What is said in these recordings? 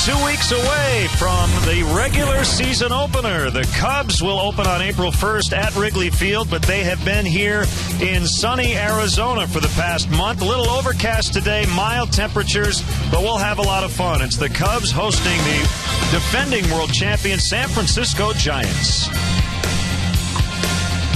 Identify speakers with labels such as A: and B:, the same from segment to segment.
A: 2 weeks away from the regular season opener. The Cubs will open on April 1st at Wrigley Field, but they have been here in sunny Arizona for the past month. A little overcast today, mild temperatures, but we'll have a lot of fun. It's the Cubs hosting the defending world champion San Francisco Giants.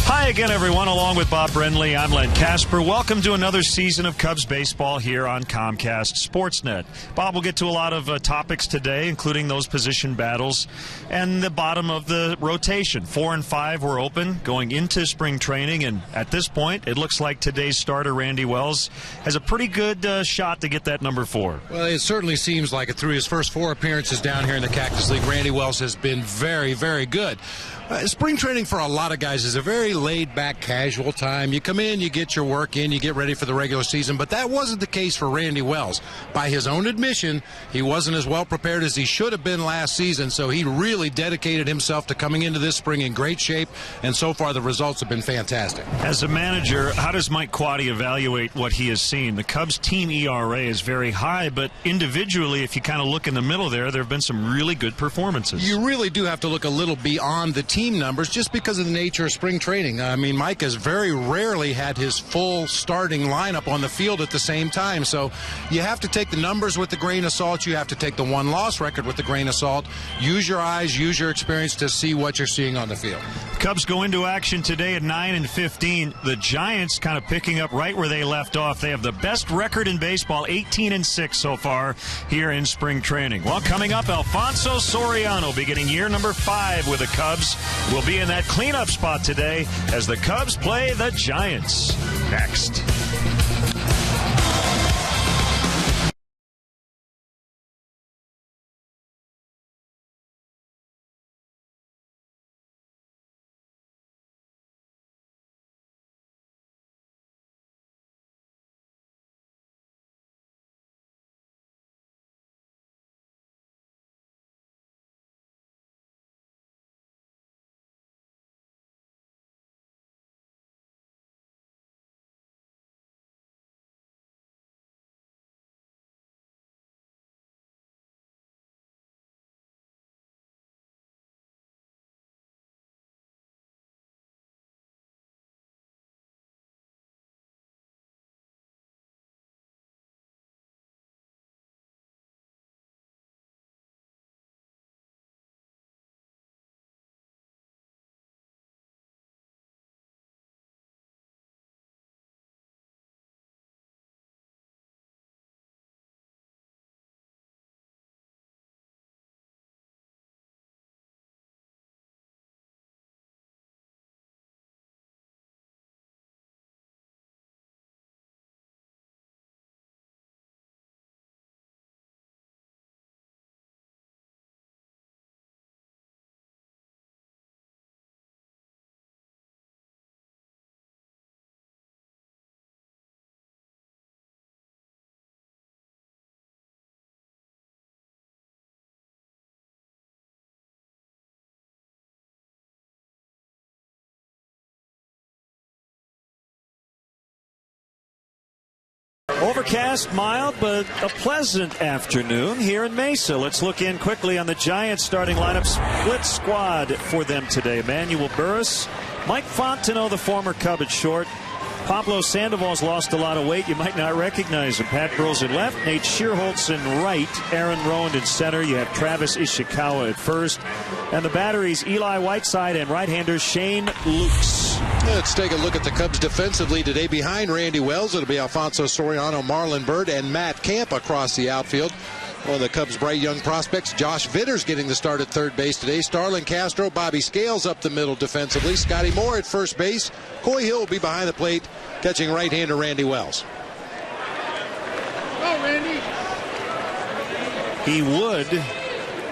A: Hi again, everyone. Along with Bob Brenly, I'm Len Casper. Welcome to another season of Cubs baseball here on Comcast Sportsnet. Bob will get to a lot of topics today, including those position battles and the bottom of the rotation. 4 and 5 were open going into spring training, and at this point, it looks like today's starter, Randy Wells, has a pretty good shot to get that number 4.
B: Well, it certainly seems like it. Through his first 4 appearances down here in the Cactus League, Randy Wells has been very, very good. Spring training for a lot of guys is a very laid-back, casual time. You come in, you get your work in, you get ready for the regular season, but that wasn't the case for Randy Wells. By his own admission, he wasn't as well prepared as he should have been last season, so he really dedicated himself to coming into this spring in great shape, and so far the results have been fantastic.
A: As a manager, how does Mike Quaddy evaluate what he has seen? The Cubs team ERA is very high, but individually, if you kind of look in the middle there have been some really good performances.
B: You really do have to look a little beyond the team numbers just because of the nature of spring training. I mean, Mike has very rarely had his full starting lineup on the field at the same time, so you have to take the numbers with a grain of salt. You have to take the one-loss record with a grain of salt. Use your eyes, use your experience to see what you're seeing on the field.
A: Cubs go into action today at 9-15. The Giants kind of picking up right where they left off. They have the best record in baseball, 18-6 so far here in spring training. Well, coming up, Alfonso Soriano beginning year number 5 with the Cubs will be in that cleanup spot today as the Cubs play the Giants. Next. Overcast, mild, but a pleasant afternoon here in Mesa. Let's look in quickly on the Giants starting lineup. Split squad for them today. Emmanuel Burris, Mike Fontenot, the former Cub at short. Pablo Sandoval's lost a lot of weight. You might not recognize him. Pat Burrell's in left, Nate Shearholtz in right, Aaron Rowand in center. You have Travis Ishikawa at first. And the batteries, Eli Whiteside and right-hander Shane Lukes.
B: Let's take a look at the Cubs defensively today. Behind Randy Wells, it'll be Alfonso Soriano, Marlon Byrd, and Matt Camp across the outfield. One of the Cubs' bright young prospects, Josh Vitters, getting the start at third base today. Starlin Castro, Bobby Scales up the middle defensively. Scotty Moore at first base. Coy Hill will be behind the plate, catching right-hander Randy Wells.
C: Oh, Randy.
A: He would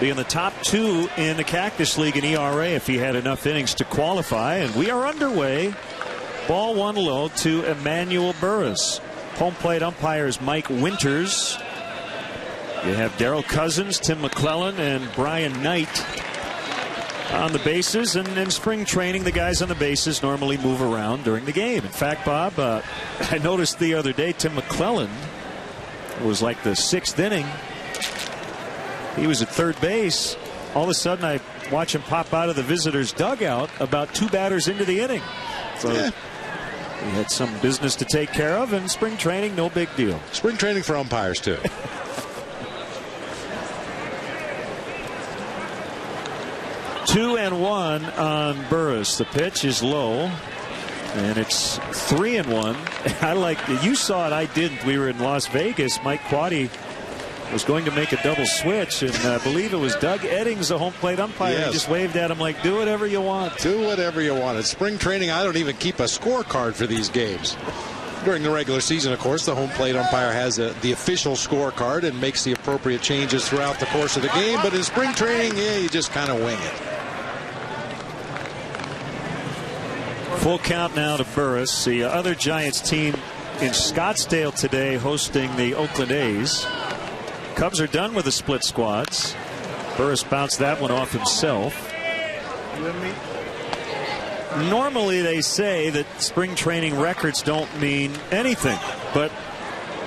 A: be in the top 2 in the Cactus League in ERA if he had enough innings to qualify. And we are underway. Ball 1 low to Emmanuel Burris. Home plate umpires Mike Winters. You have Darryl Cousins, Tim McClellan, and Brian Knight on the bases. And in spring training, the guys on the bases normally move around during the game. In fact, Bob, I noticed the other day Tim McClellan was like the 6th inning. he was at third base. All of a sudden, I watch him pop out of the visitors' dugout about 2 batters into the inning. So he had some business to take care of, and spring training, no big deal.
B: Spring training for umpires, too.
A: 2-1 on Burris. The pitch is low, and it's 3-1. I like it. You saw it. I didn't. We were in Las Vegas. Mike Quaddy was going to make a double switch, and I believe it was Doug Eddings, the home plate umpire.
B: Yes.
A: He just waved at him like, do whatever you want.
B: Do whatever you want. At spring training, I don't even keep a scorecard for these games. During the regular season, of course, the home plate umpire has the official scorecard and makes the appropriate changes throughout the course of the game. But in spring training, you just kind of wing it.
A: Full count now to Burris. The other Giants team in Scottsdale today hosting the Oakland A's. Cubs are done with the split squads. Burris bounced that one off himself. Normally they say that spring training records don't mean anything, but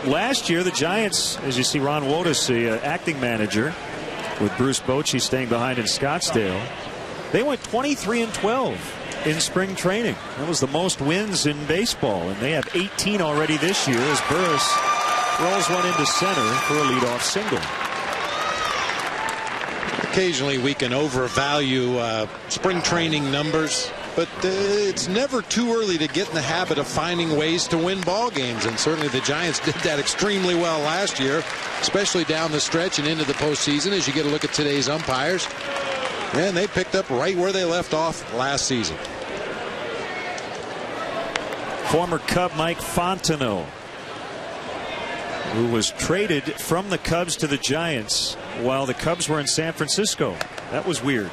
A: last year the Giants, as you see Ron Wotus, the acting manager, with Bruce Bochy staying behind in Scottsdale, they went 23-12 in spring training. That was the most wins in baseball, and they have 18 already this year as Burris rolls one into center for a leadoff single.
B: Occasionally we can overvalue spring training numbers, but it's never too early to get in the habit of finding ways to win ball games, and certainly the Giants did that extremely well last year, especially down the stretch and into the postseason. As you get a look at today's umpires, and they picked up right where they left off last season.
A: Former Cub Mike Fontenot, who was traded from the Cubs to the Giants while the Cubs were in San Francisco. That was weird.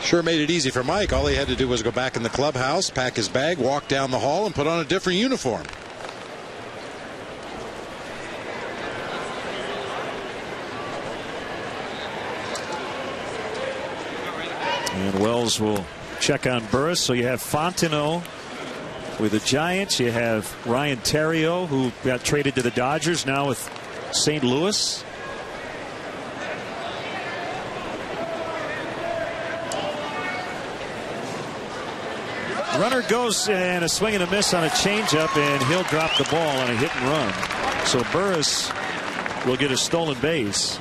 B: Sure made it easy for Mike. All he had to do was go back in the clubhouse, pack his bag, walk down the hall, and put on a different uniform.
A: And Wells will check on Burris. So you have Fontenot with the Giants. You have Ryan Theriot, who got traded to the Dodgers, now with St. Louis. Runner goes, and a swing and a miss on a changeup, and he'll drop the ball on a hit and run. So Burris will get a stolen base.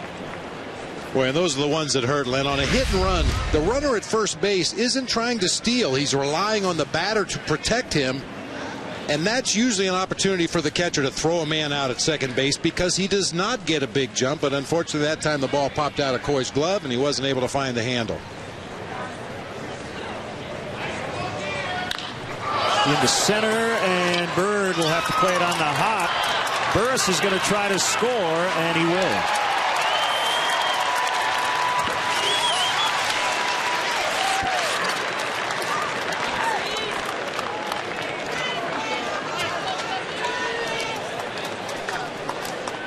B: Boy, and those are the ones that hurt, Len. On a hit and run, the runner at first base isn't trying to steal. He's relying on the batter to protect him. And that's usually an opportunity for the catcher to throw a man out at second base because he does not get a big jump. But unfortunately, that time the ball popped out of Coy's glove and he wasn't able to find the handle.
A: Into center, and Bird will have to play it on the hop. Burris is going to try to score, and he will.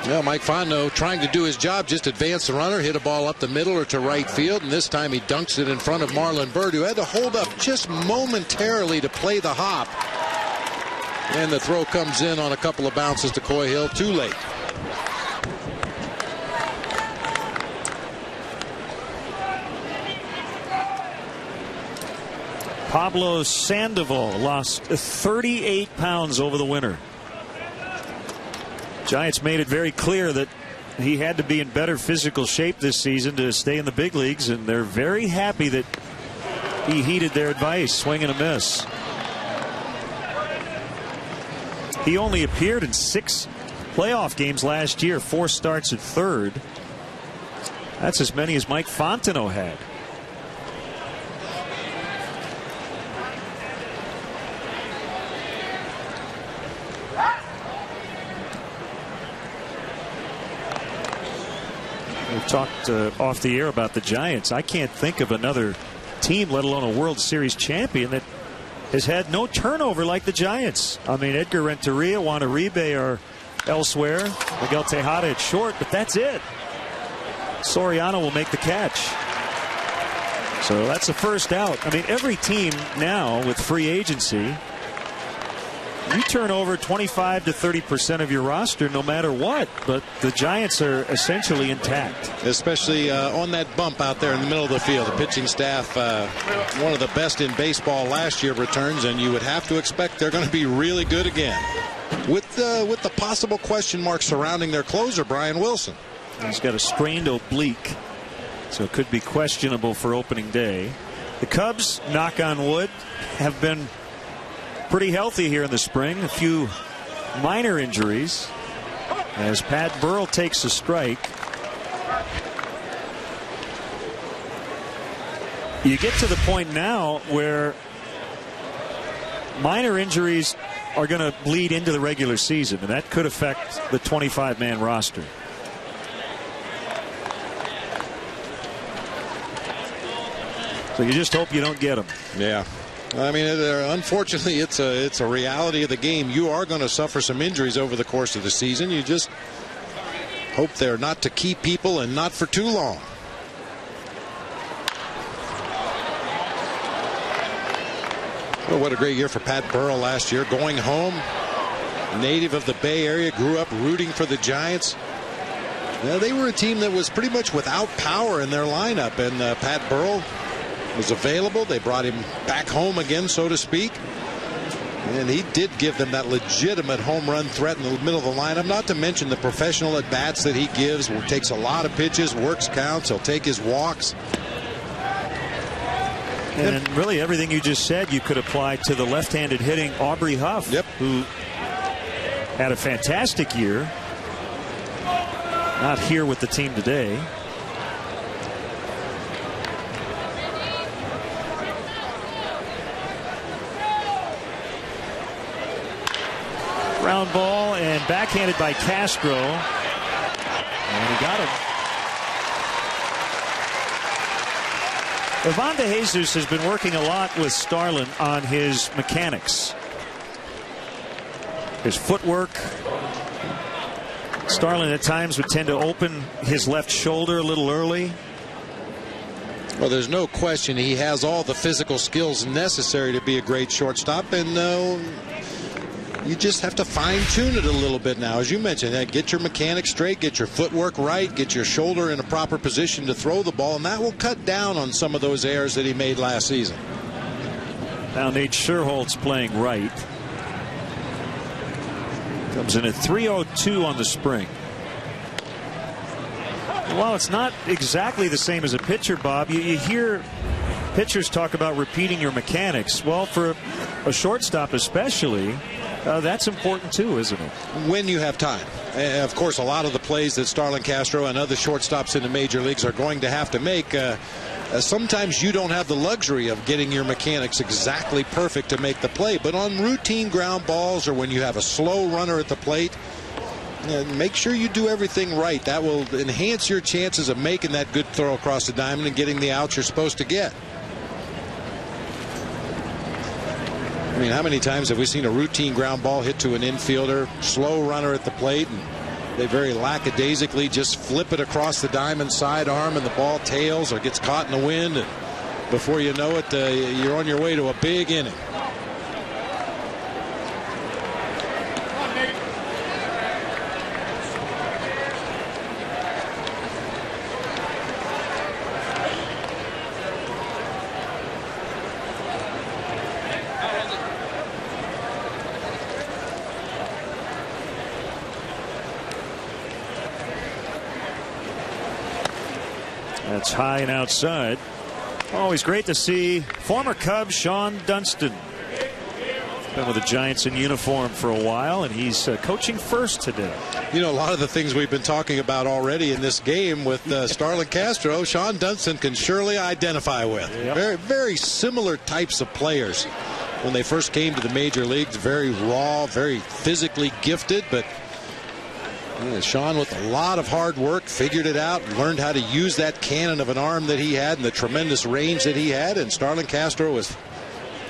B: Well, Mike Fontenot trying to do his job, just advance the runner, hit a ball up the middle or to right field, and this time he dunks it in front of Marlon Byrd, who had to hold up just momentarily to play the hop. And the throw comes in on a couple of bounces to Coy Hill, too late.
A: Pablo Sandoval lost 38 pounds over the winter. Giants made it very clear that he had to be in better physical shape this season to stay in the big leagues, and they're very happy that he heeded their advice. Swing and a miss. He only appeared in 6 playoff games last year, 4 starts at third. That's as many as Mike Fontenot had. We've talked off the air about the Giants. I can't think of another team, let alone a World Series champion, that has had no turnover like the Giants. I mean, Edgar Renteria, Juan Uribe are elsewhere. Miguel Tejada at short, but that's it. Soriano will make the catch. So that's the first out. I mean, every team now with free agency you turn over 25 to 30% of your roster no matter what, but the Giants are essentially intact.
C: Especially on that bump out there in the middle of the field. The pitching staff, one of the best in baseball last year, returns, and you would have to expect they're going to be really good again. With the possible question mark surrounding their closer, Brian Wilson.
A: He's got a strained oblique, so it could be questionable for opening day. The Cubs, knock on wood, have been pretty healthy here in the spring. A few minor injuries as Pat Burrell takes a strike. You get to the point now where minor injuries are going to bleed into the regular season, and that could affect the 25-man roster. So you just hope you don't get them.
C: Yeah. I mean, unfortunately, it's a reality of the game. You are going to suffer some injuries over the course of the season. You just hope they're not to keep people and not for too long. Well, what a great year for Pat Burrell last year. Going home, native of the Bay Area, grew up rooting for the Giants. They were a team that was pretty much without power in their lineup, and Pat Burrell was available. They brought him back home again, so to speak, and he did give them that legitimate home run threat in the middle of the lineup, not to mention the professional at bats that he gives. Takes a lot of pitches, works counts, he'll take his walks.
A: And really everything you just said you could apply to the left-handed hitting Aubrey Huff, who had a fantastic year. Not here with the team today. Round ball and backhanded by Castro. And he got him. Ivan De Jesus has been working a lot with Starlin on his mechanics. His footwork. Starlin at times would tend to open his left shoulder a little early.
C: Well, there's no question he has all the physical skills necessary to be a great shortstop, and you just have to fine-tune it a little bit now. As you mentioned, get your mechanics straight, get your footwork right, get your shoulder in a proper position to throw the ball, and that will cut down on some of those errors that he made last season.
A: Now Nate Sherholtz playing right. Comes in at 302 on the spring. While it's not exactly the same as a pitcher, Bob, you hear pitchers talk about repeating your mechanics. Well, for a shortstop especially, that's important too, isn't it?
C: When you have time. Of course, a lot of the plays that Starlin Castro and other shortstops in the major leagues are going to have to make, sometimes you don't have the luxury of getting your mechanics exactly perfect to make the play. But on routine ground balls, or when you have a slow runner at the plate, make sure you do everything right. That will enhance your chances of making that good throw across the diamond and getting the out you're supposed to get. I mean, how many times have we seen a routine ground ball hit to an infielder, slow runner at the plate, and they very lackadaisically just flip it across the diamond sidearm and the ball tails or gets caught in the wind, and before you know it, you're on your way to a big inning.
A: That's high and outside. Always great to see former Cub Sean Dunston. Been with the Giants in uniform for a while, and he's coaching first today.
C: You know, a lot of the things we've been talking about already in this game with Starlin Castro, Sean Dunston can surely identify with.
A: Yep.
C: Very, very similar types of players. When they first came to the major leagues, very raw, very physically gifted, but Sean, with a lot of hard work, figured it out, learned how to use that cannon of an arm that he had and the tremendous range that he had, and Starlin Castro was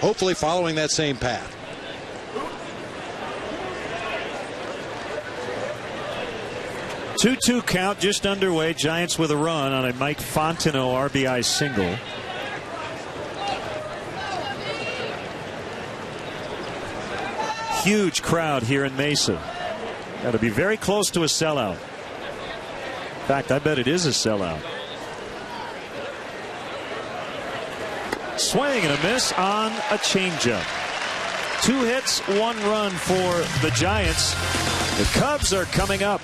C: hopefully following that same path.
A: Two count just underway. Giants with a run on a Mike Fontenot RBI single. huge crowd here in Mesa. Got to be very close to a sellout. In fact, I bet it is a sellout. Swing and a miss on a changeup. 2 hits, 1 run for the Giants. The Cubs are coming up.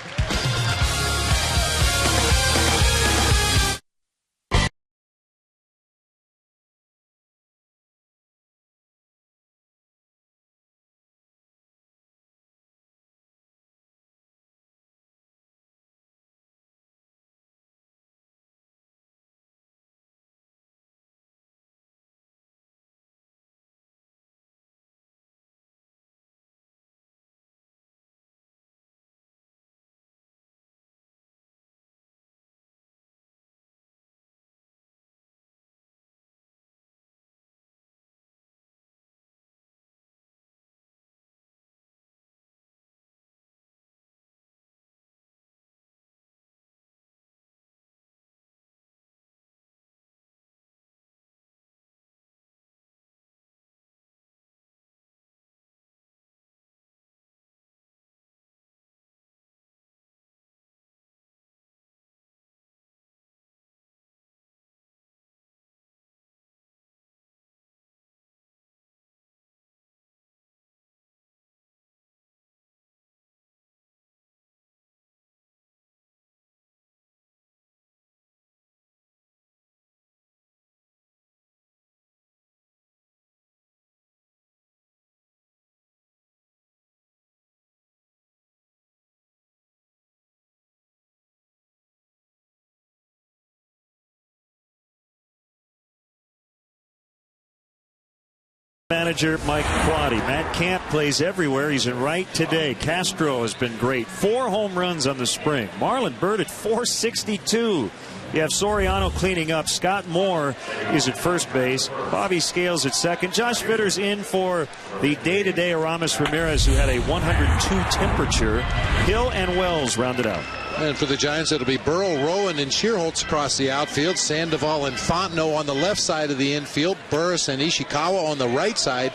A: Manager Mike Quaddy. Matt Camp plays everywhere. He's in right today. Castro has been great. 4 home runs on the spring. Marlon Byrd at 462. You have Soriano cleaning up. Scott Moore is at first base. Bobby Scales at second. Josh Vitter's in for the day-to-day Aramis Ramirez, who had a 102 temperature. Hill and Wells rounded out.
C: And for the Giants, it'll be Burrell, Rowan, and Shearholtz across the outfield. Sandoval and Fontenot on the left side of the infield. Burris and Ishikawa on the right side.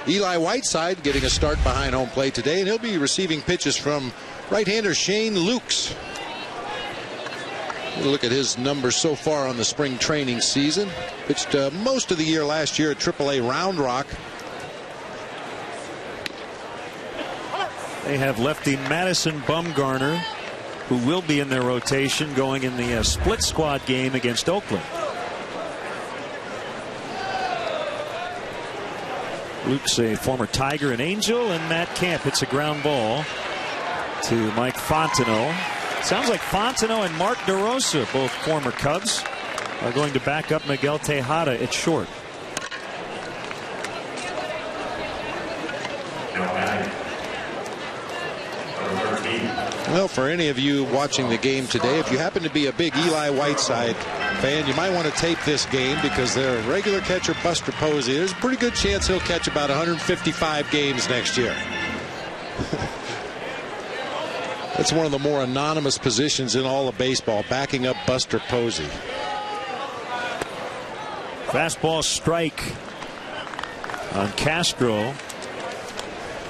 C: Eli Whiteside getting a start behind home plate today, and he'll be receiving pitches from right-hander Shane Lukes. We'll look at his numbers so far on the spring training season. Pitched most of the year last year at AAA Round Rock.
A: They have lefty Madison Bumgarner, who will be in their rotation going in the split squad game against Oakland. Luke's a former Tiger and Angel, and Matt Camp hits a ground ball to Mike Fontenot. Sounds like Fontenot and Mark DeRosa, both former Cubs, are going to back up Miguel Tejada at short.
C: Well, for any of you watching the game today, if you happen to be a big Eli Whiteside fan, you might want to tape this game because their regular catcher, Buster Posey, there's a pretty good chance he'll catch about 155 games next year. That's one of the more anonymous positions in all of baseball, backing up Buster Posey.
A: Fastball strike on Castro.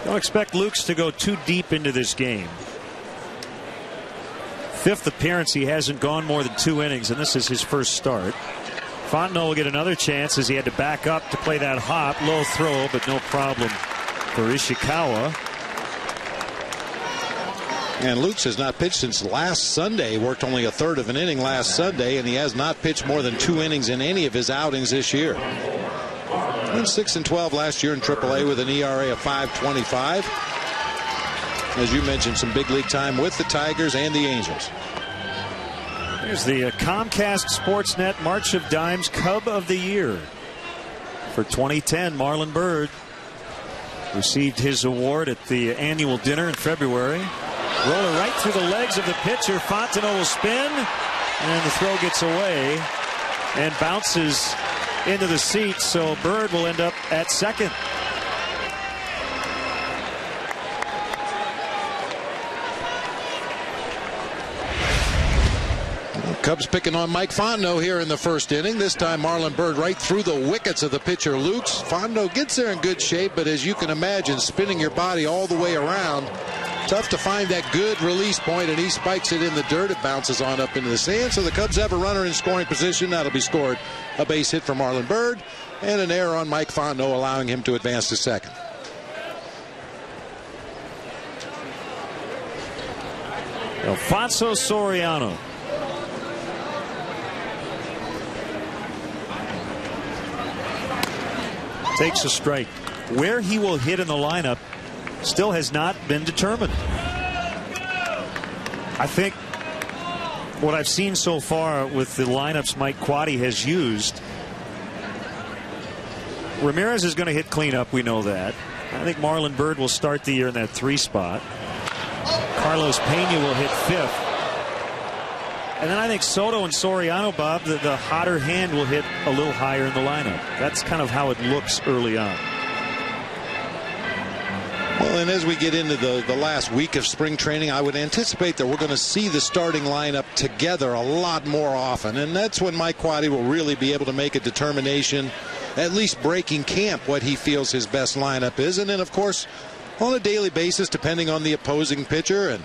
A: Don't expect Lukes to go too deep into this game. 5th appearance, he hasn't gone more than 2 innings, and this is his first start. Fontenot will get another chance as he had to back up to play that hop. Low throw, but no problem for Ishikawa.
C: And Lukes has not pitched since last Sunday. He worked only a third of an inning last Sunday, and he has not pitched more than 2 innings in any of his outings this year. Went 6-12 last year in AAA with an ERA of 5.25. As you mentioned, some big league time with the Tigers and the Angels.
A: Here's the Comcast Sportsnet March of Dimes Cub of the Year. For 2010, Marlon Byrd received his award at the annual dinner in February. Roller right through the legs of the pitcher. Fontenot will spin, and the throw gets away and bounces into the seat, so Byrd will end up at second.
C: Cubs picking on Mike Fontenot here in the first inning. This time Marlon Byrd right through the wickets of the pitcher Lukes. Fontenot gets there in good shape, but as you can imagine, spinning your body all the way around, tough to find that good release point, and he spikes it in the dirt. It bounces on up into the sand. So the Cubs have a runner in scoring position. That'll be scored. A base hit for Marlon Byrd and an error on Mike Fontenot, allowing him to advance to second.
A: Alfonso Soriano. Takes a strike. Where he will hit in the lineup still has not been determined. I think what I've seen so far with the lineups Mike Quade has used, Ramirez is going to hit cleanup. We know that. I think Marlon Byrd will start the year in that 3 spot. Carlos Pena will hit 5th. And then I think Soto and Soriano, Bob, the hotter hand will hit a little higher in the lineup. That's kind of how it looks early on.
C: Well, and as we get into the last week of spring training, I would anticipate that we're going to see the starting lineup together a lot more often. And that's when Mike Quade will really be able to make a determination, at least breaking camp, what he feels his best lineup is. And then, of course, on a daily basis, depending on the opposing pitcher and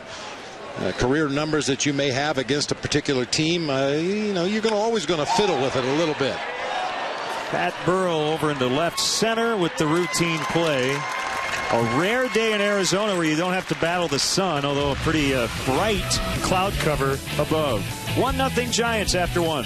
C: career numbers that you may have against a particular team, you're always going to fiddle with it a little bit.
A: Pat Burrell over into left center with the routine play. A rare day in Arizona where you don't have to battle the sun, although a pretty bright cloud cover above. 1-0 Giants after 1.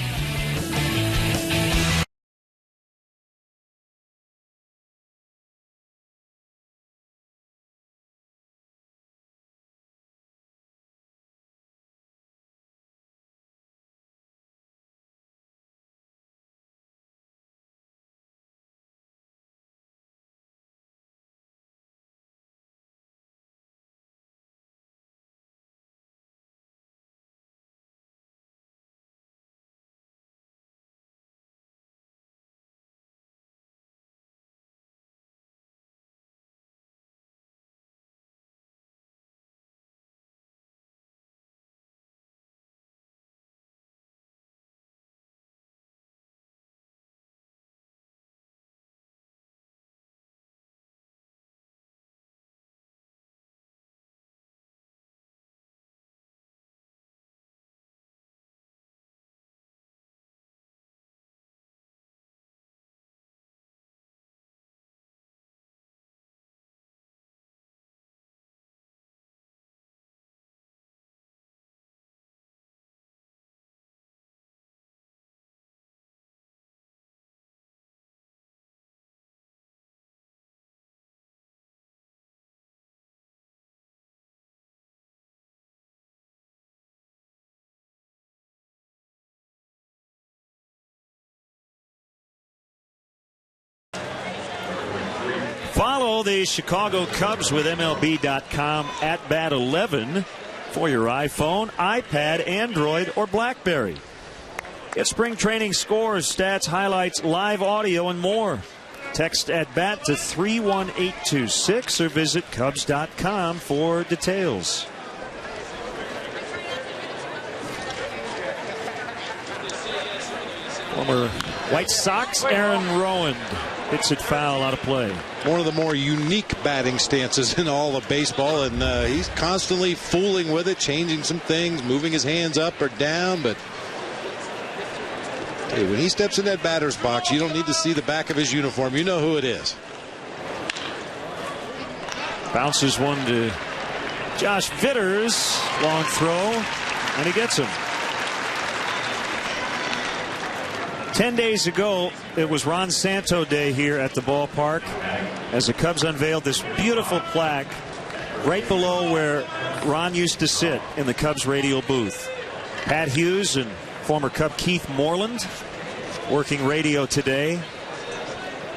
A: Follow the Chicago Cubs with MLB.com at @bat11 for your iPhone, iPad, Android, or BlackBerry. Get spring training scores, stats, highlights, live audio, and more. Text @bat to 31826 or visit Cubs.com for details. Former White Sox Aaron Rowand hits it foul, out of play.
C: One of the more unique batting stances in all of baseball, and he's constantly fooling with it, changing some things, moving his hands up or down. But hey, when he steps in that batter's box, you don't need to see the back of his uniform. You know who it is.
A: Bounces one to Josh Vitters. Long throw, and he gets him. 10 days ago, it was Ron Santo Day here at the ballpark as the Cubs unveiled this beautiful plaque right below where Ron used to sit in the Cubs radio booth. Pat Hughes and former Cub Keith Moreland working radio today.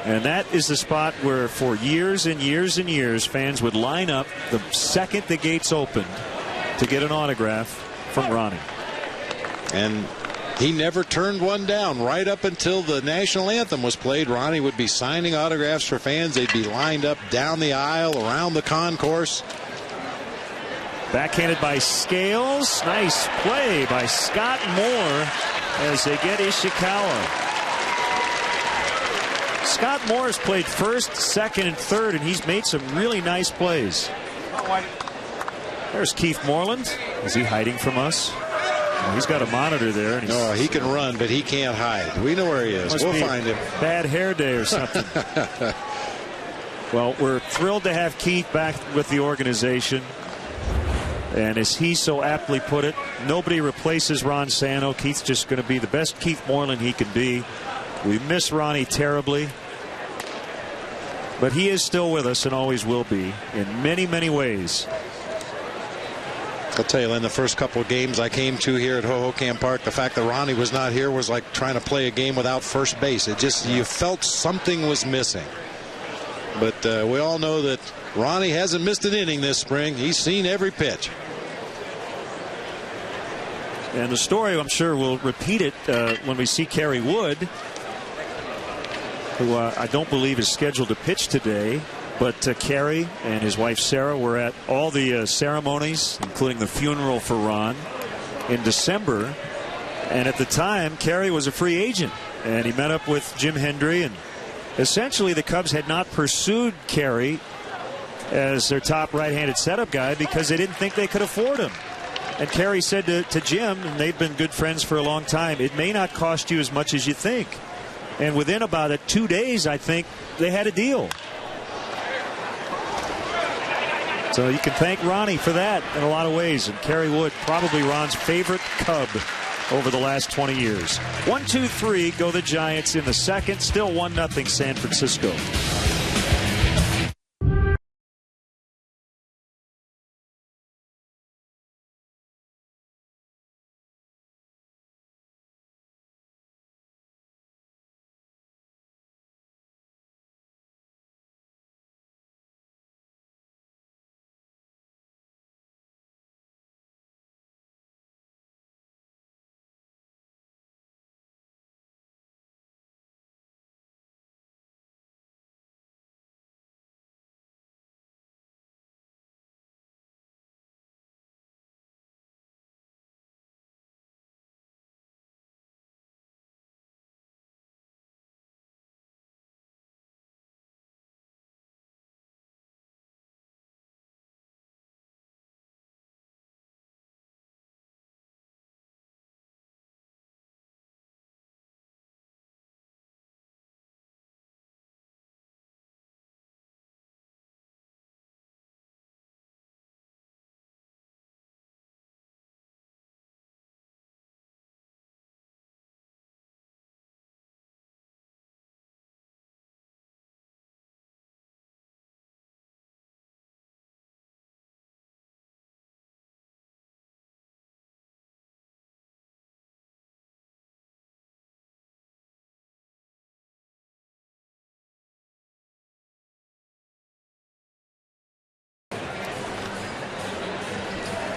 A: And that is the spot where for years and years and years fans would line up the second the gates opened to get an autograph from Ronnie.
C: And he never turned one down. Right up until the national anthem was played, Ronnie would be signing autographs for fans. They'd be lined up down the aisle, around the concourse.
A: Backhanded by Scales. Nice play by Scott Moore as they get Ishikawa. Scott Moore has played first, second, and third, and he's made some really nice plays. There's Keith Moreland. Is he hiding from us? Oh, he's got a monitor there. And
C: no, he can run, but he can't hide. We know where he is. We'll find him.
A: Bad hair day or something. Well, we're thrilled to have Keith back with the organization. And as he so aptly put it, nobody replaces Ron Santo. Keith's just going to be the best Keith Moreland he can be. We miss Ronnie terribly. But he is still with us and always will be in many, many ways.
C: I'll tell you, in the first couple of games I came to here at Hohokam Park, the fact that Ronnie was not here was like trying to play a game without first base. It just, you felt something was missing. But we all know that Ronnie hasn't missed an inning this spring. He's seen every pitch.
A: And the story, I'm sure, will repeat it when we see Kerry Wood, who I don't believe is scheduled to pitch today. But Kerry and his wife Sarah were at all the ceremonies, including the funeral for Ron, in December. And at the time, Kerry was a free agent. And he met up with Jim Hendry. And essentially, the Cubs had not pursued Kerry as their top right-handed setup guy because they didn't think they could afford him. And Kerry said to Jim, and they've been good friends for a long time, it may not cost you as much as you think. And within about 2 days, I think, they had a deal. So you can thank Ronnie for that in a lot of ways. And Kerry Wood, probably Ron's favorite Cub over the last 20 years. 1-2-3 go the Giants in the second. Still 1-0 San Francisco.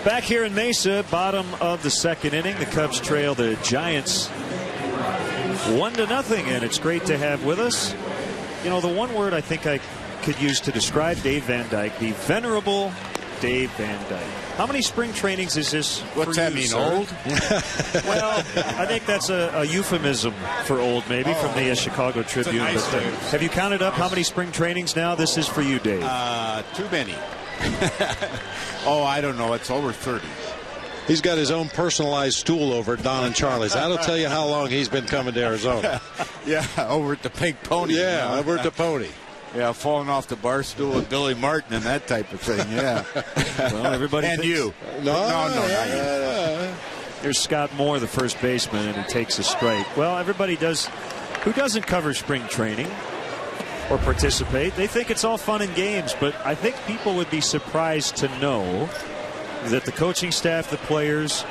A: Back here in Mesa, bottom of the second inning, the Cubs trail the Giants 1-0, and it's great to have with us, you know, the one word I think I could use to describe Dave Van Dyke, the venerable Dave Van Dyke. How many spring trainings is this?
D: What's that mean, old?
A: Well, I think that's a euphemism for old, maybe, from the Chicago Tribune.
D: Nice
A: but, have you counted up how many spring trainings now? This is for you, Dave.
D: Too many. Oh, I don't know. It's over 30.
C: He's got his own personalized stool over at Don and Charlie's. That'll tell you how long he's been coming to Arizona.
D: Yeah, over at the Pink Pony.
C: Yeah, over at the Pony.
D: Yeah, falling off the bar stool with Billy Martin and that type of thing. Yeah.
A: Well, everybody
D: and
A: thinks...
D: you.
C: No,
D: not you.
A: Here's Scott Moore, the first baseman, and he takes a strike. Well, everybody does. Who doesn't cover spring training or participate? They think it's all fun and games, but I think people would be surprised to know that the coaching staff, the players,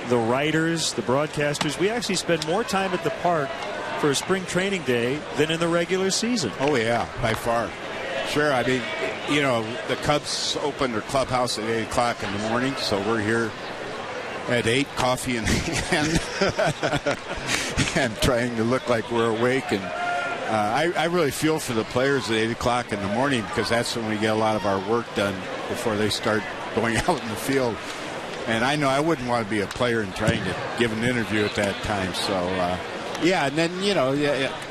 A: the writers, the broadcasters, we actually spend more time at the park for a spring training day than in the regular season.
D: Oh, yeah, by far. Sure, I mean, you know, the Cubs open their clubhouse at 8 o'clock in the morning, so we're here at 8, coffee in hand, and trying to look like we're awake. And I really feel for the players at 8 o'clock in the morning, because that's when we get a lot of our work done before they start going out in the field. And I know I wouldn't want to be a player and trying to give an interview at that time. So, yeah, and then,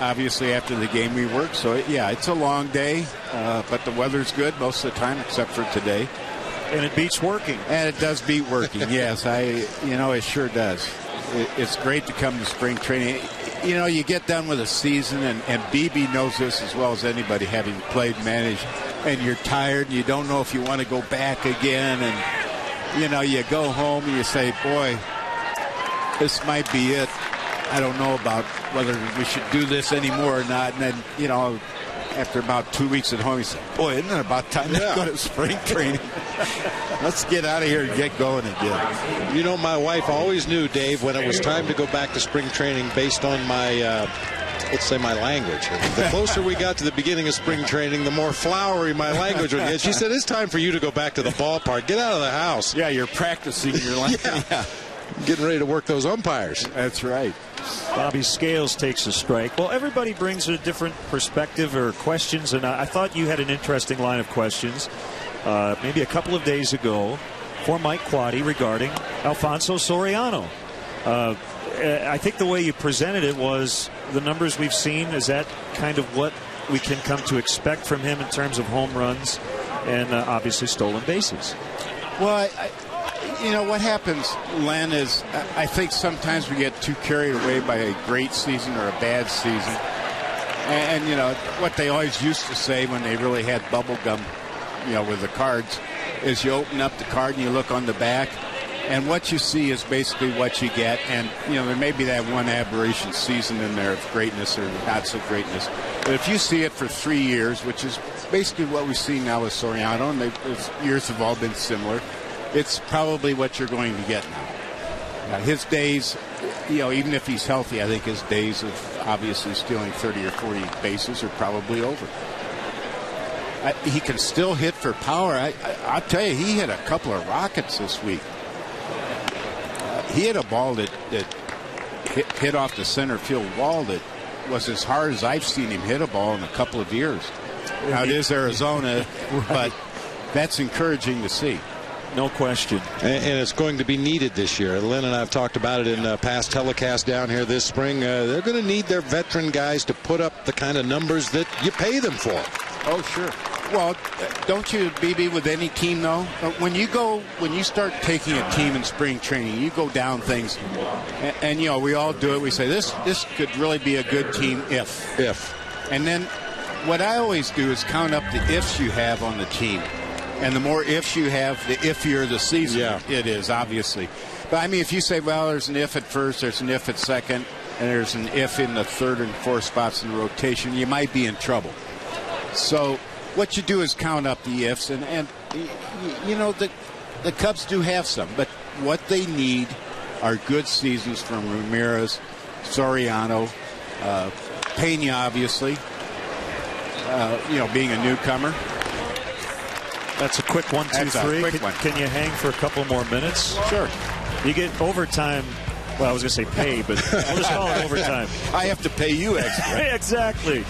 D: obviously after the game we work. So, yeah, it's a long day, but the weather's good most of the time except for today.
A: And it beats working.
D: And it does beat working, yes. It sure does. It's great to come to spring training. You get done with a season, and BB knows this as well as anybody, having played, managed, and you're tired, and you don't know if you want to go back again, and, you go home and you say, boy, this might be it. I don't know about whether we should do this anymore or not. And then, after about 2 weeks at home, you say, boy, isn't it about time to go to spring training? Let's get out of here and get going again.
C: My wife always knew, Dave, when it was time to go back to spring training based on my, let's say, my language. The closer we got to the beginning of spring training, the more flowery my language would get. She said, it's time for you to go back to the ballpark. Get out of the house.
D: Yeah, you're practicing your language.
C: Yeah. Getting ready to work those umpires.
D: That's right.
A: Bobby Scales takes a strike. Well, everybody brings a different perspective or questions, and I thought you had an interesting line of questions maybe a couple of days ago for Mike Quaddy regarding Alfonso Soriano. I think the way you presented it was the numbers we've seen. Is that kind of what we can come to expect from him in terms of home runs and obviously stolen bases?
D: Well, what happens, Len, is I think sometimes we get too carried away by a great season or a bad season. And what they always used to say when they really had bubble gum, with the cards, is you open up the card and you look on the back, and what you see is basically what you get. And, there may be that one aberration season in there of greatness or not so greatness. But if you see it for 3 years, which is basically what we see now with Soriano, and his years have all been similar, it's probably what you're going to get now. His days, even if he's healthy, I think his days of obviously stealing 30 or 40 bases are probably over. He can still hit for power. I'll tell you, he hit a couple of rockets this week. He hit a ball that hit off the center field wall that was as hard as I've seen him hit a ball in a couple of years. Now, it is Arizona, but that's encouraging to see.
A: No question.
C: And it's going to be needed this year. Lynn and I have talked about it in past telecasts down here this spring. They're going to need their veteran guys to put up the kind of numbers that you pay them for.
D: Oh, sure. Well, don't you, BB, with any team, though? When you start taking a team in spring training, you go down things. And we all do it. We say, this could really be a good team if. And then what I always do is count up the ifs you have on the team. And the more ifs you have, the iffier the season it is, obviously. But, I mean, if you say, well, there's an if at first, there's an if at second, and there's an if in the third and fourth spots in the rotation, you might be in trouble. So what you do is count up the ifs, and the Cubs do have some. But what they need are good seasons from Ramirez, Soriano, Pena, obviously, being a newcomer.
A: That's a quick 1, 2, 3. Can you hang for a couple more minutes?
D: Sure.
A: You get overtime. Well, I was going to say pay, but we'll just call it overtime.
D: I have to pay you extra.
A: Exactly.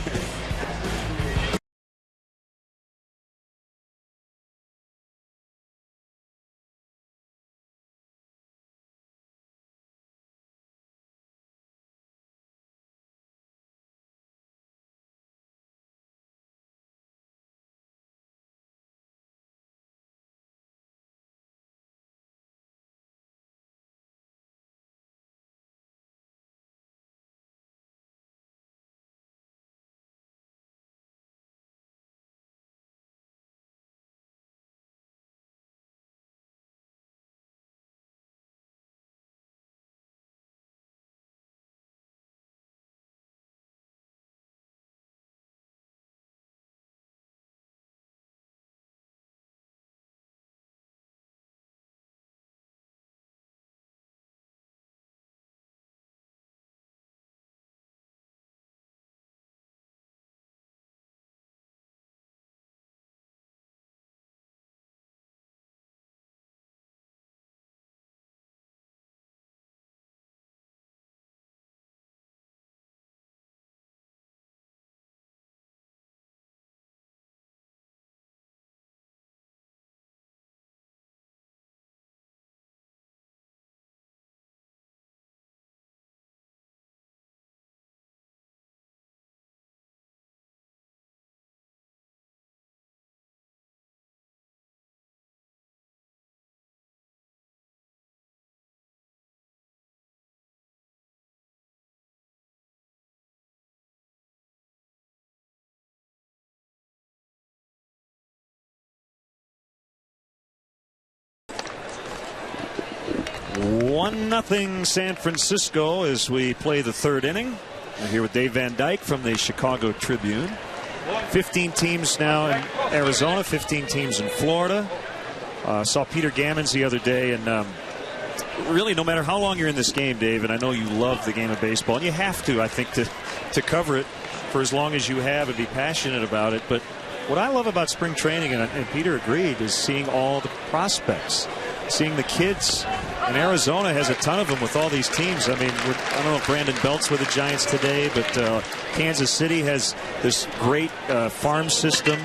A: 1-0 San Francisco as we play the third inning. We're here with Dave Van Dyke from the Chicago Tribune. 15 teams now in Arizona, 15 teams in Florida. Saw Peter Gammons the other day, and really, no matter how long you're in this game, Dave, and I know you love the game of baseball, and you have to, I think, to cover it for as long as you have and be passionate about it. But what I love about spring training, and Peter agreed, is seeing all the prospects, seeing the kids. And Arizona has a ton of them with all these teams. I mean, I don't know if Brandon Belt's with the Giants today, but Kansas City has this great farm system.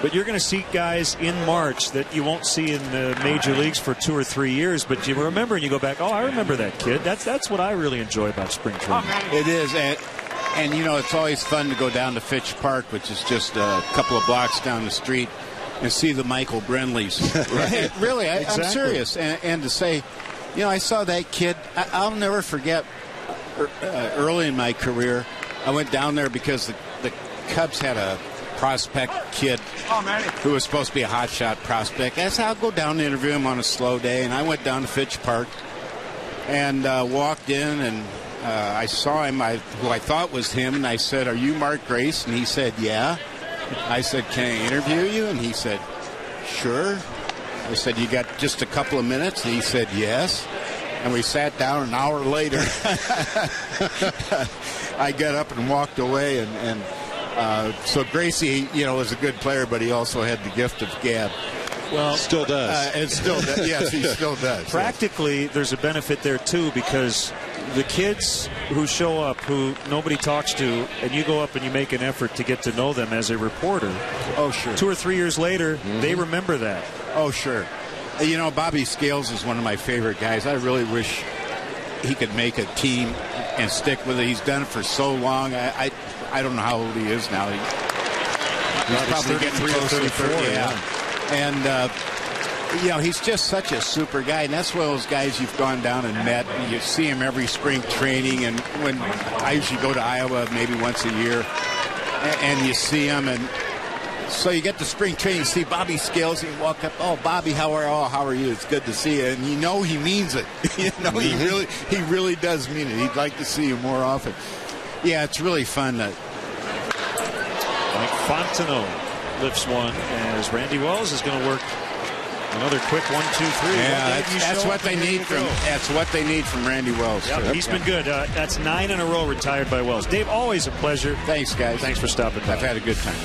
A: But you're going to see guys in March that you won't see in the major leagues for 2 or 3 years. But you remember and you go back, oh, I remember that kid. That's what I really enjoy about spring training.
D: It is. And, you know, it's always fun to go down to Fitch Park, which is just a couple of blocks down the street, and see the Michael Brenleys. Right? Really,
A: Exactly.
D: I'm serious. And to say, you know, I saw that kid. I'll never forget early in my career, I went down there because the Cubs had a prospect kid who was supposed to be a hotshot prospect. I said, I'll go down and interview him on a slow day. And I went down to Fitch Park and walked in, and I saw him, who I thought was him, and I said, are you Mark Grace? And he said, yeah. I said, can I interview you? And he said, sure. I said, you got just a couple of minutes? And he said, yes. And we sat down. An hour later, I got up and walked away. And so Gracie, you know, was a good player, but he also had the gift of gab.
A: Well,
C: still does.
D: It still does. Yes, he still does.
A: Practically, there's a benefit there, too, because the kids who show up, who nobody talks to, and you go up and you make an effort to get to know them as a reporter.
D: Oh, sure.
A: 2 or 3 years later, they remember that.
D: Oh, sure. You know, Bobby Scales is one of my favorite guys. I really wish he could make a team and stick with it. He's done it for so long. I don't know how old he is now. He's probably getting close to 34. Yeah. And, you know, he's just such a super guy. And that's one of those guys you've gone down and met. And you see him every spring training. And when I usually go to Iowa maybe once a year, and you see him. And so you get to spring training, see Bobby Scales, and you walk up, oh, Bobby, how are you? It's good to see you. And you know he means it. You know, he really does mean it. He'd like to see you more often. Yeah, it's really fun.
A: Mike Fontenot lifts one as Randy Wells is going to work another quick 1, 2, 3.
D: Yeah, that's what they need from Randy Wells.
A: Yep, he's been good. That's 9 in a row retired by Wells. Dave, always a pleasure.
D: Thanks, guys.
A: Thanks for stopping by.
D: I've had a good time.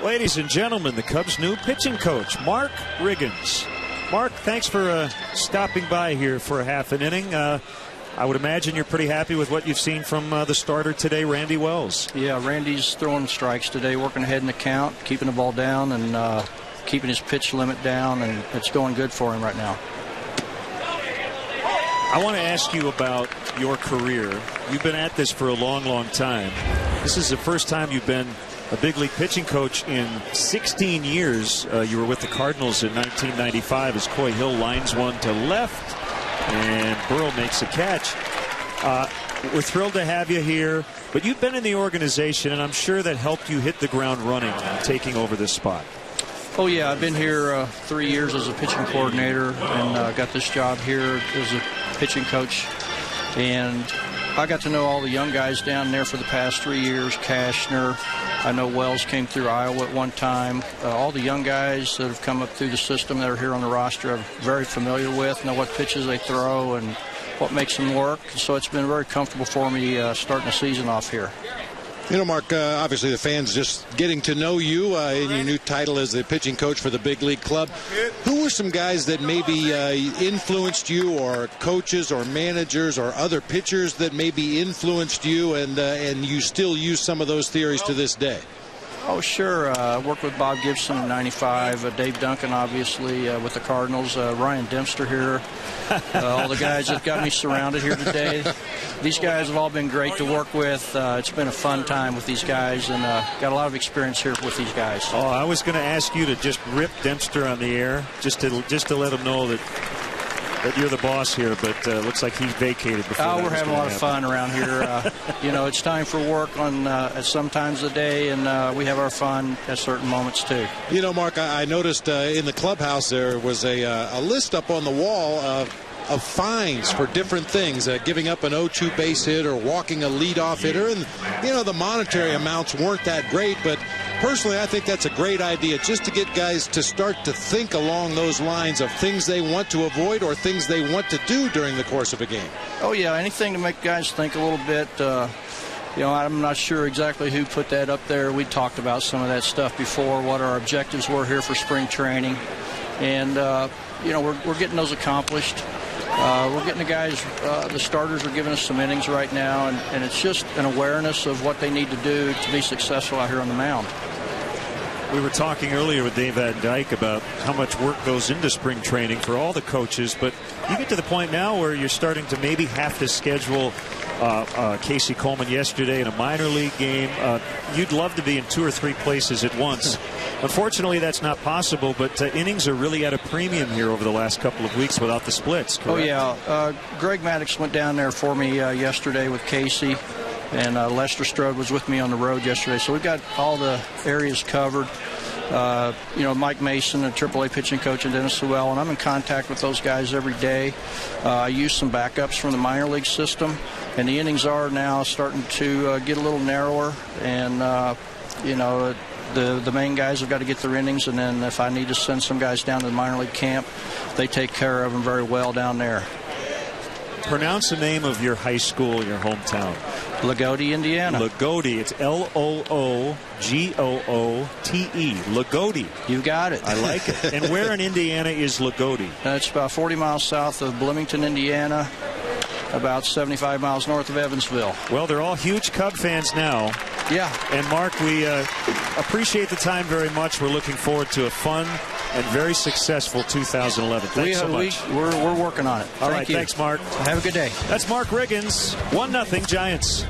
A: Ladies and gentlemen, the Cubs' new pitching coach, Mark Riggins. Mark, thanks for stopping by here for a half an inning. I would imagine you're pretty happy with what you've seen from the starter today, Randy Wells.
E: Yeah, Randy's throwing strikes today, working ahead in the count, keeping the ball down, and keeping his pitch limit down, and it's going good for him right now.
A: I want to ask you about your career. You've been at this for a long, long time. This is the first time you've been a big league pitching coach in 16 years. You were with the Cardinals in 1995 as Coy Hill lines one to left, and Burrell makes a catch. We're thrilled to have you here, but you've been in the organization, and I'm sure that helped you hit the ground running, taking over this spot.
E: Oh, yeah, I've been here 3 years as a pitching coordinator, and got this job here as a pitching coach. And I got to know all the young guys down there for the past 3 years. Cashner, I know Wells came through Iowa at one time. All the young guys that have come up through the system that are here on the roster, I'm very familiar with, know what pitches they throw and what makes them work. So it's been very comfortable for me starting the season off here.
C: You know, Mark, obviously the fans just getting to know you in your new title as the pitching coach for the big league club. Who were some guys that maybe influenced you, or coaches or managers or other pitchers that maybe influenced you, and you still use some of those theories to this day?
E: Oh, sure. I worked with Bob Gibson in '95. Dave Duncan, obviously, with the Cardinals. Ryan Dempster here. All the guys that got me surrounded here today. These guys have all been great to work with. It's been a fun time with these guys, and got a lot of experience here with these guys.
A: Oh, I was going to ask you to just rip Dempster on the air, just to let him know that you're the boss here, but looks like he vacated before.
E: Oh, we're having a lot of fun around here. You know, it's time for work on at some times of the day, and we have our fun at certain moments too.
C: You know, Mark, I noticed in the clubhouse there was a list up on the wall of fines for different things, giving up an 0-2 base hit or walking a leadoff hitter, and you know, the monetary amounts weren't that great, but personally, I think that's a great idea, just to get guys to start to think along those lines of things they want to avoid or things they want to do during the course of a game.
E: Oh, yeah, anything to make guys think a little bit. You know, I'm not sure exactly who put that up there. We talked about some of that stuff before, what our objectives were here for spring training. And, you know, we're getting those accomplished. We're getting the guys, the starters are giving us some innings right now, and it's just an awareness of what they need to do to be successful out here on the mound.
A: We were talking earlier with Dave Van Dyke about how much work goes into spring training for all the coaches, but you get to the point now where you're starting to maybe have to schedule Casey Coleman yesterday in a minor league game. You'd love to be in 2 or 3 places at once. Unfortunately, that's not possible, but innings are really at a premium here over the last couple of weeks without the splits, correct?
E: Oh, yeah. Greg Maddox went down there for me yesterday with Casey, and Lester Strode was with me on the road yesterday. So we've got all the areas covered. You know, Mike Mason, a AAA pitching coach, and Dennis Sewell, and I'm in contact with those guys every day. I use some backups from the minor league system, and the innings are now starting to get a little narrower, and you know, the main guys have got to get their innings, and then if I need to send some guys down to the minor league camp, they take care of them very well down there.
A: Pronounce the name of your high school, your hometown.
E: Lagodi, Indiana.
A: Lagodi. It's Loogoote. Lagodi.
E: You got it.
A: I like it. And where in Indiana is Lagodi?
E: It's about 40 miles south of Bloomington, Indiana, about 75 miles north of Evansville.
A: Well, they're all huge Cub fans now.
E: Yeah.
A: And Mark, we appreciate the time very much. We're looking forward to a fun and very successful 2011. Thanks so much.
E: We're working on it.
A: All right, thanks, Mark.
E: Have a good day.
A: That's Mark Riggins. 1-0 Giants.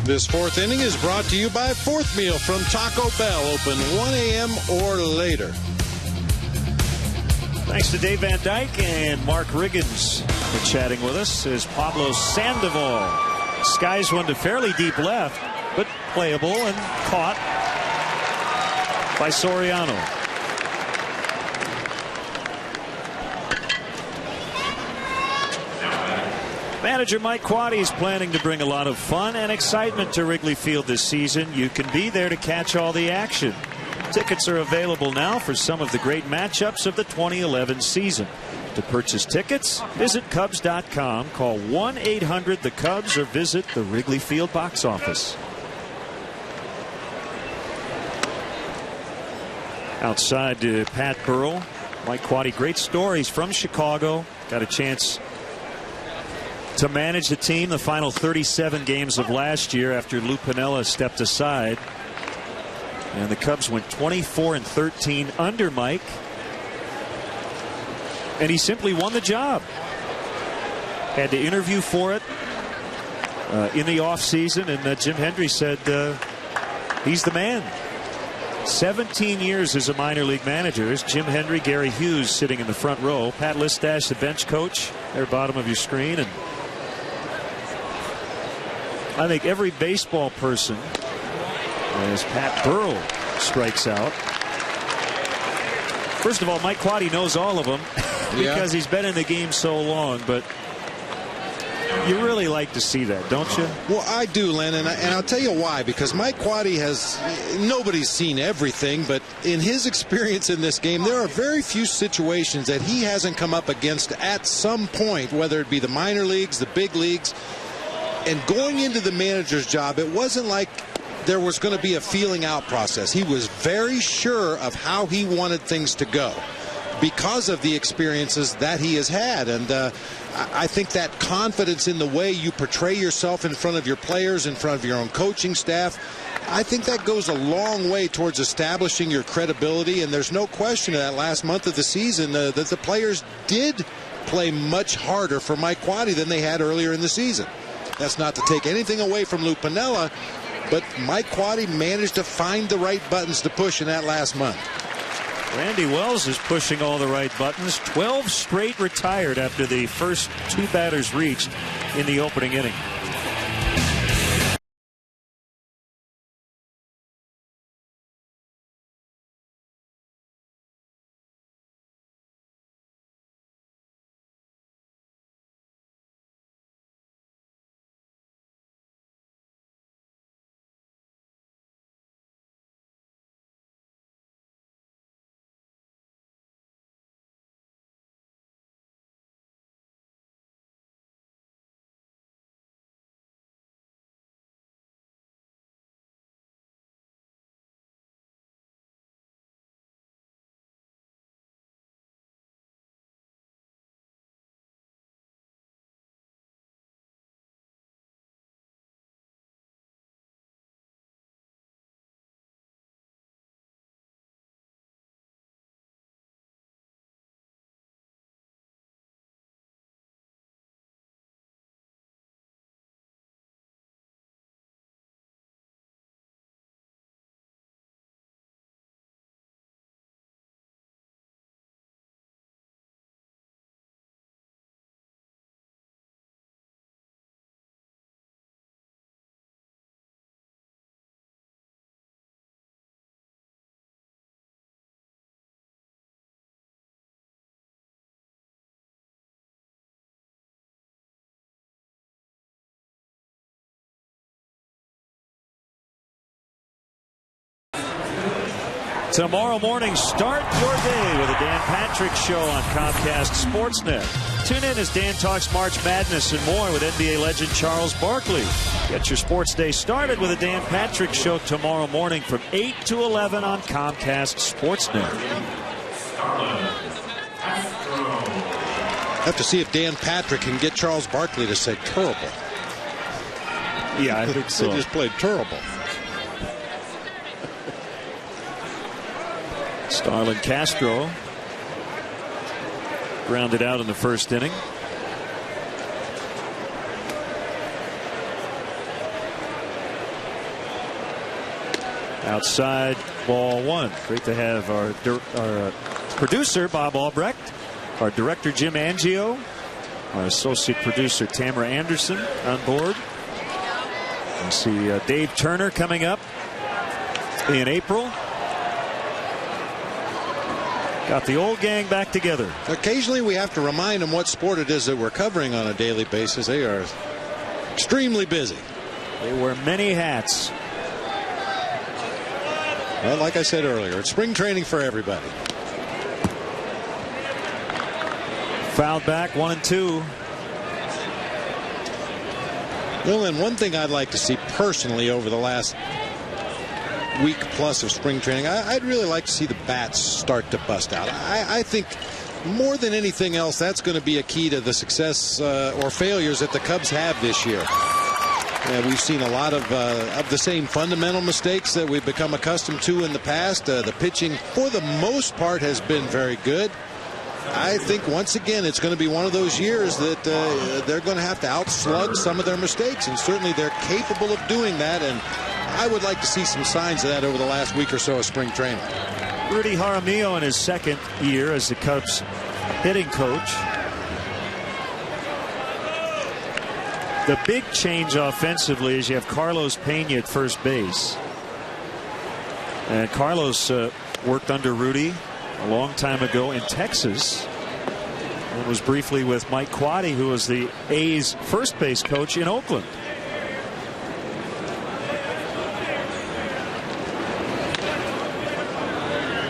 C: This fourth inning is brought to you by Fourth Meal from Taco Bell, open 1 a.m. or later.
A: Thanks to Dave Van Dyke and Mark Riggins for chatting with us as Pablo Sandoval skies one to fairly deep left, but playable and caught by Soriano. Manager Mike Quade is planning to bring a lot of fun and excitement to Wrigley Field this season. You can be there to catch all the action. Tickets are available now for some of the great matchups of the 2011 season. To purchase tickets, visit Cubs.com, call 1-800-THE-CUBS, or visit the Wrigley Field box office. Outside to Pat Burrell. Mike Quade, great stories from Chicago. Got a chance to manage the team the final 37 games of last year after Lou Piniella stepped aside. And the Cubs went 24-13 under Mike. And he simply won the job. Had to interview for it in the offseason, and Jim Hendry said he's the man. 17 years as a minor league manager. There's Jim Hendry, Gary Hughes sitting in the front row. Pat Listash, the bench coach, there bottom of your screen. And I think every baseball person, as Pat Burrell strikes out. First of all, Mike Quade knows all of them because he's been in the game so long, but you really like to see that, don't you?
C: Well, I do, Len, and I'll tell you why. Because Mike Quade nobody's seen everything, but in his experience in this game, there are very few situations that he hasn't come up against at some point, whether it be the minor leagues, the big leagues. And going into the manager's job, it wasn't like there was going to be a feeling out process. He was very sure of how he wanted things to go because of the experiences that he has had. And I think that confidence in the way you portray yourself in front of your players, in front of your own coaching staff, I think that goes a long way towards establishing your credibility. And there's no question in that last month of the season that the players did play much harder for Mike Quade than they had earlier in the season. That's not to take anything away from Lou Piniella, but Mike Quade managed to find the right buttons to push in that last month.
A: Randy Wells is pushing all the right buttons. 12 straight retired after the first two batters reached in the opening inning. Tomorrow morning, start your day with a Dan Patrick Show on Comcast Sportsnet. Tune in as Dan talks March Madness and more with NBA legend Charles Barkley. Get your sports day started with a Dan Patrick Show tomorrow morning from 8 to 11 on Comcast Sportsnet.
C: I have to see if Dan Patrick can get Charles Barkley to say terrible.
A: Yeah, I think so.
C: They just played terrible.
A: Starlin Castro grounded out in the first inning. Outside, ball 1. Great to have our producer, Bob Albrecht, our director, Jim Angio, our associate producer, Tamara Anderson, on board. We see Dave Turner coming up in April. Got the old gang back together.
C: Occasionally we have to remind them what sport it is that we're covering on a daily basis. They are extremely busy.
A: They wear many hats.
C: Well, like I said earlier, it's spring training for everybody.
A: Fouled back, 1-2.
C: Well, and one thing I'd like to see personally over the last week plus of spring training, I'd really like to see the bats start to bust out. I think more than anything else, that's going to be a key to the success or failures that the Cubs have this year. We've seen a lot of the same fundamental mistakes that we've become accustomed to in the past. The pitching, for the most part, has been very good. I think once again it's going to be one of those years that they're going to have to outslug some of their mistakes, and certainly they're capable of doing that, and I would like to see some signs of that over the last week or so of spring training.
A: Rudy Jaramillo in his second year as the Cubs hitting coach. The big change offensively is you have Carlos Pena at first base. And Carlos worked under Rudy a long time ago in Texas and was briefly with Mike Quaddy, who was the A's first base coach in Oakland.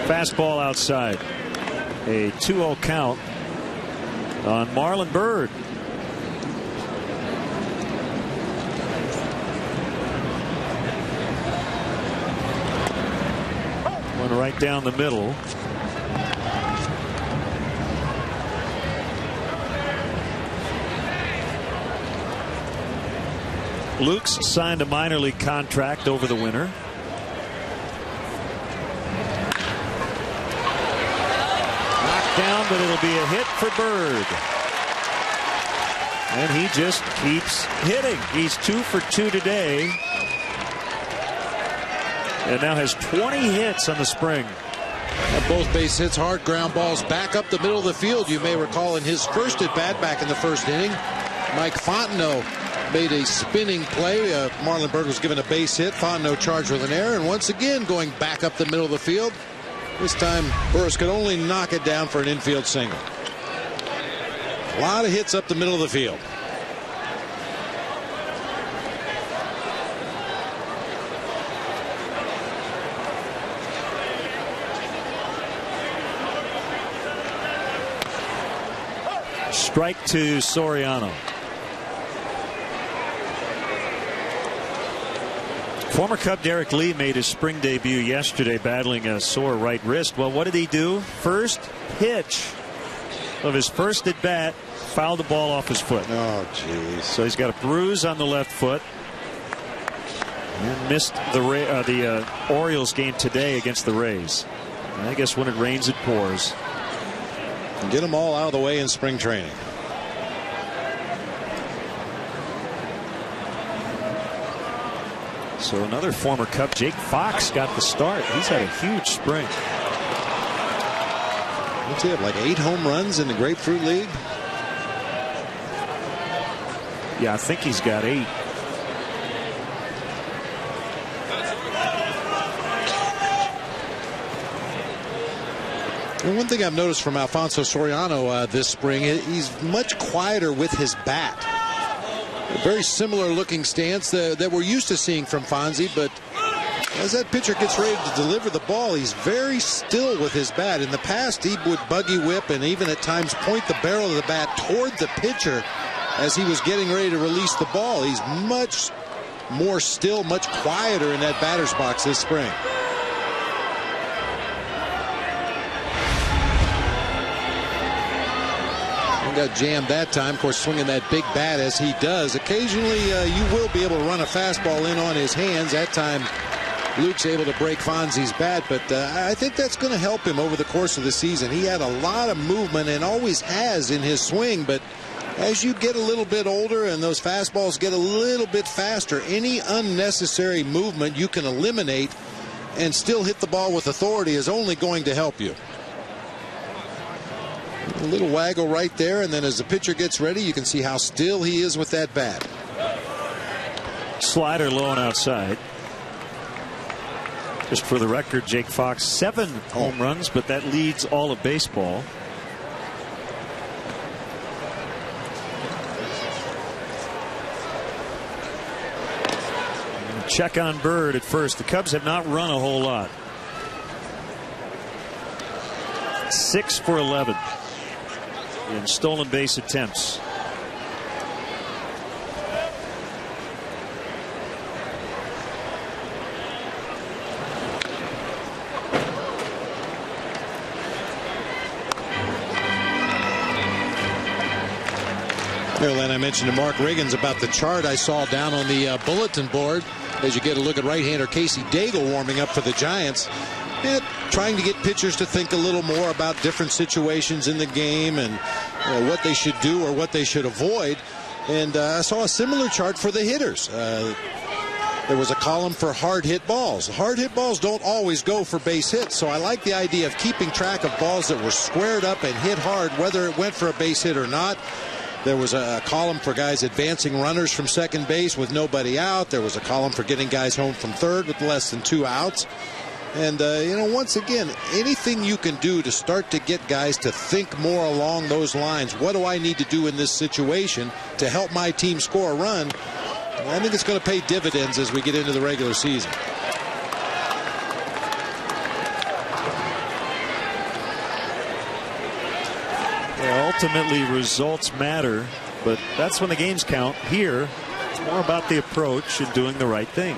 A: Fastball outside. A 2-0 count on Marlon Byrd. One right down the middle. Luke's signed a minor league contract over the winter. Knocked down, but it'll be a hit for Byrd. And he just keeps hitting. He's 2 for 2 today. And now has 20 hits on the spring.
C: Both base hits, hard ground balls back up the middle of the field. You may recall in his first at bat back in the first inning, Mike Fontenot made a spinning play. Marlon Byrd was given a base hit. Fontenot charged with an error, and once again going back up the middle of the field. This time Burris could only knock it down for an infield single. A lot of hits up the middle of the field.
A: Strike to Soriano. Former Cub Derek Lee made his spring debut yesterday battling a sore right wrist. Well, what did he do? First pitch of his first at bat, fouled the ball off his foot.
C: Oh, geez.
A: So he's got a bruise on the left foot. And missed the Orioles game today against the Rays. And I guess when it rains, it pours.
C: Get them all out of the way in spring training.
A: So another former Cub, Jake Fox, got the start. He's had a huge spring.
C: What's he have, like 8 home runs in the Grapefruit League?
A: Yeah, I think he's got 8.
C: And one thing I've noticed from Alfonso Soriano this spring, he's much quieter with his bat. A very similar looking stance that we're used to seeing from Fonzie, but as that pitcher gets ready to deliver the ball, he's very still with his bat. In the past, he would buggy whip and even at times point the barrel of the bat toward the pitcher as he was getting ready to release the ball. He's much more still, much quieter in that batter's box this spring. Got jammed that time, of course, swinging that big bat as he does. Occasionally you will be able to run a fastball in on his hands. That time Luke's able to break Fonzie's bat, but I think that's going to help him over the course of the season. He had a lot of movement and always has in his swing, but as you get a little bit older and those fastballs get a little bit faster, any unnecessary movement you can eliminate and still hit the ball with authority is only going to help you. A little waggle right there, and then as the pitcher gets ready, you can see how still he is with that bat.
A: Slider low and outside. Just for the record, Jake Fox 7 home runs, but that leads all of baseball. Check on Bird at first. The Cubs have not run a whole lot. 6 for 11 in stolen base attempts.
C: Len, I mentioned to Mark Riggins about the chart I saw down on the bulletin board as you get a look at right-hander Casey Daigle warming up for the Giants. And trying to get pitchers to think a little more about different situations in the game and what they should do or what they should avoid. And I saw a similar chart for the hitters. There was a column for hard hit balls. Hard hit balls don't always go for base hits, so I like the idea of keeping track of balls that were squared up and hit hard, whether it went for a base hit or not. There was a column for guys advancing runners from second base with nobody out. There was a column for getting guys home from third with less than 2 outs. And, once again, anything you can do to start to get guys to think more along those lines. What do I need to do in this situation to help my team score a run? I think it's going to pay dividends as we get into the regular season.
A: Ultimately, results matter, but that's when the games count. Here, it's more about the approach and doing the right thing.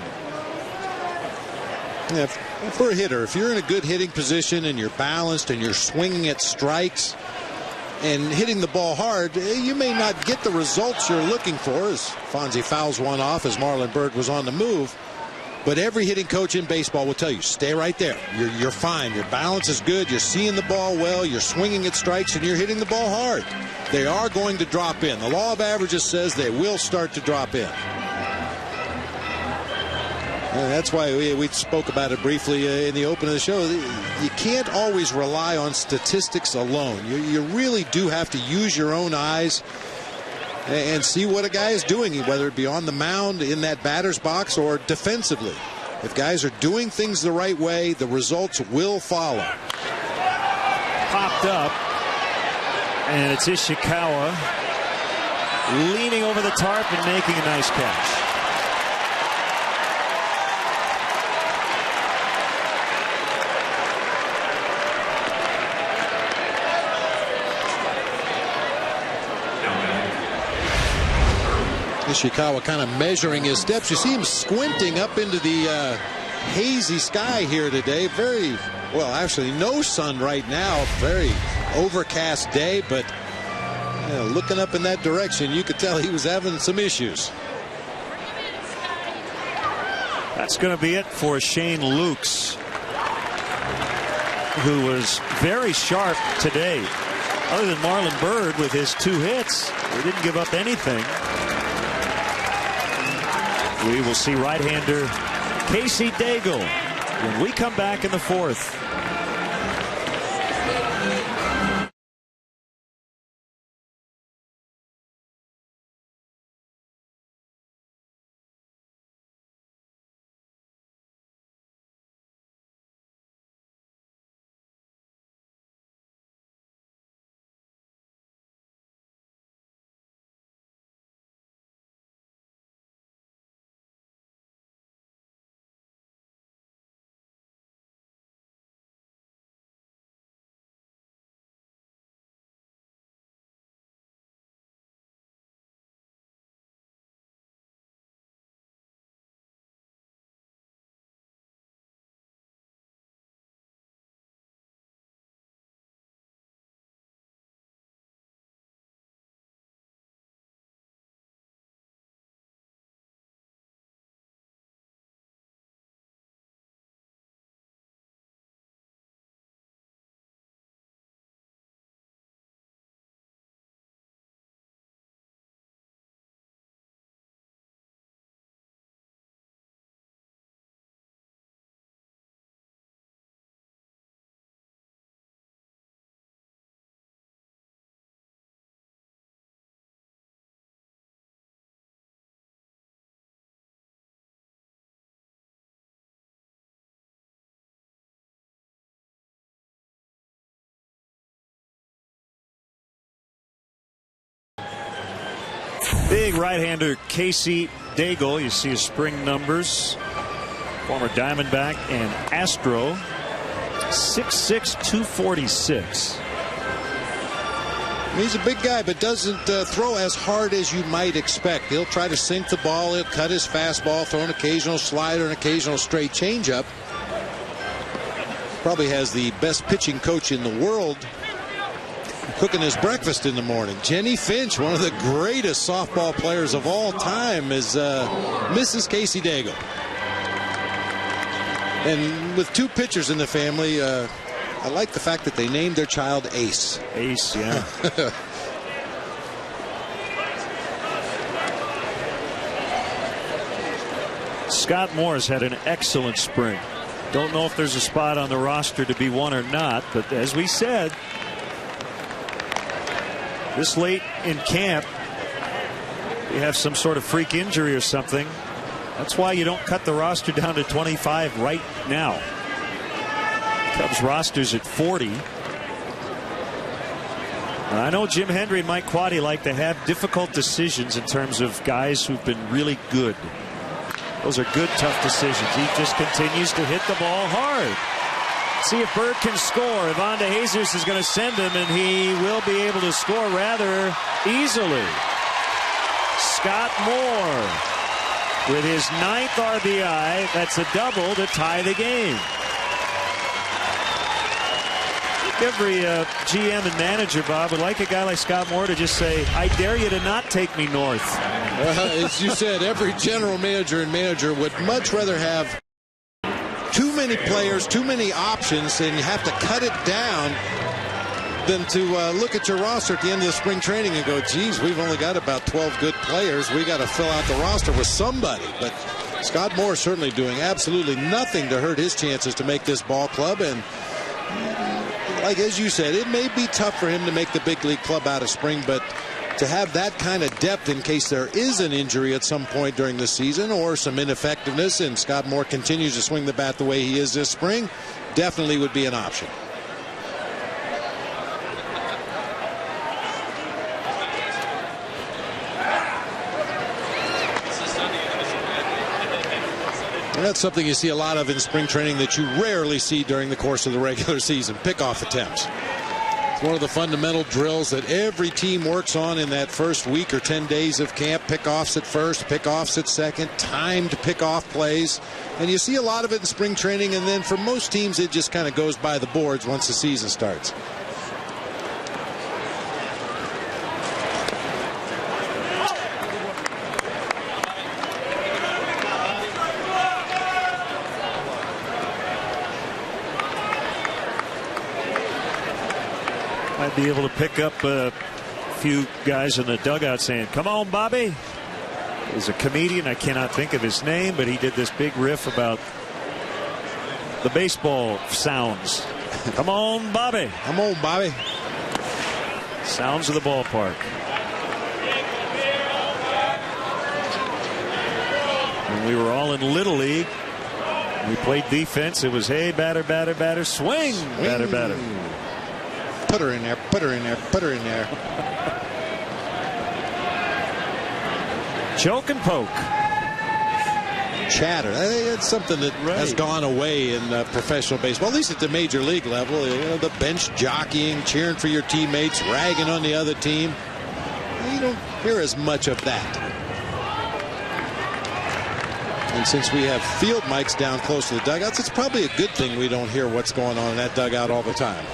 C: Yeah, for a hitter, if you're in a good hitting position and you're balanced and you're swinging at strikes and hitting the ball hard, you may not get the results you're looking for, as Fonzie fouls one off as Marlon Byrd was on the move. But every hitting coach in baseball will tell you, stay right there. You're fine. Your balance is good. You're seeing the ball well. You're swinging at strikes, and you're hitting the ball hard. They are going to drop in. The law of averages says they will start to drop in. And that's why we spoke about it briefly in the open of the show. You can't always rely on statistics alone. You really do have to use your own eyes and see what a guy is doing, whether it be on the mound, in that batter's box, or defensively. If guys are doing things the right way, the results will follow.
A: Popped up, and it's Ishikawa leaning over the tarp and making a nice catch.
C: Ishikawa kind of measuring his steps. You see him squinting up into the hazy sky here today. Very, well, actually no sun right now. Very overcast day, but looking up in that direction, you could tell he was having some issues.
A: That's going to be it for Shane Lukes, who was very sharp today. Other than Marlon Byrd with his 2 hits, he didn't give up anything. We will see right-hander Casey Daigle when we come back in the 4th. Big right-hander Casey Daigle. You see his spring numbers. Former Diamondback and Astro. 6'6", 246.
C: He's a big guy, but doesn't throw as hard as you might expect. He'll try to sink the ball. He'll cut his fastball, throw an occasional slider, an occasional straight changeup. Probably has the best pitching coach in the world cooking his breakfast in the morning. Jenny Finch, one of the greatest softball players of all time, is Mrs. Casey Daigle. And with 2 pitchers in the family, I like the fact that they named their child Ace.
A: Ace, yeah. Scott Moore's had an excellent spring. Don't know if there's a spot on the roster to be one or not, but as we said, this late in camp, you have some sort of freak injury or something. That's why you don't cut the roster down to 25 right now. Cubs roster's at 40. And I know Jim Hendry and Mike Quade like to have difficult decisions in terms of guys who've been really good. Those are good, tough decisions. He just continues to hit the ball hard. See if Bird can score. Ivan De Jesus is going to send him, and he will be able to score rather easily. Scott Moore with his 9th RBI. That's a double to tie the game. Every GM and manager, Bob, would like a guy like Scott Moore to just say, I dare you to not take me north.
C: As you said, every general manager and manager would much rather have too many players, too many options, and you have to cut it down than to look at your roster at the end of the spring training and go, geez, we've only got about 12 good players. We got to fill out the roster with somebody. But Scott Moore certainly doing absolutely nothing to hurt his chances to make this ball club. And like as you said, it may be tough for him to make the big league club out of spring, but to have that kind of depth in case there is an injury at some point during the season or some ineffectiveness, and Scott Moore continues to swing the bat the way he is this spring, definitely would be an option. And that's something you see a lot of in spring training that you rarely see during the course of the regular season. Pickoff attempts. It's one of the fundamental drills that every team works on in that first week or 10 days of camp. Pickoffs at first, pickoffs at second, timed pickoff plays. And you see a lot of it in spring training, and then for most teams it just kind of goes by the boards once the season starts.
A: Might be able to pick up a few guys in the dugout saying, come on, Bobby. He's a comedian. I cannot think of his name, but he did this big riff about the baseball sounds. Come on, Bobby.
C: Come on, Bobby.
A: Sounds of the ballpark. When we were all in Little League, we played defense. It was, hey, batter, batter, batter, swing, batter, batter.
C: Put her in there, put her in there, put her in there.
A: Choke and poke.
C: Chatter. It's something that has gone away in professional baseball, at least at the major league level. You know, the bench jockeying, cheering for your teammates, ragging on the other team. You don't hear as much of that. And since we have field mics down close to the dugouts, it's probably a good thing we don't hear what's going on in that dugout all the time.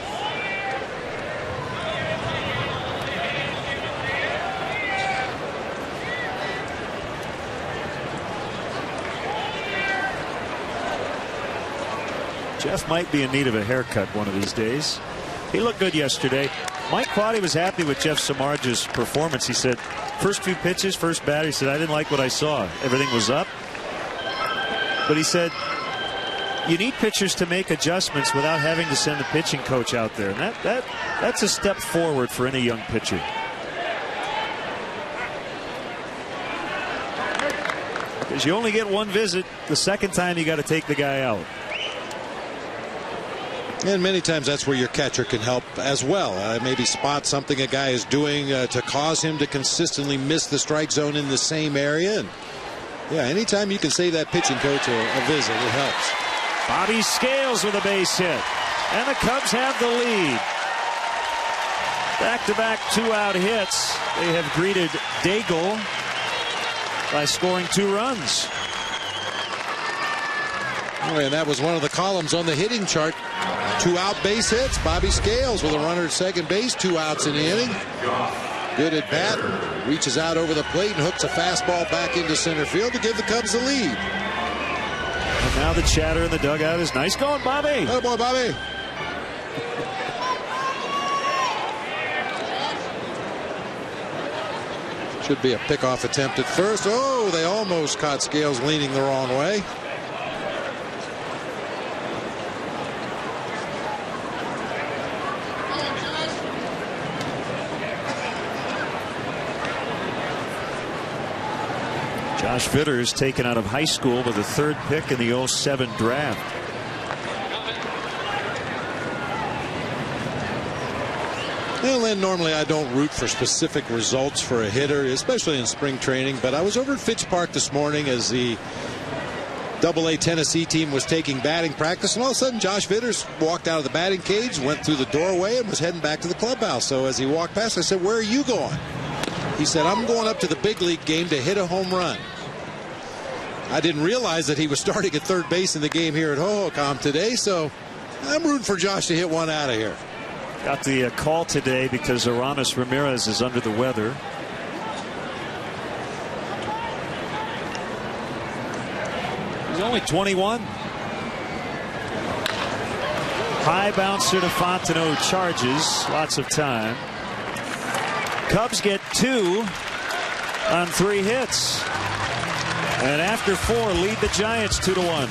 A: Jeff might be in need of a haircut one of these days. He looked good yesterday. Mike Quade was happy with Jeff Samardzij's performance. He said, first few pitches, first batter, he said, I didn't like what I saw. Everything was up. But he said, you need pitchers to make adjustments without having to send the pitching coach out there. And that's a step forward for any young pitcher. Because you only get one visit. The second time you got to take the guy out.
C: And many times that's where your catcher can help as well. Maybe spot something a guy is doing to cause him to consistently miss the strike zone in the same area. And yeah, anytime you can save that pitching coach a visit, it helps.
A: Bobby Scales with a base hit. And the Cubs have the lead. Back-to-back two-out hits. They have greeted Daigle by scoring 2 runs.
C: And that was one of the columns on the hitting chart. 2-out base hits. Bobby Scales with a runner at second base. 2 outs in the inning. Good at bat. Reaches out over the plate and hooks a fastball back into center field to give the Cubs the lead.
A: And now the chatter in the dugout is nice going, Bobby.
C: Oh boy, Bobby. Should be a pickoff attempt at first. Oh, they almost caught Scales leaning the wrong way.
A: Josh Vitters taken out of high school with the 3rd pick in the 07 draft.
C: Well, Lynn, normally I don't root for specific results for a hitter, especially in spring training, but I was over at Fitch Park this morning as the AA Tennessee team was taking batting practice, and all of a sudden Josh Vitters walked out of the batting cage, went through the doorway, and was heading back to the clubhouse. So as he walked past, I said, "Where are you going?" He said, "I'm going up to the big league game to hit a home run." I didn't realize that he was starting at third base in the game here at Hohokam today, so I'm rooting for Josh to hit one out of here.
A: Got the call today because Aramis Ramirez is under the weather. He's only 21. High bouncer to Fontenot, charges. Lots of time. Cubs get 2 on 3 hits. And after 4, lead the Giants 2-1.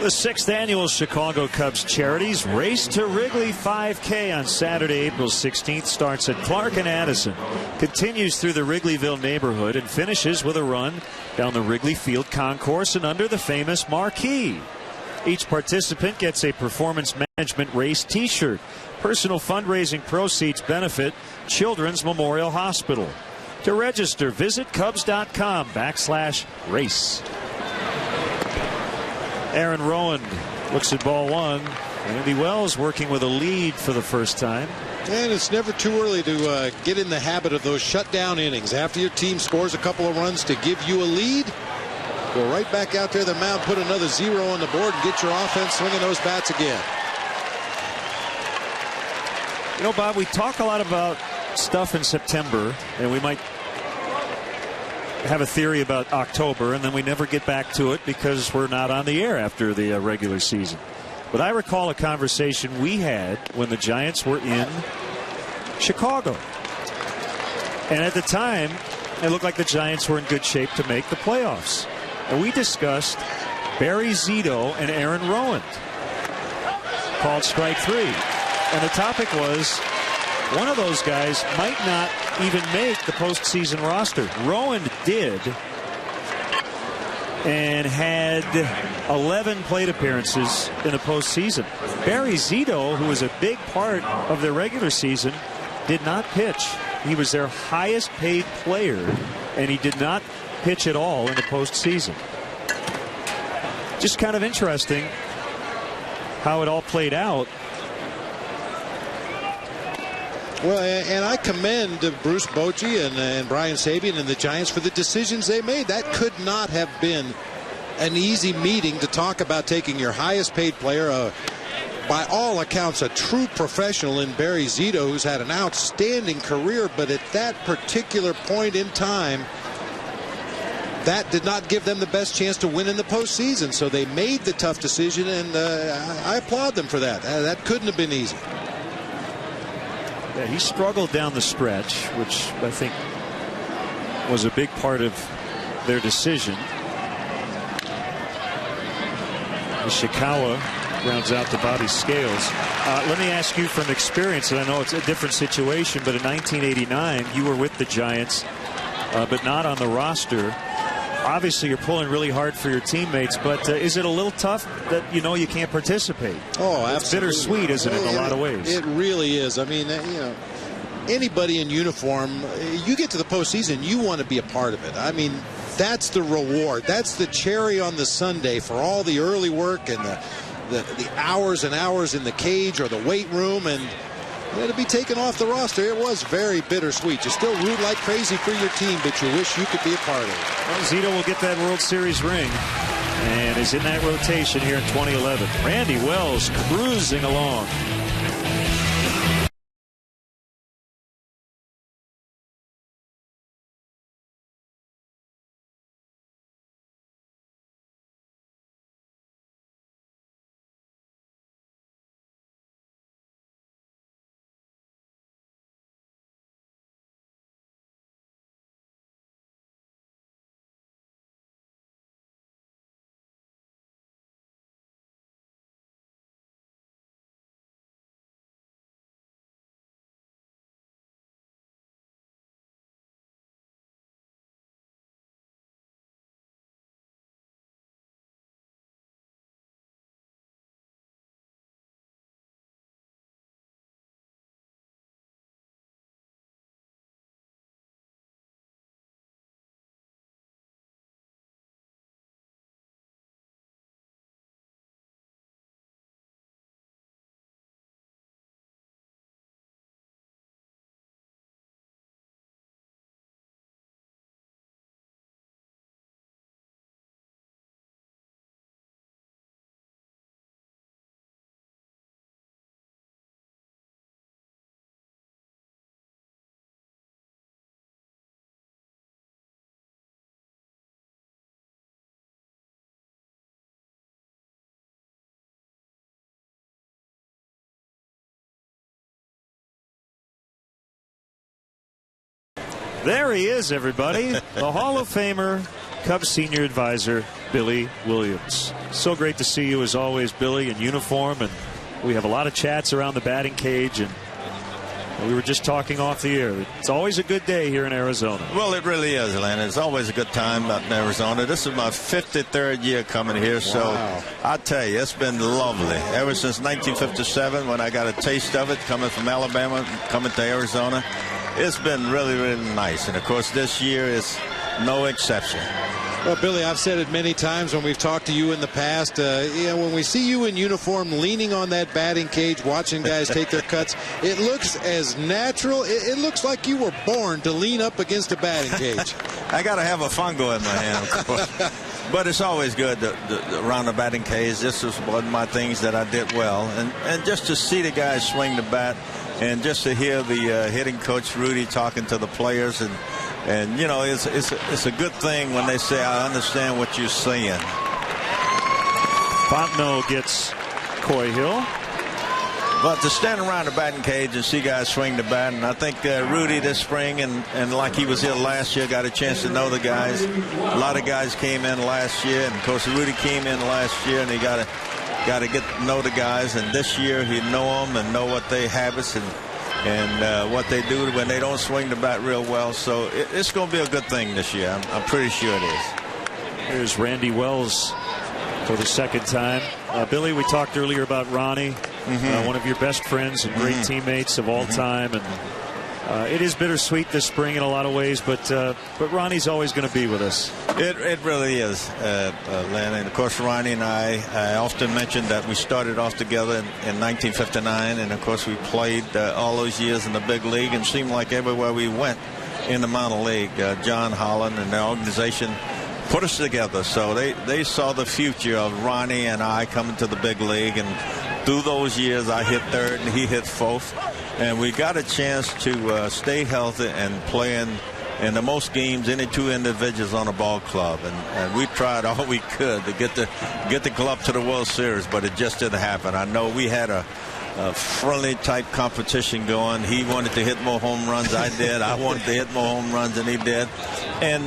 A: The 6th annual Chicago Cubs Charities Race to Wrigley 5K on Saturday, April 16th starts at Clark and Addison, continues through the Wrigleyville neighborhood, and finishes with a run down the Wrigley Field concourse and under the famous marquee. Each participant gets a performance management race t-shirt. Personal fundraising proceeds benefit Children's Memorial Hospital. To register, visit Cubs.com/race. Aaron Rowan looks at ball 1. Andy Wells working with a lead for the first time.
C: And it's never too early to get in the habit of those shutdown innings. After your team scores a couple of runs to give you a lead, go right back out there to the mound, put another 0 on the board, and get your offense swinging those bats again.
A: You know, Bob, we talk a lot about stuff in September, and we might have a theory about October, and then we never get back to it because we're not on the air after the regular season. But I recall a conversation we had when the Giants were in Chicago. And at the time, it looked like the Giants were in good shape to make the playoffs. and we discussed Barry Zito and Aaron Rowand. Called strike 3. And the topic was one of those guys might not even make the postseason roster. Rowand did, and had 11 plate appearances in the postseason. Barry Zito, who was a big part of their regular season, did not pitch. He was their highest paid player, and he did not pitch at all in the postseason. Just kind of interesting how it all played out.
C: Well, and I commend Bruce Bochy and Brian Sabian and the Giants for the decisions they made. That could not have been an easy meeting to talk about taking your highest paid player, by all accounts a true professional in Barry Zito, who's had an outstanding career, but at that particular point in time, that did not give them the best chance to win in the postseason. So they made the tough decision, and I applaud them for that. That couldn't have been easy.
A: Yeah, he struggled down the stretch, which I think was a big part of their decision. Ishikawa rounds out to Bobby Scales. Let me ask you from experience, and I know it's a different situation, but in 1989 you were with the Giants, but not on the roster. Obviously you're pulling really hard for your teammates, but is it a little tough that you know you can't participate?
C: Oh, absolutely.
A: It's bittersweet, isn't it, in a lot of ways?
C: It really is. I mean, you know, anybody in uniform, you get to the postseason, you want to be a part of it. I mean, that's the reward. That's the cherry on the sundae for all the early work and the hours and hours in the cage or the weight room, and to be taken off the roster, it was very bittersweet. You still root like crazy for your team, but you wish you could be a part of it.
A: Well, Zito will get that World Series ring and is in that rotation here in 2011. Randy Wells cruising along. There he is, everybody. The Hall of Famer, Cubs senior advisor, Billy Williams. So great to see you, as always, Billy, in uniform. And we have a lot of chats around the batting cage. And we were just talking off the air. It's always a good day here in Arizona.
F: Well, it really is, Atlanta. It's always a good time out in Arizona. This is my 53rd year coming here. So I tell you, it's been lovely. Ever since 1957, when I got a taste of it, coming from Alabama, coming to Arizona. It's been really, really nice. And, of course, this year is no exception.
C: Well, Billy, I've said it many times when we've talked to you in the past. When we see you in uniform leaning on that batting cage, watching guys take their cuts, it looks as natural. It looks like you were born to lean up against a batting cage.
F: I got to have a fungo in my hand, of course. But it's always good around the batting cage. This was one of my things that I did well. And just to see the guys swing the bat, and just to hear the hitting coach Rudy talking to the players, and you know, it's a good thing when they say, I understand what you're saying.
A: Fontenot gets Coy Hill.
F: But to stand around the batting cage and see guys swing the bat, and I think Rudy this spring and like he was here last year, got a chance to know the guys. A lot of guys came in last year, and of course Rudy came in last year, and he got to get to know the guys. And this year he know them and know what their habits and what they do when they don't swing the bat real well. So it's going to be a good thing this year. I'm pretty sure it is.
A: Here's Randy Wells for the second time. Billy, we talked earlier about Ronnie, one of your best friends and great teammates of all time, and it is bittersweet this spring in a lot of ways, but Ronnie's always going to be with us.
F: It really is, Len. And of course, Ronnie and I often mention that we started off together in 1959, and of course we played all those years in the big league, and seemed like everywhere we went in the minor league, John Holland and the organization put us together. So they saw the future of Ronnie and I coming to the big league, and through those years I hit third and he hit fourth, and we got a chance to stay healthy and play in the most games any two individuals on a ball club, and we tried all we could to get the club to the World Series, but it just didn't happen. I know we had a friendly type competition going. He wanted to hit more home runs. I did. I wanted to hit more home runs than he did, and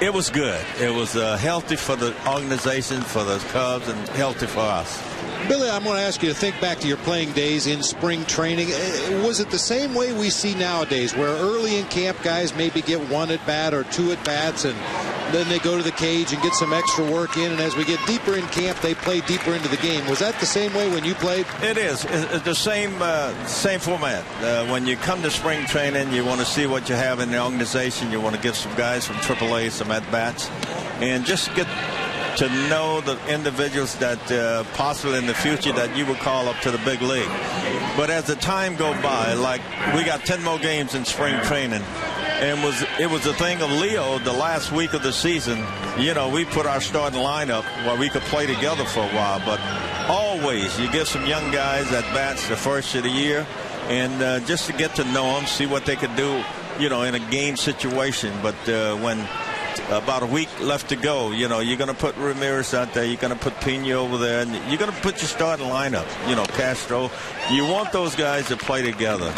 F: it was good. It was healthy for the organization, for the Cubs, and healthy for us.
C: Billy, I'm going to ask you to think back to your playing days in spring training. Was it the same way we see nowadays, where early in camp guys maybe get one at bat or two at bats, and then they go to the cage and get some extra work in, and as we get deeper in camp, they play deeper into the game? Was that the same way when you played?
F: It is. It's the same format. When you come to spring training, you want to see what you have in the organization. You want to give some guys from AAA some at-bats, and just get to know the individuals that possibly in the future that you will call up to the big league. But as the time go by, like we got 10 more games in spring training, and it was a thing of Leo the last week of the season. You know, we put our starting lineup where we could play together for a while, but always you give some young guys at bats the first of the year, and just to get to know them, see what they could do, you know, in a game situation. But when about a week left to go, you know, you're going to put Ramirez out there, you're going to put Pena over there, and you're going to put your starting lineup, you know, Castro. You want those guys to play together.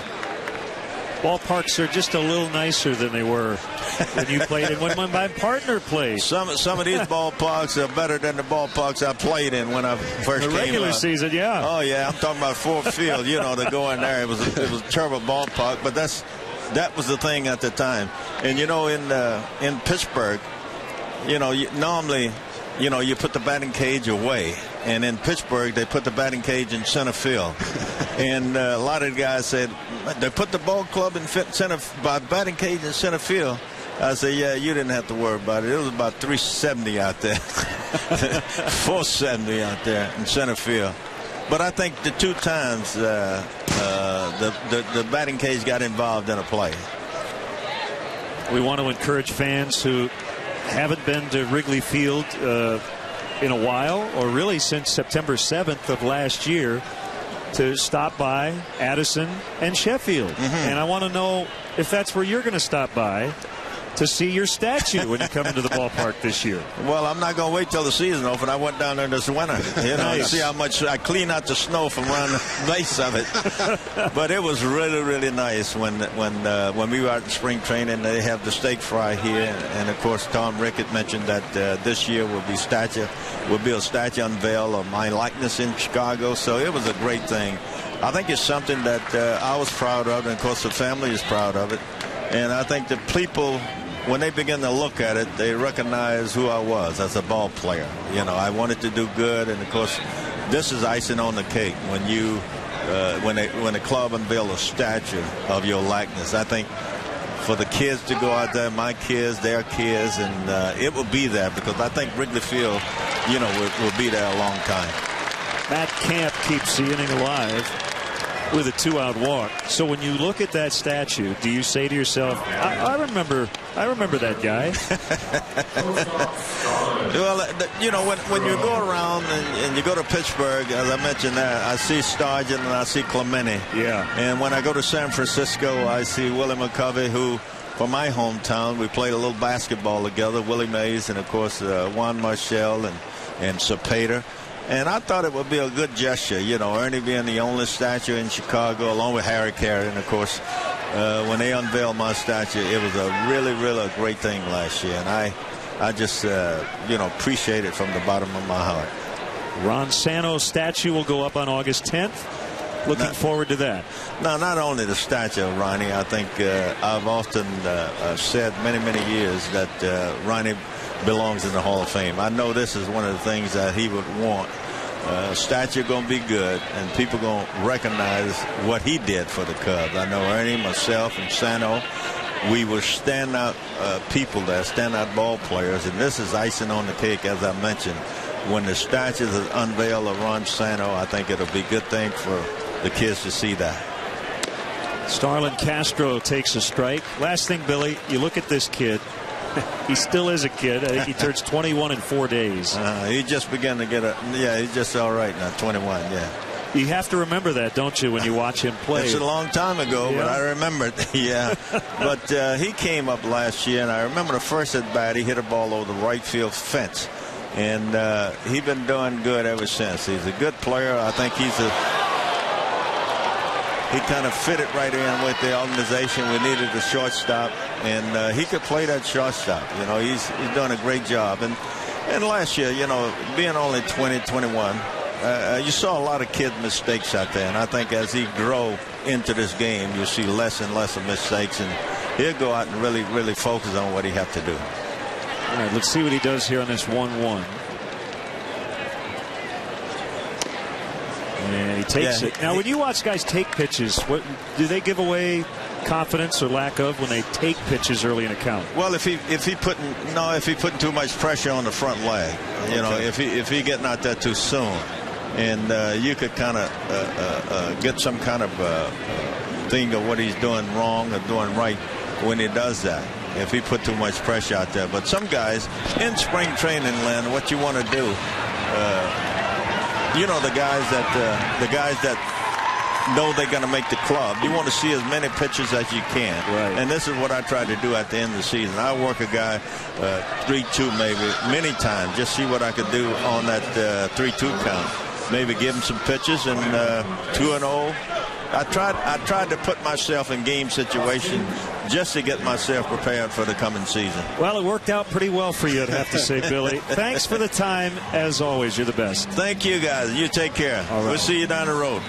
A: Ballparks are just a little nicer than they were when you played and when my partner played.
F: Some of these ballparks are better than the ballparks I played in when I first came up.
A: The regular season, yeah.
F: Oh yeah, I'm talking about Ford Field. You know, to go in there, it was a terrible ballpark, but that was the thing at the time. And you know, in Pittsburgh, you know, normally, you know, you put the batting cage away, and in Pittsburgh they put the batting cage in center field. And a lot of the guys said they put the ball club in batting cage in center field. I said, yeah, you didn't have to worry about it. It was about 370 out there, 470 out there in center field. But I think the two times the batting cage got involved in a play.
A: We want to encourage fans who haven't been to Wrigley Field in a while, or really since September 7th of last year, to stop by Addison and Sheffield. And I want to know if that's where you're going to stop by to see your statue when you come into the ballpark this year.
F: Well, I'm not going to wait till the season open. I went down there this winter, you know, to see how much I clean out the snow from around the base of it. But it was really, really nice when we were out in spring training. They have the steak fry here, and of course Tom Rickett mentioned that this year will be a statue unveil of my likeness in Chicago. So it was a great thing. I think it's something that I was proud of, and of course the family is proud of it. And I think the people, when they begin to look at it, they recognize who I was as a ball player. You know, I wanted to do good, and of course, this is icing on the cake when you, when the club unveil a statue of your likeness. I think for the kids to go out there, my kids, their kids, and it will be there because I think Wrigley Field, you know, will be there a long time.
A: Matt Camp keeps the inning alive with a 2-out walk. So when you look at that statue, do you say to yourself, I remember that guy?
F: Well, you know, when you go around and you go to Pittsburgh, as I mentioned that, I see Stargent and I see Clemente.
A: Yeah. And
F: when I go to San Francisco, I see Willie McCovey, who, from my hometown, we played a little basketball together, Willie Mays, and of course Juan Marshall and Cepeda. And I thought it would be a good gesture, you know, Ernie being the only statue in Chicago, along with Harry Carey. And, of course, when they unveiled my statue, it was a really great thing last year. And I just, you know, appreciate it from the bottom of my heart.
A: Ron Santo statue will go up on August 10th. Looking forward to that.
F: No, not only the statue of Ronnie. I think I've often said many years that Ronnie belongs in the Hall of Fame. I know this is one of the things that he would want. Statue going to be good, and people going to recognize what he did for the Cubs. I know Ernie, myself, and Santo, we were standout people there, standout ball players, and this is icing on the cake, as I mentioned. When the statue is unveiled of Ron Santo, I think it'll be a good thing for the kids to see that.
A: Starlin Castro takes a strike. Last thing, Billy, you look at this kid. He still is a kid. I think he turns 21 in 4 days.
F: He just began to get he's just all right now, 21, yeah.
A: You have to remember that, don't you, when you watch him play?
F: It's a long time ago, but I remember it. Yeah. But he came up last year, and I remember the first at bat, he hit a ball over the right field fence. And he's been doing good ever since. He's a good player. I think he kind of fit it right in with the organization. We needed a shortstop, and he could play that shortstop. You know, he's done a great job. And last year, you know, being only 20, 21, you saw a lot of kid mistakes out there. And I think as he grow into this game, you'll see less and less of mistakes, and he'll go out and really focus on what he have to do.
A: All right, let's see what he does here on this 1-1. And he takes it. Now, when you watch guys take pitches, what do they give away confidence or lack of when they take pitches early in a count?
F: Well, if he putting too much pressure on the front leg, you know, if he getting out there too soon, and you could kind of get some kind of thing of what he's doing wrong or doing right when he does that. If he put too much pressure out there. But some guys in spring training, Len, what you want to do, you know, the guys that know they're going to make the club, you want to see as many pitches as you can.
A: Right.
F: And this is what I try to do at the end of the season. I work a guy 3-2 maybe many times, just see what I could do on that 3-2 count. Maybe give him some pitches, and 2-0. I tried to put myself in game situation just to get myself prepared for the coming season.
A: Well, it worked out pretty well for you, I'd have to say, Billy. Thanks for the time. As always, you're the best.
F: Thank you, guys. You take care.
A: All right.
F: We'll see you down the road.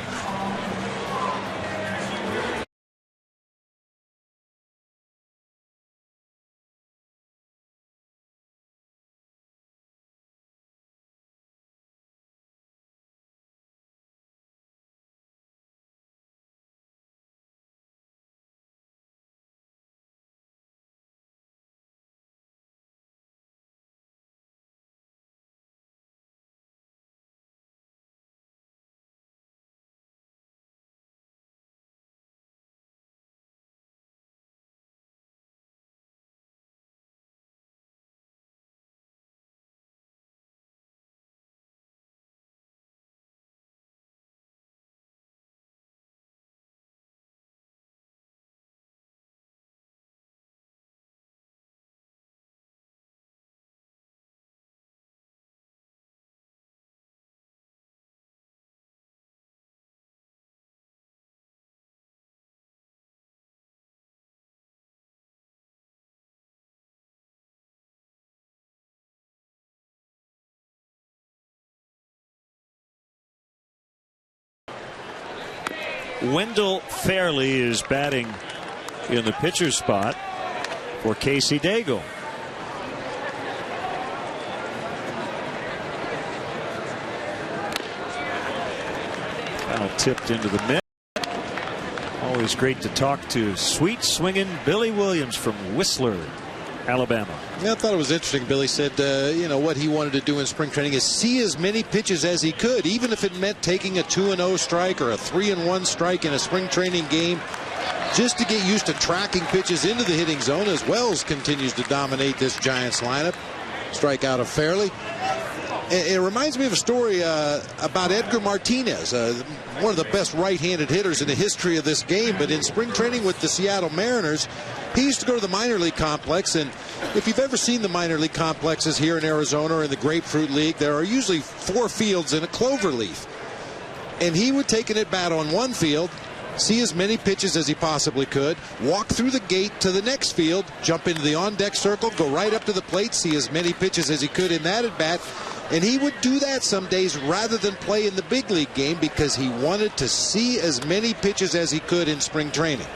A: Wendell Fairley is batting in the pitcher's spot for Casey Daigle. Foul tipped into the mitt. Always great to talk to sweet swinging Billy Williams from Whistler, Alabama.
C: Yeah, I thought it was interesting. Billy said, you know, what he wanted to do in spring training is see as many pitches as he could, even if it meant taking a 2-0 strike or a 3-1 strike in a spring training game, just to get used to tracking pitches into the hitting zone as Wells continues to dominate this Giants lineup. Strikeout of Fairley. It reminds me of a story about Edgar Martinez, one of the best right-handed hitters in the history of this game. But in spring training with the Seattle Mariners, he used to go to the minor league complex. And if you've ever seen the minor league complexes here in Arizona or in the Grapefruit League, there are usually 4 fields in a clover leaf. And he would take an at-bat on one field, see as many pitches as he possibly could, walk through the gate to the next field, jump into the on-deck circle, go right up to the plate, see as many pitches as he could in that at-bat. And he would do that some days rather than play in the big league game because he wanted to see as many pitches as he could in spring training.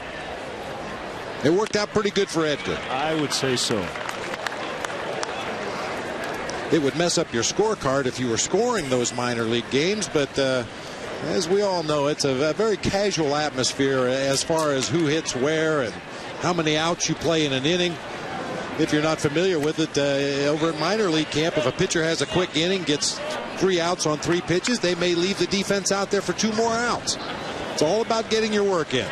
C: It worked out pretty good for Edgar.
A: I would say so.
C: It would mess up your scorecard if you were scoring those minor league games, but as we all know, it's a very casual atmosphere as far as who hits where and how many outs you play in an inning. If you're not familiar with it, over at minor league camp, if a pitcher has a quick inning, gets 3 outs on 3 pitches, they may leave the defense out there for 2 more outs. It's all about getting your work in.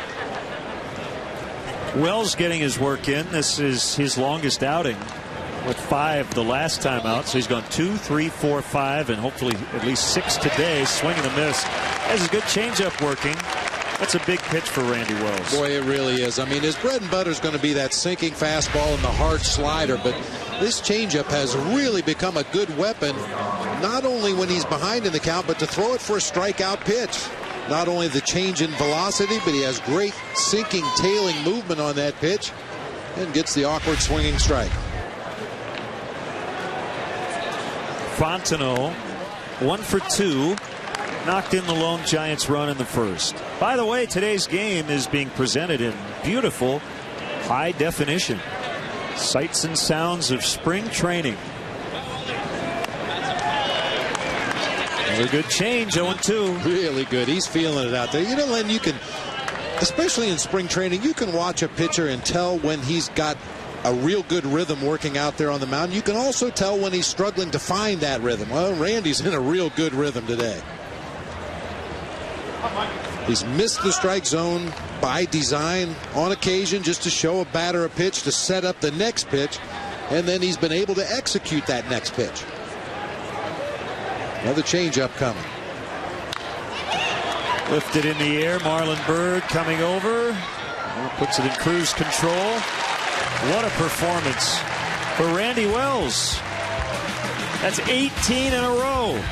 A: Wells getting his work in. This is his longest outing with 5 the last time out. So he's gone 2, 3, 4, 5, and hopefully at least 6 today. Swing and a miss. Has a good changeup working. That's a big pitch for Randy Wells.
C: Boy, it really is. I mean, his bread and butter is going to be that sinking fastball and the hard slider, but this changeup has really become a good weapon, not only when he's behind in the count, but to throw it for a strikeout pitch. Not only the change in velocity, but he has great sinking, tailing movement on that pitch and gets the awkward swinging strike.
A: Fontenot, 1 for 2. Knocked in the lone Giants run in the first. By the way, today's game is being presented in beautiful high definition. Sights and sounds of spring training. Another good change, 0-2.
C: Really good. He's feeling it out there. You know, Len, you can, especially in spring training, you can watch a pitcher and tell when he's got a real good rhythm working out there on the mound. You can also tell when he's struggling to find that rhythm. Well, Randy's in a real good rhythm today. He's missed the strike zone by design on occasion just to show a batter a pitch to set up the next pitch, and then he's been able to execute that next pitch. Another changeup coming.
A: Lifted in the air. Marlon Byrd coming over. Puts it in cruise control. What a performance for Randy Wells. That's 18 in a row.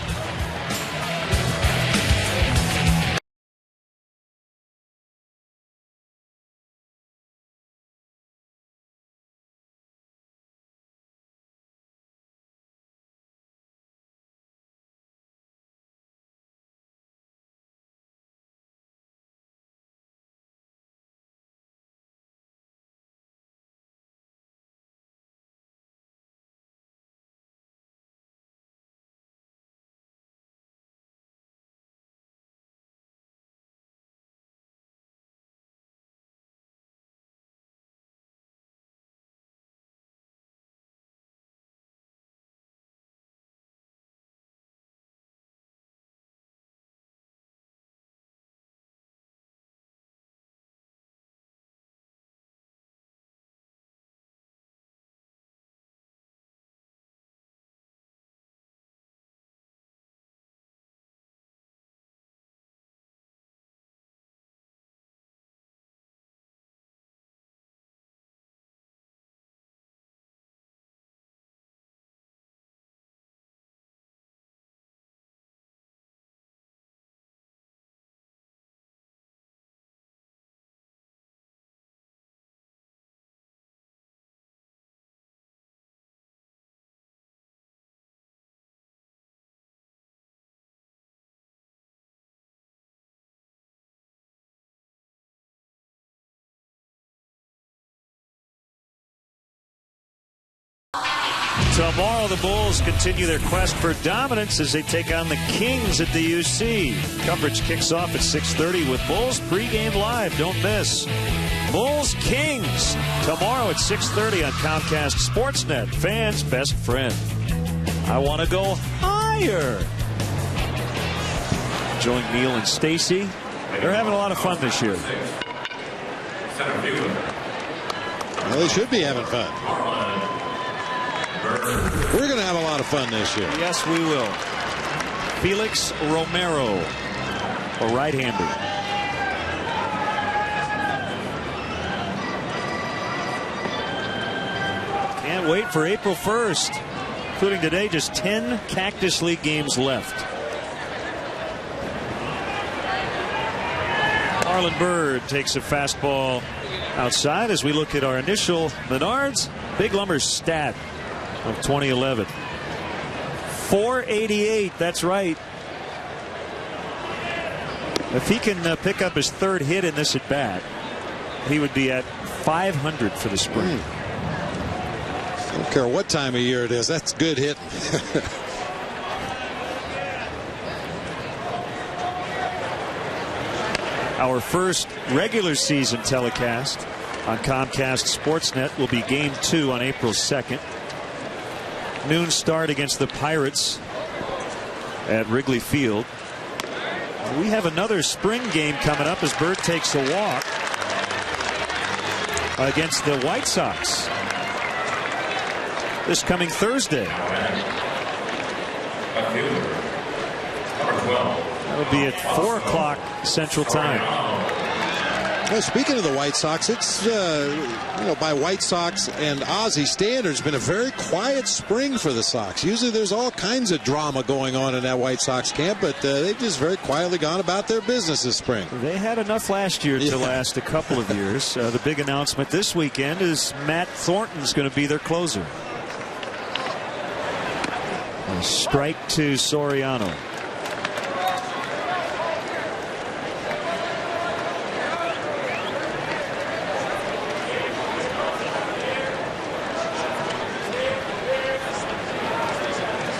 A: Tomorrow, the Bulls continue their quest for dominance as they take on the Kings at the UC. Coverage kicks off at 6:30 with Bulls pregame live. Don't miss. Bulls Kings tomorrow at 6:30 on Comcast Sportsnet. Fans' best friend. I want to go higher. Join Neil and Stacy. They're having a lot of fun this year.
C: Well, they should be having fun. We're going to have a lot of fun this year.
A: Yes, we will. Felix Romero, a right-hander. Can't wait for April 1st, including today. Just 10 Cactus League games left. Marlon Byrd takes a fastball outside as we look at our initial Menards Big Lumber stat of 2011. 488, that's right. If he can pick up his third hit in this at bat, he would be at 500 for the spring.
C: I don't care what time of year it is, that's good hitting.
A: Our first regular season telecast on Comcast Sportsnet will be Game 2 on April 2nd. Noon start against the Pirates at Wrigley Field. We have another spring game coming up as Byrd takes a walk against the White Sox this coming Thursday. That'll be at 4 o'clock Central Time.
C: Well, speaking of the White Sox, it's by White Sox and Aussie standards, been a very quiet spring for the Sox. Usually there's all kinds of drama going on in that White Sox camp, but they've just very quietly gone about their business this spring.
A: They had enough last year to last a couple of years. The big announcement this weekend is Matt Thornton's going to be their closer. A strike to Soriano.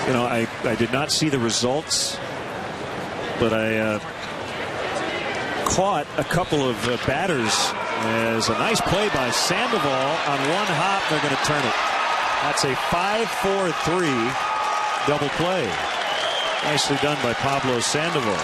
A: You know, I did not see the results, but I caught a couple of batters as a nice play by Sandoval on one hop. They're going to turn it. That's a 5-4-3 double play. Nicely done by Pablo Sandoval.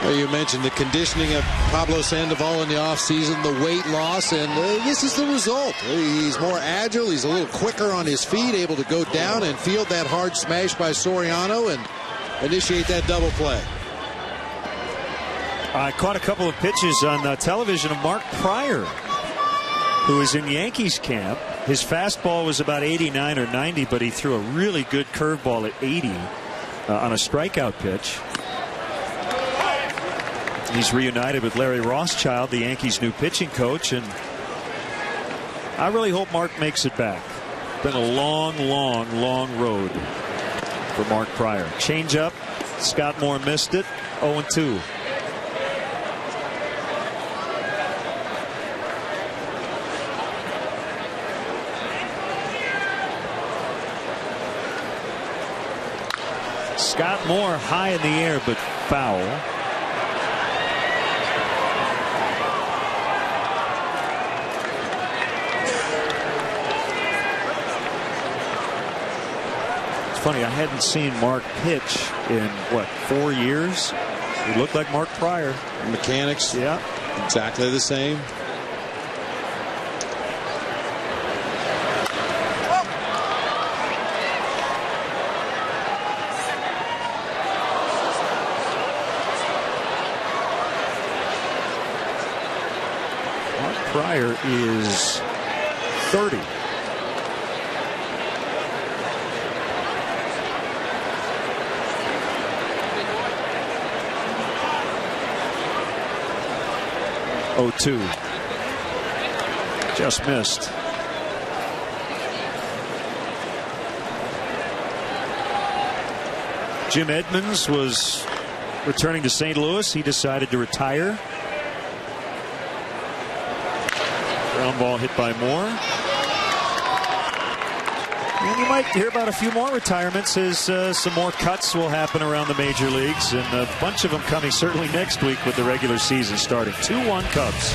C: Well, you mentioned the conditioning of Pablo Sandoval in the offseason, the weight loss, and this is the result. He's more agile. He's a little quicker on his feet, able to go down and field that hard smash by Soriano and initiate that double play.
A: I caught a couple of pitches on television of Mark Pryor, who was in Yankees camp. His fastball was about 89 or 90, but he threw a really good curveball at 80 on a strikeout pitch. He's reunited with Larry Rothschild, the Yankees' new pitching coach, and I really hope Mark makes it back. Been a long road for Mark Pryor. Change up. Scott Moore missed it. 0-2. Scott Moore high in the air, but foul. Funny, I hadn't seen Mark pitch in, 4 years? He looked like Mark Pryor.
C: Mechanics,
A: yeah,
C: exactly the same.
A: Mark Pryor is 30. Just missed. Jim Edmonds was returning to St. Louis. He decided to retire. Ground ball hit by Moore. And you might hear about a few more retirements as some more cuts will happen around the major leagues, and a bunch of them coming certainly next week with the regular season starting. 2-1 Cubs.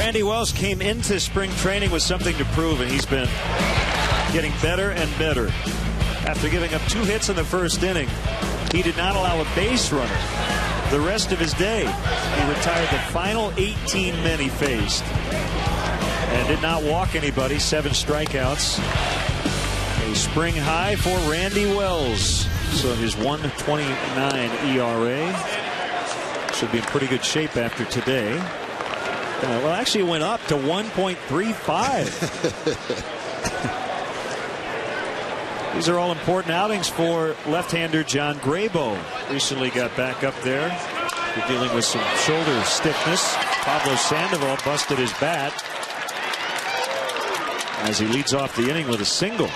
A: Randy Wells came into spring training with something to prove, and he's been getting better and better. After giving up 2 hits in the first inning, he did not allow a base runner the rest of his day. He retired the final 18 men he faced and did not walk anybody. 7 strikeouts. A spring high for Randy Wells. So his 1.29 ERA should be in pretty good shape after today. Well, actually it went up to 1.35. These are all important outings for left-hander John Grabow. Recently got back up there. He's dealing with some shoulder stiffness. Pablo Sandoval busted his bat as he leads off the inning with a single.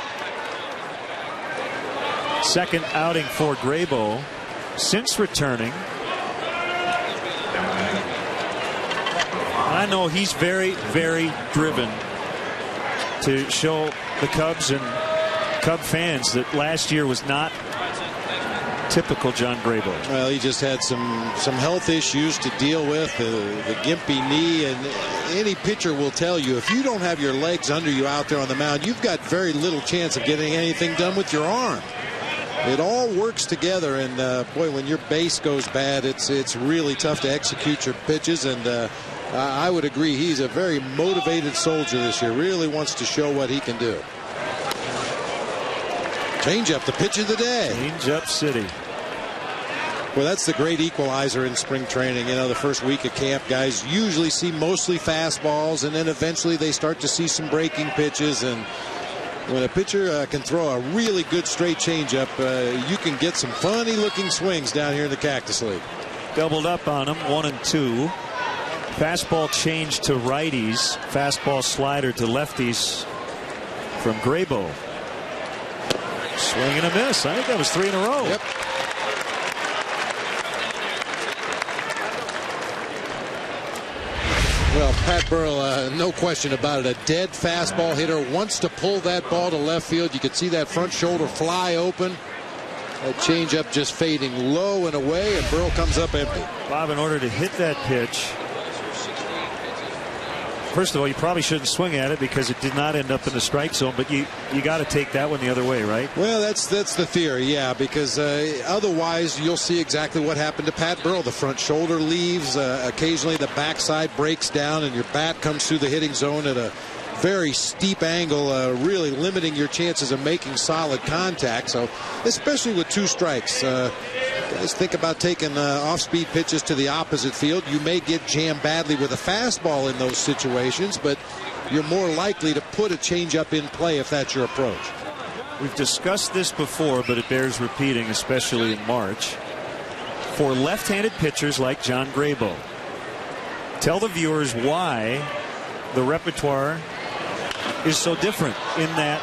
A: Second outing for Grabow since returning. I know he's very, very driven to show the Cubs and Cub fans that last year was not typical John Grabow.
C: Well, he just had some health issues to deal with, the gimpy knee, and any pitcher will tell you if you don't have your legs under you out there on the mound, you've got very little chance of getting anything done with your arm. It all works together, and boy, when your base goes bad, it's really tough to execute your pitches. And I would agree, he's a very motivated soldier this year. Really wants to show what he can do. Change-up, the pitch of the day.
A: Change-up city.
C: Well, that's the great equalizer in spring training. You know, the first week of camp, guys usually see mostly fastballs, and then eventually they start to see some breaking pitches. And when a pitcher can throw a really good straight changeup, you can get some funny-looking swings down here in the Cactus League.
A: Doubled up on him, 1 and 2. Fastball change to righties. Fastball slider to lefties from Grabow. Swing and a miss. I think that was 3 in a row.
C: Yep. Well, Pat Burrell, no question about it, a dead fastball hitter, wants to pull that ball to left field. You could see that front shoulder fly open. That changeup just fading low and away, and Burrell comes up empty.
A: Bob, in order to hit that pitch, first of all, you probably shouldn't swing at it because it did not end up in the strike zone, but you got to take that one the other way, right?
C: Well, that's the theory, yeah, because otherwise you'll see exactly what happened to Pat Burrell. The front shoulder leaves, occasionally the backside breaks down, and your bat comes through the hitting zone at a very steep angle, really limiting your chances of making solid contact. So, especially with 2 strikes, guys think about taking off-speed pitches to the opposite field. You may get jammed badly with a fastball in those situations, but you're more likely to put a changeup in play if that's your approach.
A: We've discussed this before, but it bears repeating, especially in March. For left-handed pitchers like John Grabow, tell the viewers why the repertoire is so different in that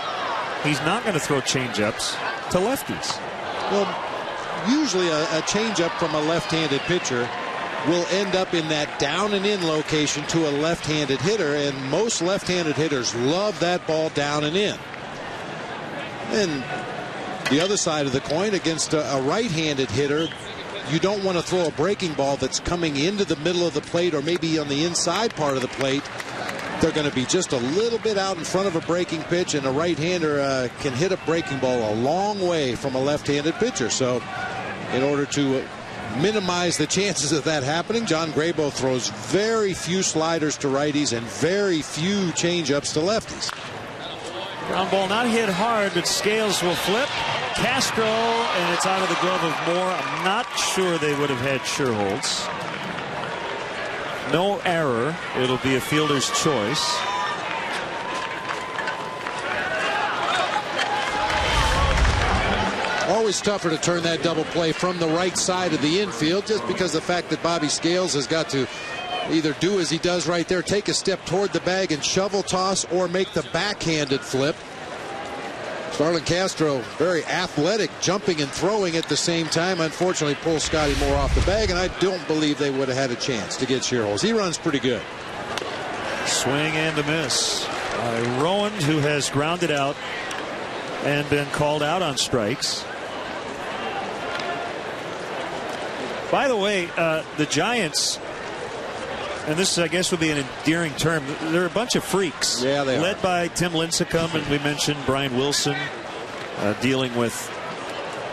A: he's not going to throw changeups to lefties.
C: Well, usually a changeup from a left-handed pitcher will end up in that down and in location to a left-handed hitter, and most left-handed hitters love that ball down and in. And the other side of the coin, against a right-handed hitter, you don't want to throw a breaking ball that's coming into the middle of the plate or maybe on the inside part of the plate. They're going to be just a little bit out in front of a breaking pitch, and a right-hander can hit a breaking ball a long way from a left-handed pitcher. So in order to minimize the chances of that happening, John Grabow throws very few sliders to righties and very few changeups to lefties.
A: Ground ball not hit hard, but Scales will flip. Castro, and it's out of the glove of Moore. I'm not sure they would have had sureholds. No error. It'll be a fielder's choice.
C: Always tougher to turn that double play from the right side of the infield, just because of the fact that Bobby Scales has got to either do as he does right there, take a step toward the bag and shovel toss, or make the backhanded flip. Starlin Castro, very athletic, jumping and throwing at the same time. Unfortunately, pulls Scotty Moore off the bag, and I don't believe they would have had a chance to get Shearholes. He runs pretty good.
A: Swing and a miss by Rowan, who has grounded out and been called out on strikes. By the way, the Giants and this, I guess, would be an endearing term. They're a bunch of freaks.
C: Yeah, they are.
A: Led by Tim Lincecum, and we mentioned Brian Wilson dealing with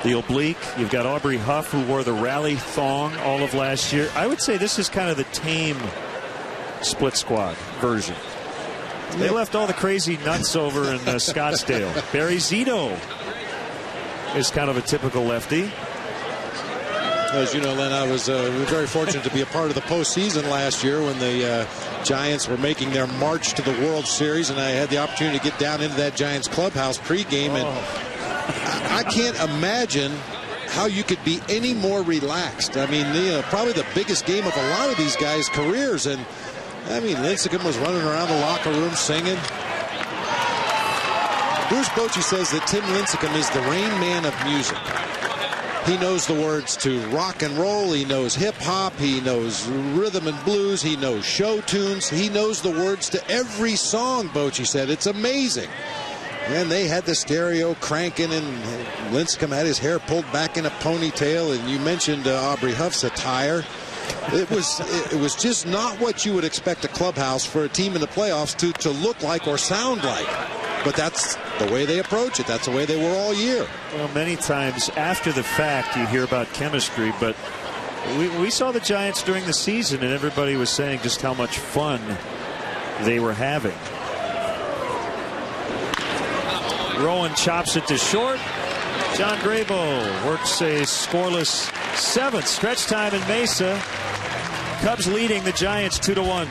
A: the oblique. You've got Aubrey Huff, who wore the rally thong all of last year. I would say this is kind of the tame split squad version. They left all the crazy nuts over in Scottsdale. Barry Zito is kind of a typical lefty.
C: As you know, Len, I was very fortunate to be a part of the postseason last year when the Giants were making their march to the World Series, and I had the opportunity to get down into that Giants clubhouse pregame, and I can't imagine how you could be any more relaxed. I mean, probably the biggest game of a lot of these guys' careers, and I mean, Lincecum was running around the locker room singing. Bruce Bochy says that Tim Lincecum is the Rain Man of music. He knows the words to rock and roll. He knows hip hop. He knows rhythm and blues. He knows show tunes. He knows the words to every song, Bochy said. It's amazing. And they had the stereo cranking, and Lincecum had his hair pulled back in a ponytail. And you mentioned Aubrey Huff's attire. It was just not what you would expect a clubhouse for a team in the playoffs to look like or sound like. But that's the way they approach it. That's the way they were all year.
A: Well, many times after the fact you hear about chemistry, but we saw the Giants during the season, and everybody was saying just how much fun they were having. Rowan chops it to short. John Grabow works a scoreless 7th. Stretch time in Mesa. Cubs leading the Giants 2-1.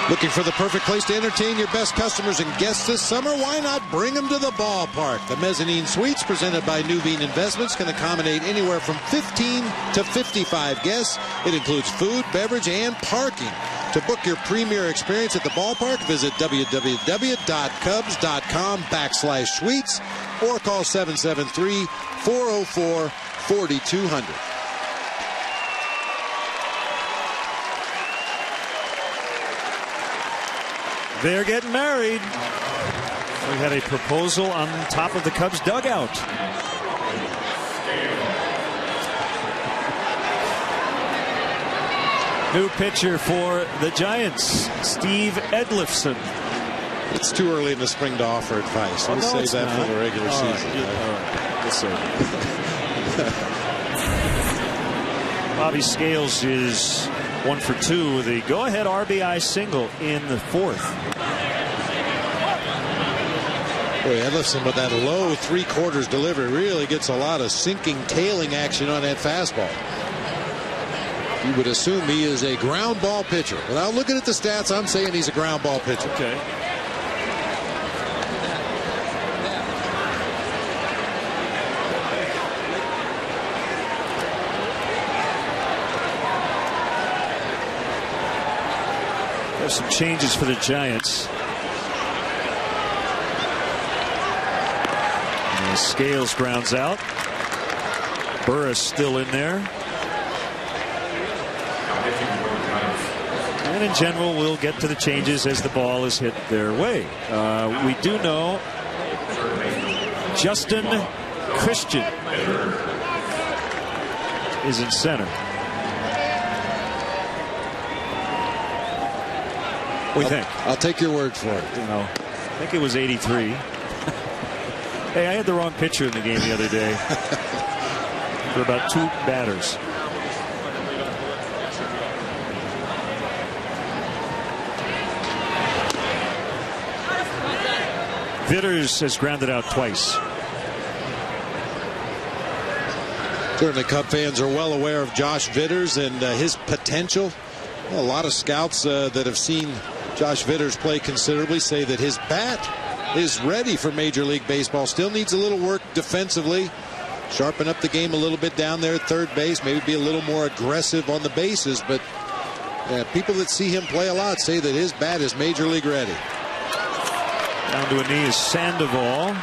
C: Looking for the perfect place to entertain your best customers and guests this summer? Why not bring them to the ballpark? The Mezzanine Suites, presented by Nuveen Investments, can accommodate anywhere from 15 to 55 guests. It includes food, beverage, and parking. To book your premier experience at the ballpark, visit www.cubs.com/suites or call 773-404-4200.
A: They're getting married. We had a proposal on top of the Cubs dugout. New pitcher for the Giants, Steve Edlifson.
C: It's too early in the spring to offer advice. We'll save that for the regular season.
A: Bobby Scales is 1 for 2 with a go-ahead RBI single in the 4th.
C: Boy, Edlifson with that low 3/4 delivery really gets a lot of sinking, tailing action on that fastball. You would assume he is a ground ball pitcher. Without looking at the stats, I'm saying he's a ground ball pitcher.
A: Okay. There's some changes for the Giants. And Scales grounds out. Burris still in there. And in general, we'll get to the changes as the ball is hit their way. We do know Justin Christian is in center. What do you think?
C: I'll take your word for it.
A: You know, I think it was 83. Hey, I had the wrong pitcher in the game the other day for about 2 batters. Vitters has grounded out twice.
C: Certainly Cub fans are well aware of Josh Vitters and his potential. A lot of scouts that have seen Josh Vitters play considerably say that his bat is ready for Major League Baseball. Still needs a little work defensively. Sharpen up the game a little bit down there at third base. Maybe be a little more aggressive on the bases. But people that see him play a lot say that his bat is Major League ready.
A: Down to a knee is Sandoval.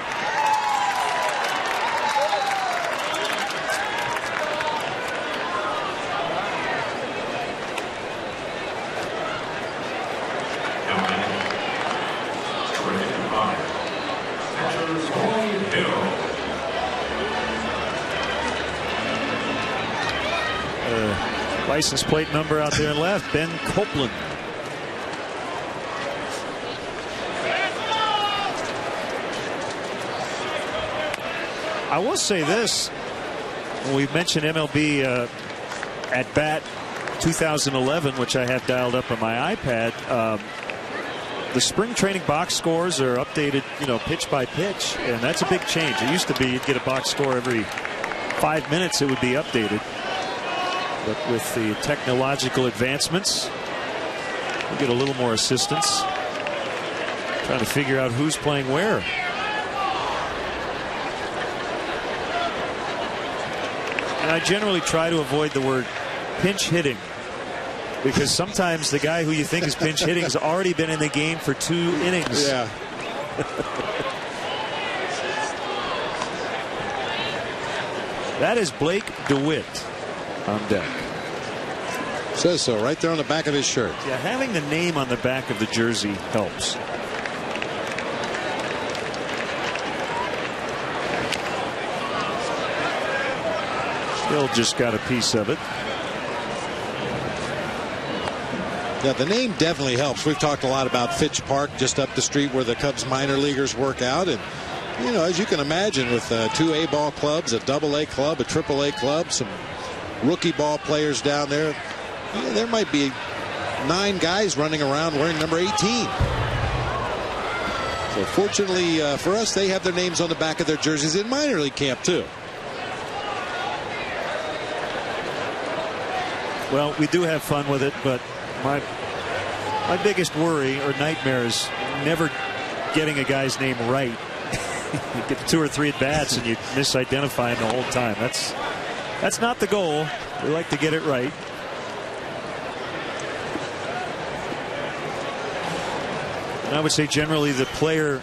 A: License plate number out there left, Ben Copeland. I will say this, when we mentioned MLB at bat 2011, which I have dialed up on my iPad, the spring training box scores are updated, pitch by pitch, and that's a big change. It used to be you'd get a box score every 5 minutes, it would be updated. But with the technological advancements, we get a little more assistance. Trying to figure out who's playing where. And I generally try to avoid the word pinch hitting, because sometimes the guy who you think is pinch hitting has already been in the game for 2 innings.
C: Yeah.
A: That is Blake DeWitt on deck.
C: Says so right there on the back of his shirt.
A: Yeah, having the name on the back of the jersey helps. Still just got a piece of it.
C: Yeah, the name definitely helps. We've talked a lot about Fitch Park just up the street where the Cubs minor leaguers work out. And, as you can imagine, with 2 A-ball clubs, a AA club, a AAA club, some rookie ball players down there, there might be 9 guys running around wearing number 18. So fortunately for us, they have their names on the back of their jerseys in minor league camp too.
A: Well, we do have fun with it, but my biggest worry or nightmare is never getting a guy's name right. You get 2 or 3 at bats and you misidentify him the whole time. That's not the goal. We like to get it right. And I would say generally the player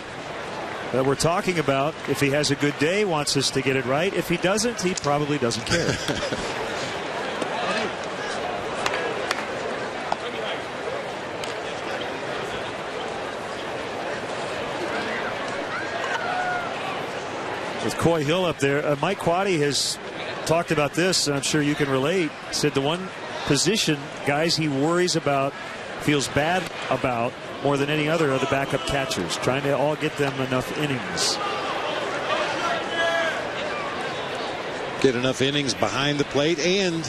A: that we're talking about, if he has a good day, wants us to get it right. If he doesn't, he probably doesn't care. With Coy Hill up there, Mike Quaddy has talked about this, and I'm sure you can relate. Said the one position guys he worries about, feels bad about more than any other, are the backup catchers, trying to all get them enough innings.
C: Get enough innings behind the plate and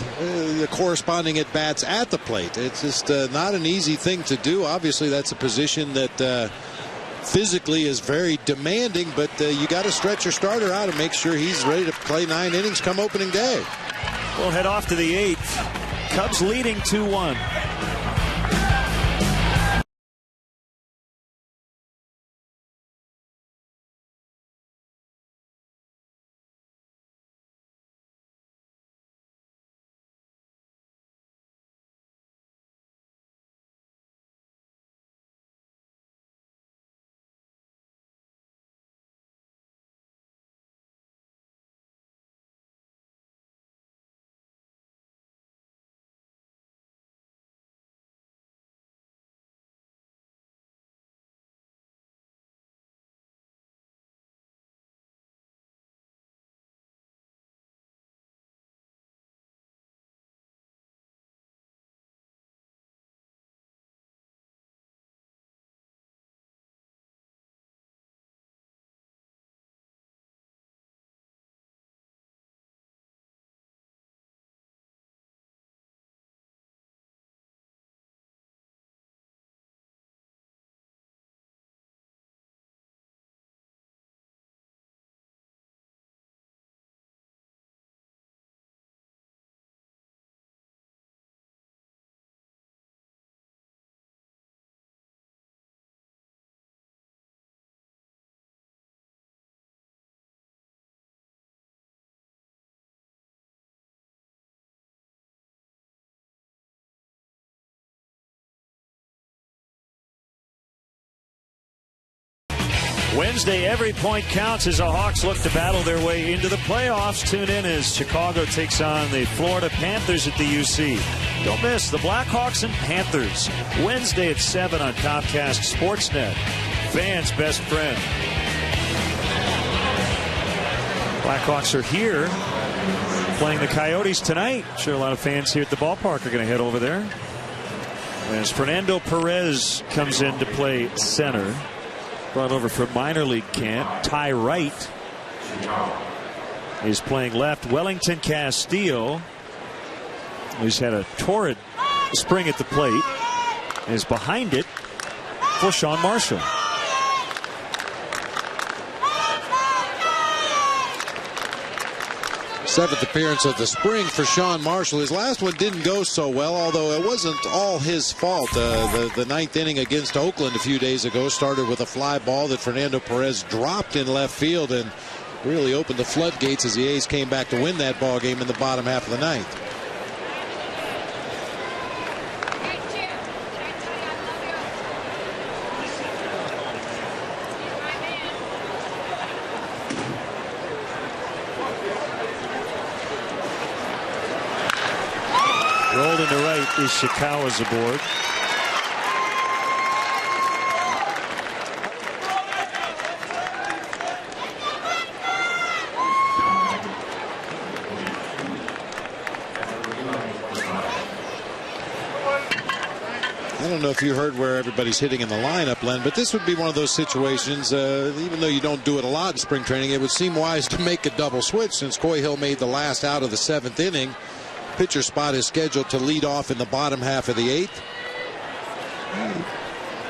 C: the corresponding at bats at the plate. It's just not an easy thing to do. Obviously, that's a position that physically is very demanding, but you got to stretch your starter out and make sure he's ready to play 9 innings come opening day.
A: We'll head off to the 8th. Cubs leading 2-1. Wednesday, every point counts as the Hawks look to battle their way into the playoffs. Tune in as Chicago takes on the Florida Panthers at the UC. Don't miss the Blackhawks and Panthers. Wednesday at 7 on Comcast Sportsnet. Fans' best friend. Blackhawks are here playing the Coyotes tonight. I'm sure a lot of fans here at the ballpark are going to head over there. As Fernando Perez comes in to play center. Brought over from minor league camp. Ty Wright is playing left. Wellington Castillo, who's had a torrid spring at the plate, is behind it for Sean Marshall.
C: Seventh appearance of the spring for Sean Marshall. His last one didn't go so well, although it wasn't all his fault. The ninth inning against Oakland a few days ago started with a fly ball that Fernando Perez dropped in left field and really opened the floodgates as the A's came back to win that ball game in the bottom half of the ninth.
A: Rolled into right. Ishikawa's aboard.
C: I don't know if you heard where everybody's hitting in the lineup, Len, but this would be one of those situations, even though you don't do it a lot in spring training, it would seem wise to make a double switch since Coy Hill made the last out of the seventh inning. Pitcher spot is scheduled to lead off in the bottom half of the eighth.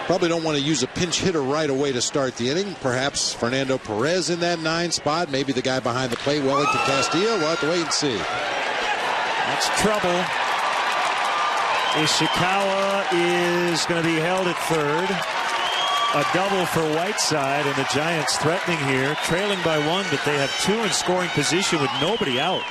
C: Probably don't want to use a pinch hitter right away to start the inning. Perhaps Fernando Perez in that 9 spot. Maybe the guy behind the plate, Wellington Castillo. We'll have to wait and see.
A: That's trouble. Ishikawa is going to be held at third. A double for Whiteside, and the Giants threatening here, trailing by 1, but they have 2 in scoring position with nobody out.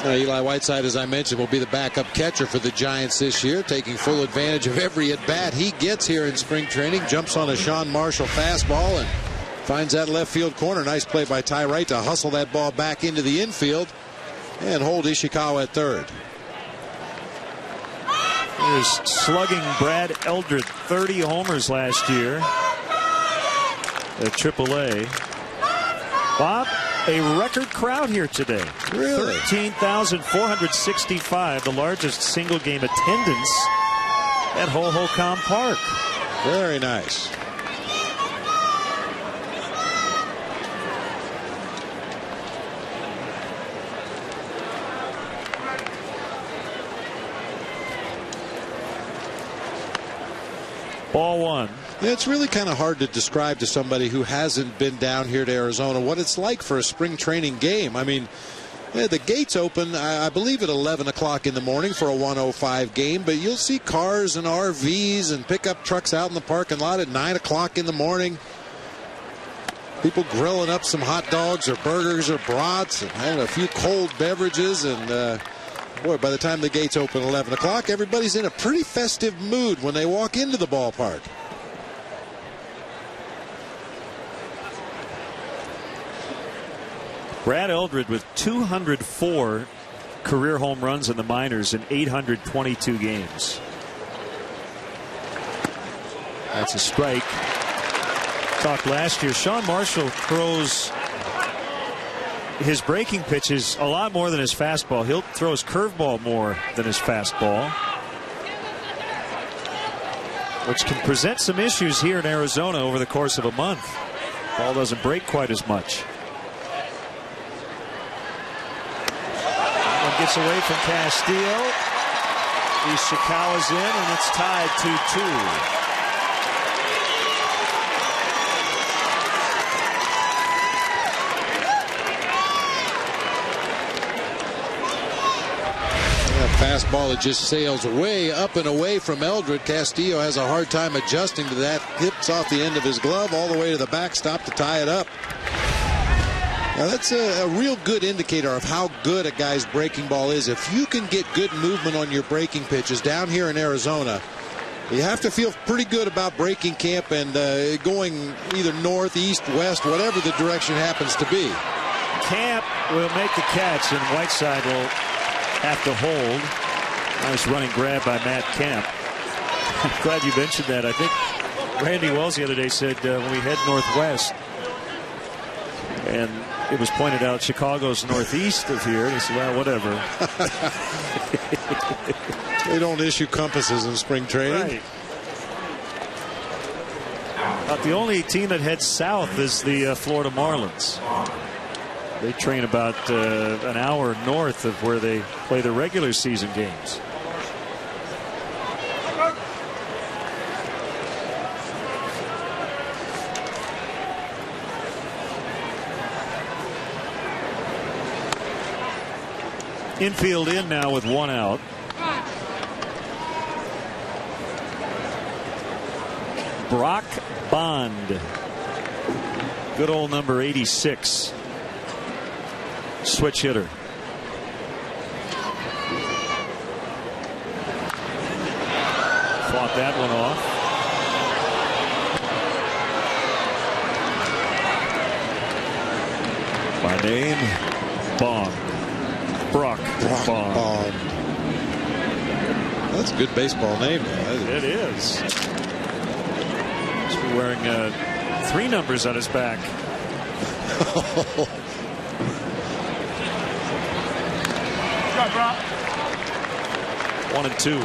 C: Eli Whiteside, as I mentioned, will be the backup catcher for the Giants this year, taking full advantage of every at-bat he gets here in spring training. Jumps on a Sean Marshall fastball and finds that left field corner. Nice play by Ty Wright to hustle that ball back into the infield and hold Ishikawa at third.
A: There's slugging Brad Eldred, 30 homers last year at AAA. Bob, a record crowd here today.
C: Really?
A: 13,465, the largest single game attendance at Ho-Ho-Com Park.
C: Very nice.
A: Ball 1.
C: It's really kind of hard to describe to somebody who hasn't been down here to Arizona what it's like for a spring training game. I mean, the gates open, I believe, at 11 o'clock in the morning for a 1:05 game, but you'll see cars and RVs and pickup trucks out in the parking lot at 9 o'clock in the morning. People grilling up some hot dogs or burgers or brats and having a few cold beverages. And, boy, by the time the gates open at 11 o'clock, everybody's in a pretty festive mood when they walk into the ballpark.
A: Brad Eldred with 204 career home runs in the minors in 822 games. That's a strike. Talked last year. Sean Marshall throws his breaking pitches a lot more than his fastball. He'll throw his curveball more than his fastball, which can present some issues here in Arizona over the course of a month. Ball doesn't break quite as much. Gets away from Castillo. Ishikawa's in, and it's tied 2-2.
C: Fastball that just sails way up and away from Eldred. Castillo has a hard time adjusting to that. Hips off the end of his glove all the way to the backstop to tie it up. Now that's a real good indicator of how good a guy's breaking ball is. If you can get good movement on your breaking pitches down here in Arizona, you have to feel pretty good about breaking camp and going either north, east, west, whatever the direction happens to be.
A: Camp will make the catch, and Whiteside will have to hold. Nice running grab by Matt Camp. I'm glad you mentioned that. I think Randy Wells the other day said when we head northwest, and it was pointed out Chicago's northeast of here, and he said, well, whatever.
C: They don't issue compasses in spring training.
A: Right. But the only team that heads south is the Florida Marlins. They train about an hour north of where they play the regular season games. Infield in now with 1 out. Brock Bond. Good old number 86. Switch hitter. Fought that one off. By name, Bond. Brock Bond.
C: That's a good baseball name.
A: It is. He's been wearing 3 numbers on his back. 1-2.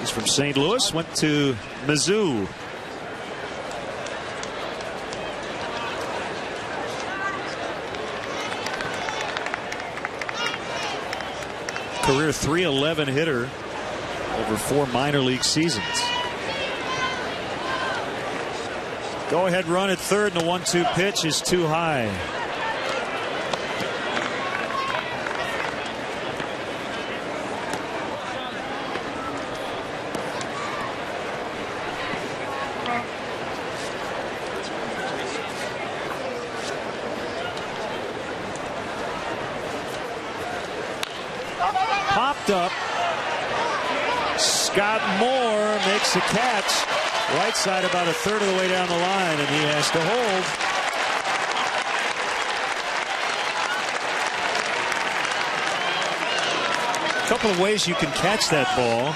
A: He's from St. Louis, went to Mizzou. Career .311 hitter over 4 minor league seasons. Go ahead run at third, and the 1-2 pitch is too high. Popped up. Scott Moore makes a catch. Whiteside about a third of the way down the line, and he has to hold. A couple of ways you can catch that ball.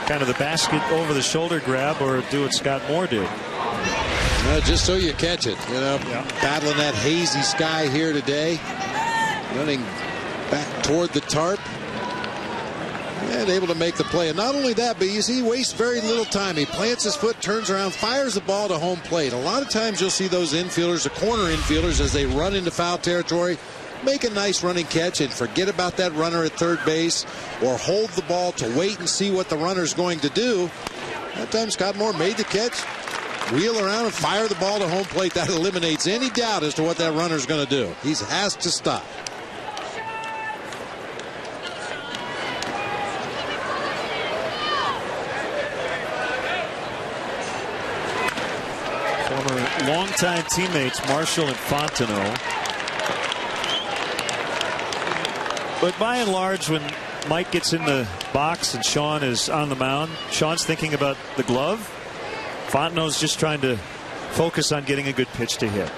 A: Kind of the basket over the shoulder grab, or do what Scott Moore did.
C: Just so you catch it. Battling that hazy sky here today. Running back toward the tarp. And able to make the play. And not only that, but you see he wastes very little time. He plants his foot, turns around, fires the ball to home plate. A lot of times you'll see those infielders, the corner infielders, as they run into foul territory, make a nice running catch and forget about that runner at third base, or hold the ball to wait and see what the runner's going to do. That time Scott Moore made the catch, wheel around and fire the ball to home plate. That eliminates any doubt as to what that runner's going to do. He has to stop.
A: Longtime teammates Marshall and Fontenot. But by and large, when Mike gets in the box and Sean is on the mound, Sean's thinking about the glove. Fontenot's just trying to focus on getting a good pitch to hit.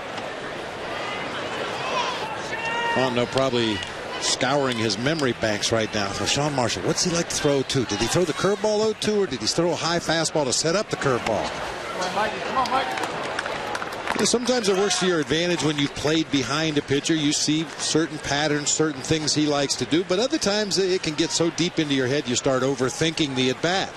C: Fontenot probably scouring his memory banks right now. For Sean Marshall, what's he like to throw to? Did he throw the curveball 0-2, or did he throw a high fastball to set up the curveball?
G: Come on, Mikey. Come on, Mike.
C: Sometimes it works to your advantage when you've played behind a pitcher. You see certain patterns, certain things he likes to do, but other times it can get so deep into your head you start overthinking the at-bat.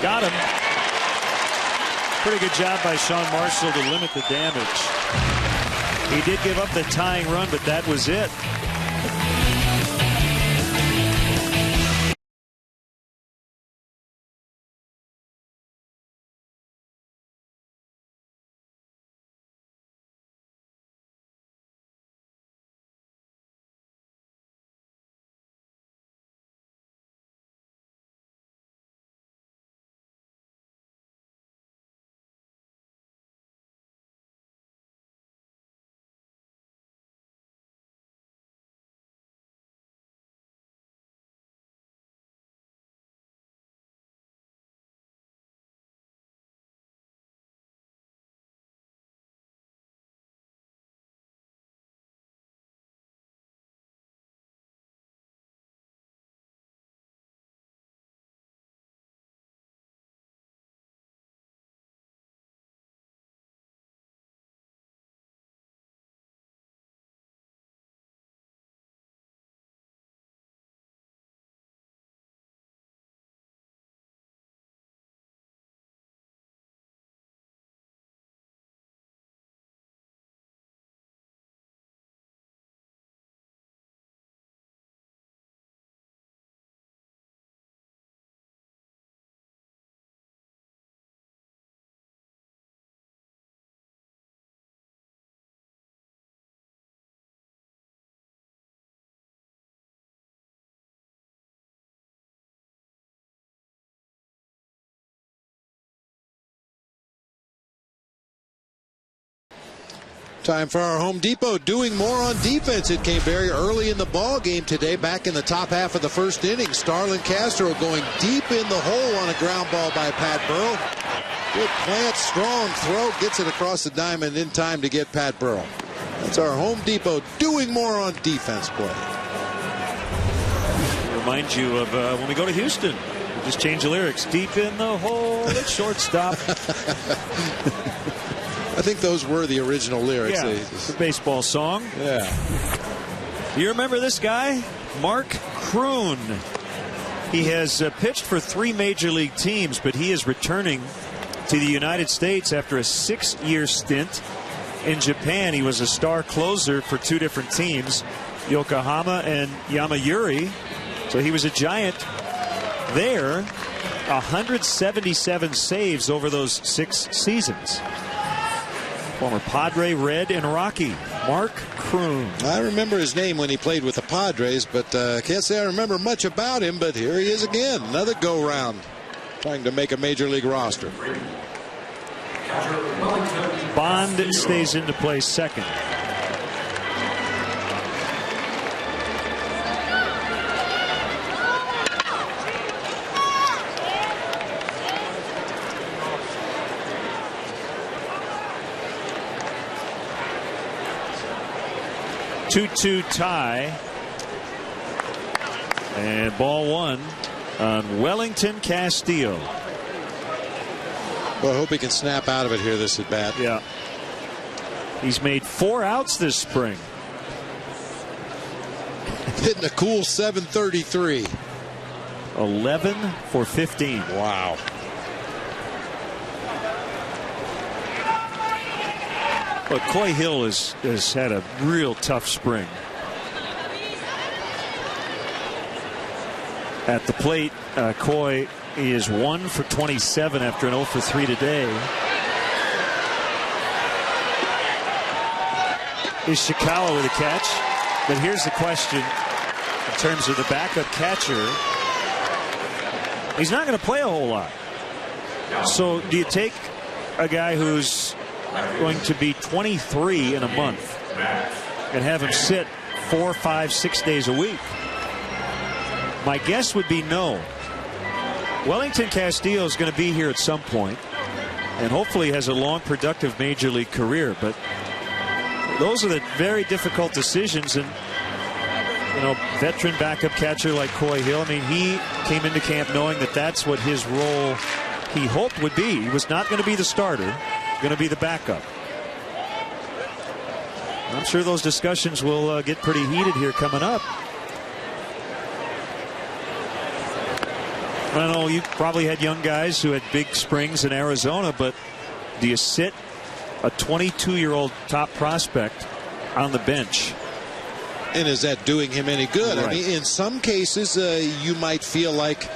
A: Got him. Pretty good job by Sean Marshall to limit the damage. He did give up the tying run, but that was it.
C: Time for our Home Depot doing more on defense. It came very early in the ball game today, back in the top half of the first inning. Starlin Castro going deep in the hole on a ground ball by Pat Burrell. Good plant, strong throw, gets it across the diamond in time to get Pat Burrell. That's our Home Depot doing more on defense play.
A: Remind you of when we go to Houston. We just change the lyrics. Deep in the hole at shortstop.
C: I think those were the original lyrics.
A: Yeah, it's a baseball song.
C: Yeah.
A: You remember this guy? Mark Kroon. He has pitched for 3 major league teams, but he is returning to the United States after a 6-year stint in Japan. He was a star closer for 2 different teams, Yokohama and Yomiuri. So he was a Giant there. 177 saves over those 6 seasons. Former Padre, Red, and Rocky, Mark Kroon.
C: I remember his name when he played with the Padres, but can't say I remember much about him. But here he is again, another go-round, trying to make a major league roster.
A: Bond stays into play second. Two-two tie, and ball 1 on Wellington Castillo.
C: Well, I hope he can snap out of it here this at bat.
A: Yeah, he's made 4 outs this spring.
C: Hitting a cool .733.
A: 11 for 15.
C: Wow.
A: But Coy Hill has had a real tough spring. At the plate, Coy is 1 for 27 after an 0 for 3 today. Ishikawa with a catch. But here's the question in terms of the backup catcher. He's not going to play a whole lot. So do you take a guy who's going to be 23 in a month and have him sit 4, 5, 6 days a week? My guess would be no. Wellington Castillo is going to be here at some point and hopefully has a long, productive major league career. But those are the very difficult decisions. And, you know, veteran backup catcher like Coy Hill, I mean, he came into camp knowing that that's what his role he hoped would be. He was not going to be the starter, going to be the backup. I'm sure those discussions will get pretty heated here coming up. I know you probably had young guys who had big springs in Arizona, but do you sit a 22-year-old top prospect on the bench?
C: And is that doing him any good?
A: Right.
C: I mean, in some cases, you might feel like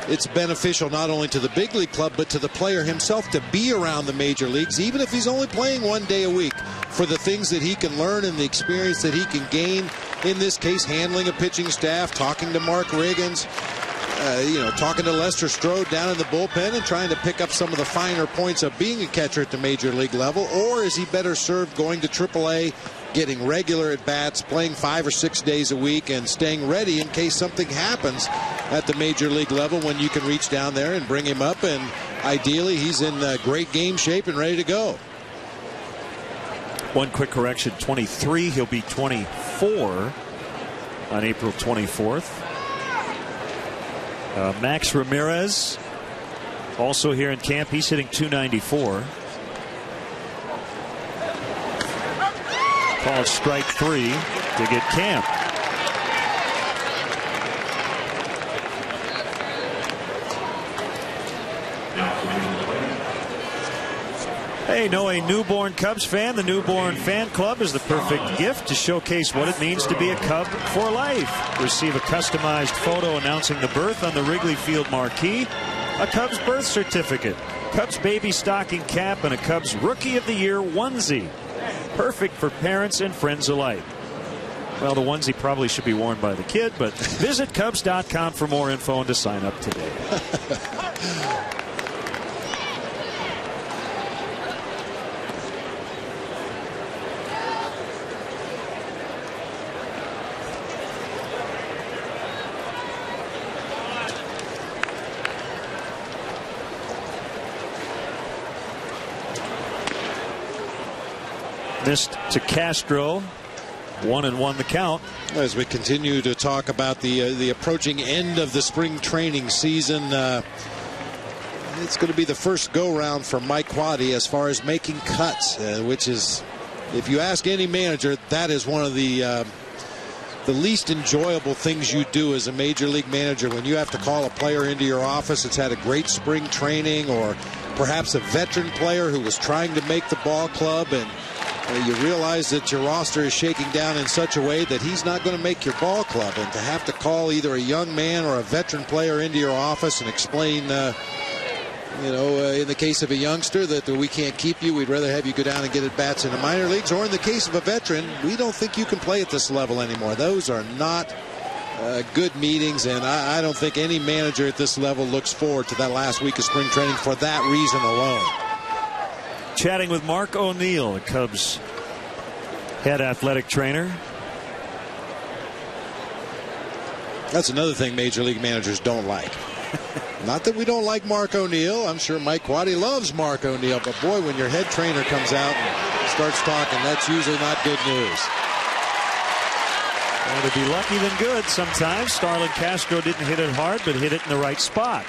C: it's beneficial not only to the big league club, but to the player himself to be around the major leagues, even if he's only playing 1 day a week, for the things that he can learn and the experience that he can gain. In this case, handling a pitching staff, talking to Mark Riggins, talking to Lester Strode down in the bullpen and trying to pick up some of the finer points of being a catcher at the major league level. Or is he better served going to AAA, getting regular at bats, playing 5 or 6 days a week, and staying ready in case something happens at the major league level when you can reach down there and bring him up, and ideally he's in great game shape and ready to go.
A: One quick correction, 23. He'll be 24 on April 24th. Max Ramirez also here in camp. He's hitting .294. Called strike 3 to get Camp. Hey, know a newborn Cubs fan? The Newborn Fan Club is the perfect gift to showcase what it means to be a Cub for life. Receive a customized photo announcing the birth on the Wrigley Field marquee, a Cubs birth certificate, Cubs baby stocking cap, and a Cubs Rookie of the Year onesie. Perfect for parents and friends alike. Well, the onesie probably should be worn by the kid, but visit Cubs.com for more info and to sign up today. Missed to Castro. 1-1 the count.
C: As we continue to talk about the approaching end of the spring training season, it's going to be the first go-round for Mike Quade as far as making cuts, which is, if you ask any manager, that is one of the least enjoyable things you do as a major league manager, when you have to call a player into your office that's had a great spring training, or perhaps a veteran player who was trying to make the ball club, and you realize that your roster is shaking down in such a way that he's not going to make your ball club, and to have to call either a young man or a veteran player into your office and explain, in the case of a youngster, that we can't keep you, we'd rather have you go down and get at bats in the minor leagues, or in the case of a veteran, we don't think you can play at this level anymore. Those are not good meetings, and I don't think any manager at this level looks forward to that last week of spring training for that reason alone.
A: Chatting with Mark O'Neill, the Cubs head athletic trainer.
C: That's another thing major league managers don't like. Not that we don't like Mark O'Neill. I'm sure Mike Quade loves Mark O'Neill, but boy, when your head trainer comes out and starts talking, that's usually not good news.
A: Well, to be lucky than good sometimes. Starlin Castro didn't hit it hard, but hit it in the right spot.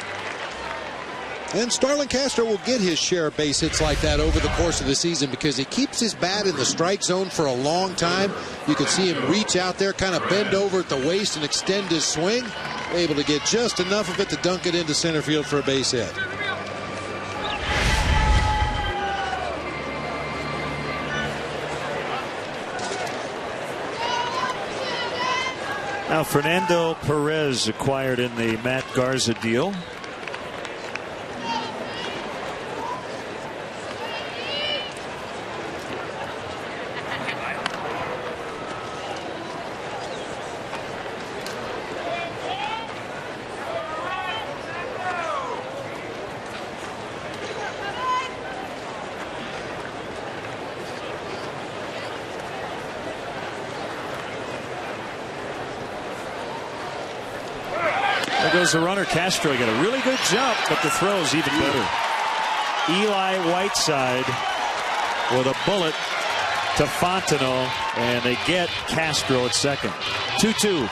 C: And Starlin Castro will get his share of base hits like that over the course of the season, because he keeps his bat in the strike zone for a long time. You can see him reach out there, kind of bend over at the waist and extend his swing, able to get just enough of it to dunk it into center field for a base hit.
A: Now Fernando Perez acquired in the Matt Garza deal. There goes the runner. Castro got a really good jump, but the throw's even better. Eli Whiteside with a bullet to Fontenot, and they get Castro at second. 2-2.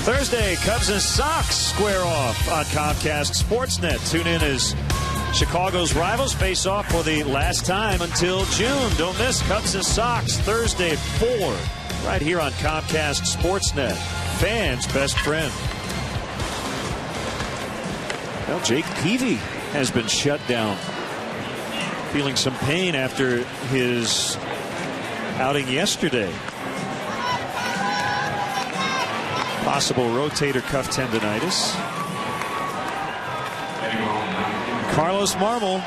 A: Thursday, Cubs and Sox square off on Comcast Sportsnet. Tune in as Chicago's rivals face off for the last time until June. Don't miss Cubs and Sox Thursday at 4 right here on Comcast Sportsnet. Fans' best friend. Well, Jake Peavy has been shut down. Feeling some pain after his outing yesterday. Possible rotator cuff tendonitis. Carlos Marmol.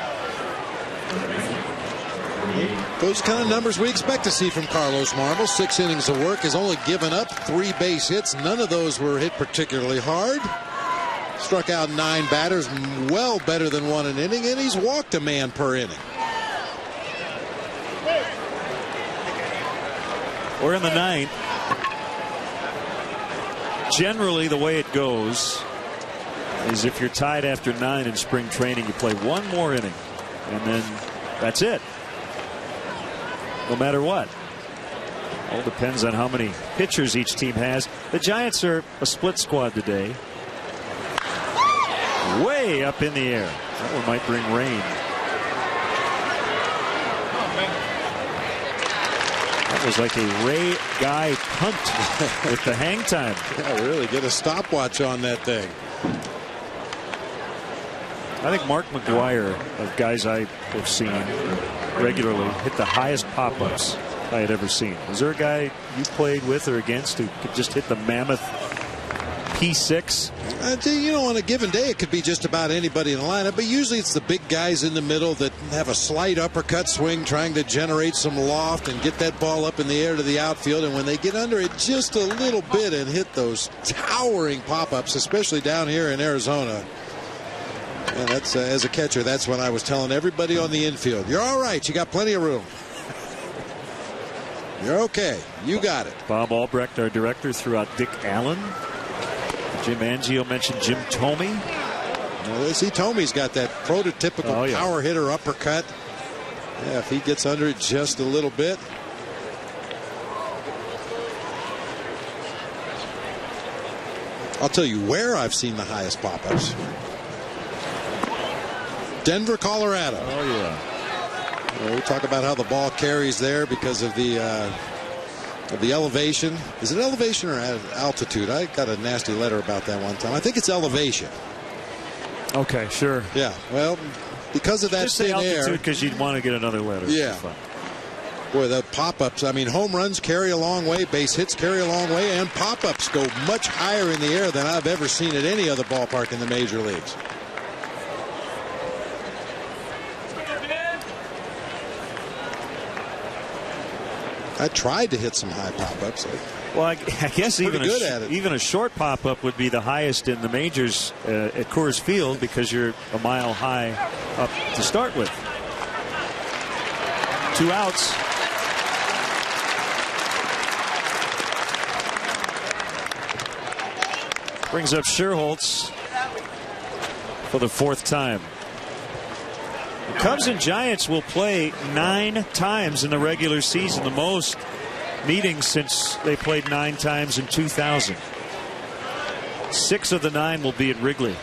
C: Those kind of numbers we expect to see from Carlos Marmol. 6 innings of work, has only given up 3 base hits. None of those were hit particularly hard. struck out 9 batters, well better than 1 an inning, and he's walked a man per inning.
A: We're in the 9th. Generally, the way it goes is if you're tied after 9 in spring training, you play 1 more inning, and then that's it. No matter what. All depends on how many pitchers each team has. The Giants are a split squad today. Way up in the air. That one might bring rain. That was like a Ray Guy punt with the hang time.
C: Yeah, really get a stopwatch on that thing.
A: I think Mark McGwire, of guys I have seen regularly, hit the highest pop-ups I had ever seen. Was there a guy you played with or against who could just hit the mammoth P6?
C: You know, on a given day, it could be just about anybody in the lineup, but usually it's the big guys in the middle that have a slight uppercut swing, trying to generate some loft and get that ball up in the air to the outfield. And when they get under it just a little bit and hit those towering pop-ups, especially down here in Arizona. And that's as a catcher, that's when I was telling everybody on the infield, you're all right, you got plenty of room. You're okay, you got it.
A: Bob Albrecht, our director, threw out Dick Allen. Jim Angio mentioned Jim Thome.
C: Well, see, Tomey's got that prototypical power hitter uppercut. Yeah, if he gets under it just a little bit. I'll tell you where I've seen the highest pop-ups. Denver, Colorado.
A: Oh, yeah.
C: Well, we talk about how the ball carries there because of the elevation. Is it elevation or altitude? I got a nasty letter about that one time. I think it's elevation.
A: Okay, sure.
C: Yeah, well, because of that
A: just say
C: thin air.
A: altitude because you'd want to get another letter.
C: Yeah. Boy, the pop-ups, I mean, home runs carry a long way, base hits carry a long way, and pop-ups go much higher in the air than I've ever seen at any other ballpark in the major leagues. I tried to hit some high pop-ups.
A: Well, I guess even a short pop-up would be the highest in the majors at Coors Field because you're a mile high up to start with. 2 outs. Brings up Scherholtz for the 4th time. The Cubs and Giants will play 9 times in the regular season, the most meetings since they played 9 times in 2000. 6 of the 9 will be at Wrigley.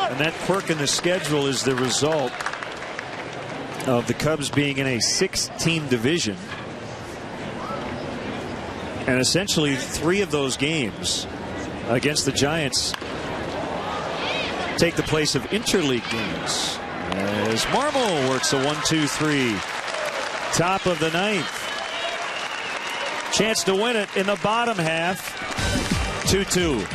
A: And that quirk in the schedule is the result of the Cubs being in a 6-team division. And essentially 3 of those games against the Giants take the place of interleague games. As Marmol works a 1-2-3. Top of the 9th. Chance to win it in the bottom half. 2-2.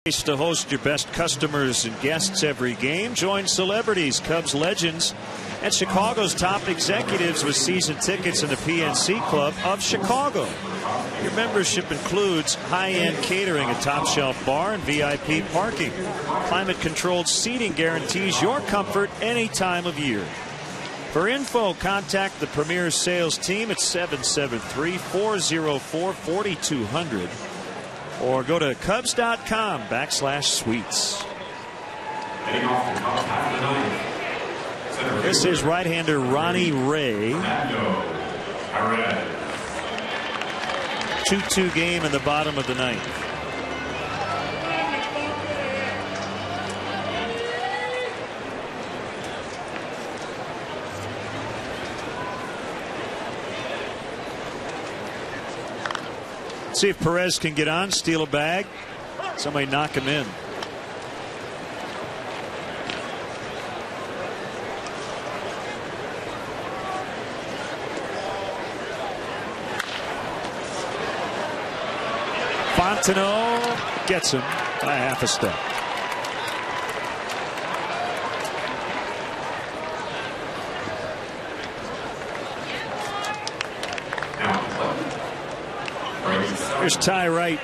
A: To host your best customers and guests every game. Join celebrities, Cubs legends, and Chicago's top executives with season tickets in the PNC Club of Chicago. Your membership includes high-end catering, a top-shelf bar, and VIP parking. Climate-controlled seating guarantees your comfort any time of year. For info, contact the Premier Sales team at 773-404-4200. Or go to Cubs.com/suites. This is right-hander Ronnie Ray. 2-2 game in the bottom of the ninth. See if Perez can get on, steal a bag. Somebody knock him in. Fontenot gets him by half a step. Here's Ty Wright.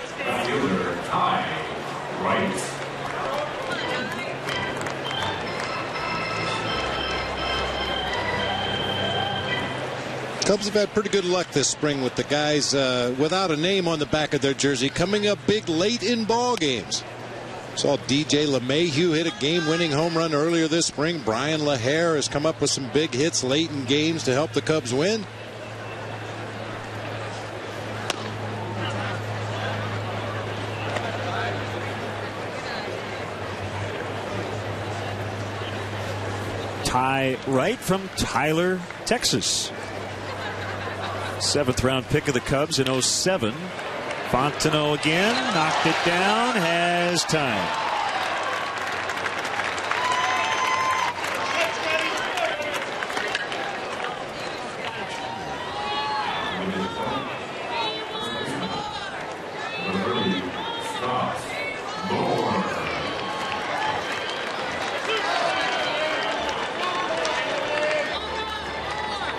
C: Cubs have had pretty good luck this spring with the guys without a name on the back of their jersey coming up big late in ball games. Saw DJ LeMahieu hit a game-winning home run earlier this spring. Brian LaHare has come up with some big hits late in games to help the Cubs win.
A: Ty Wright from Tyler, Texas. 7th round pick of the Cubs in 07. Fontenot again, knocked it down, has time.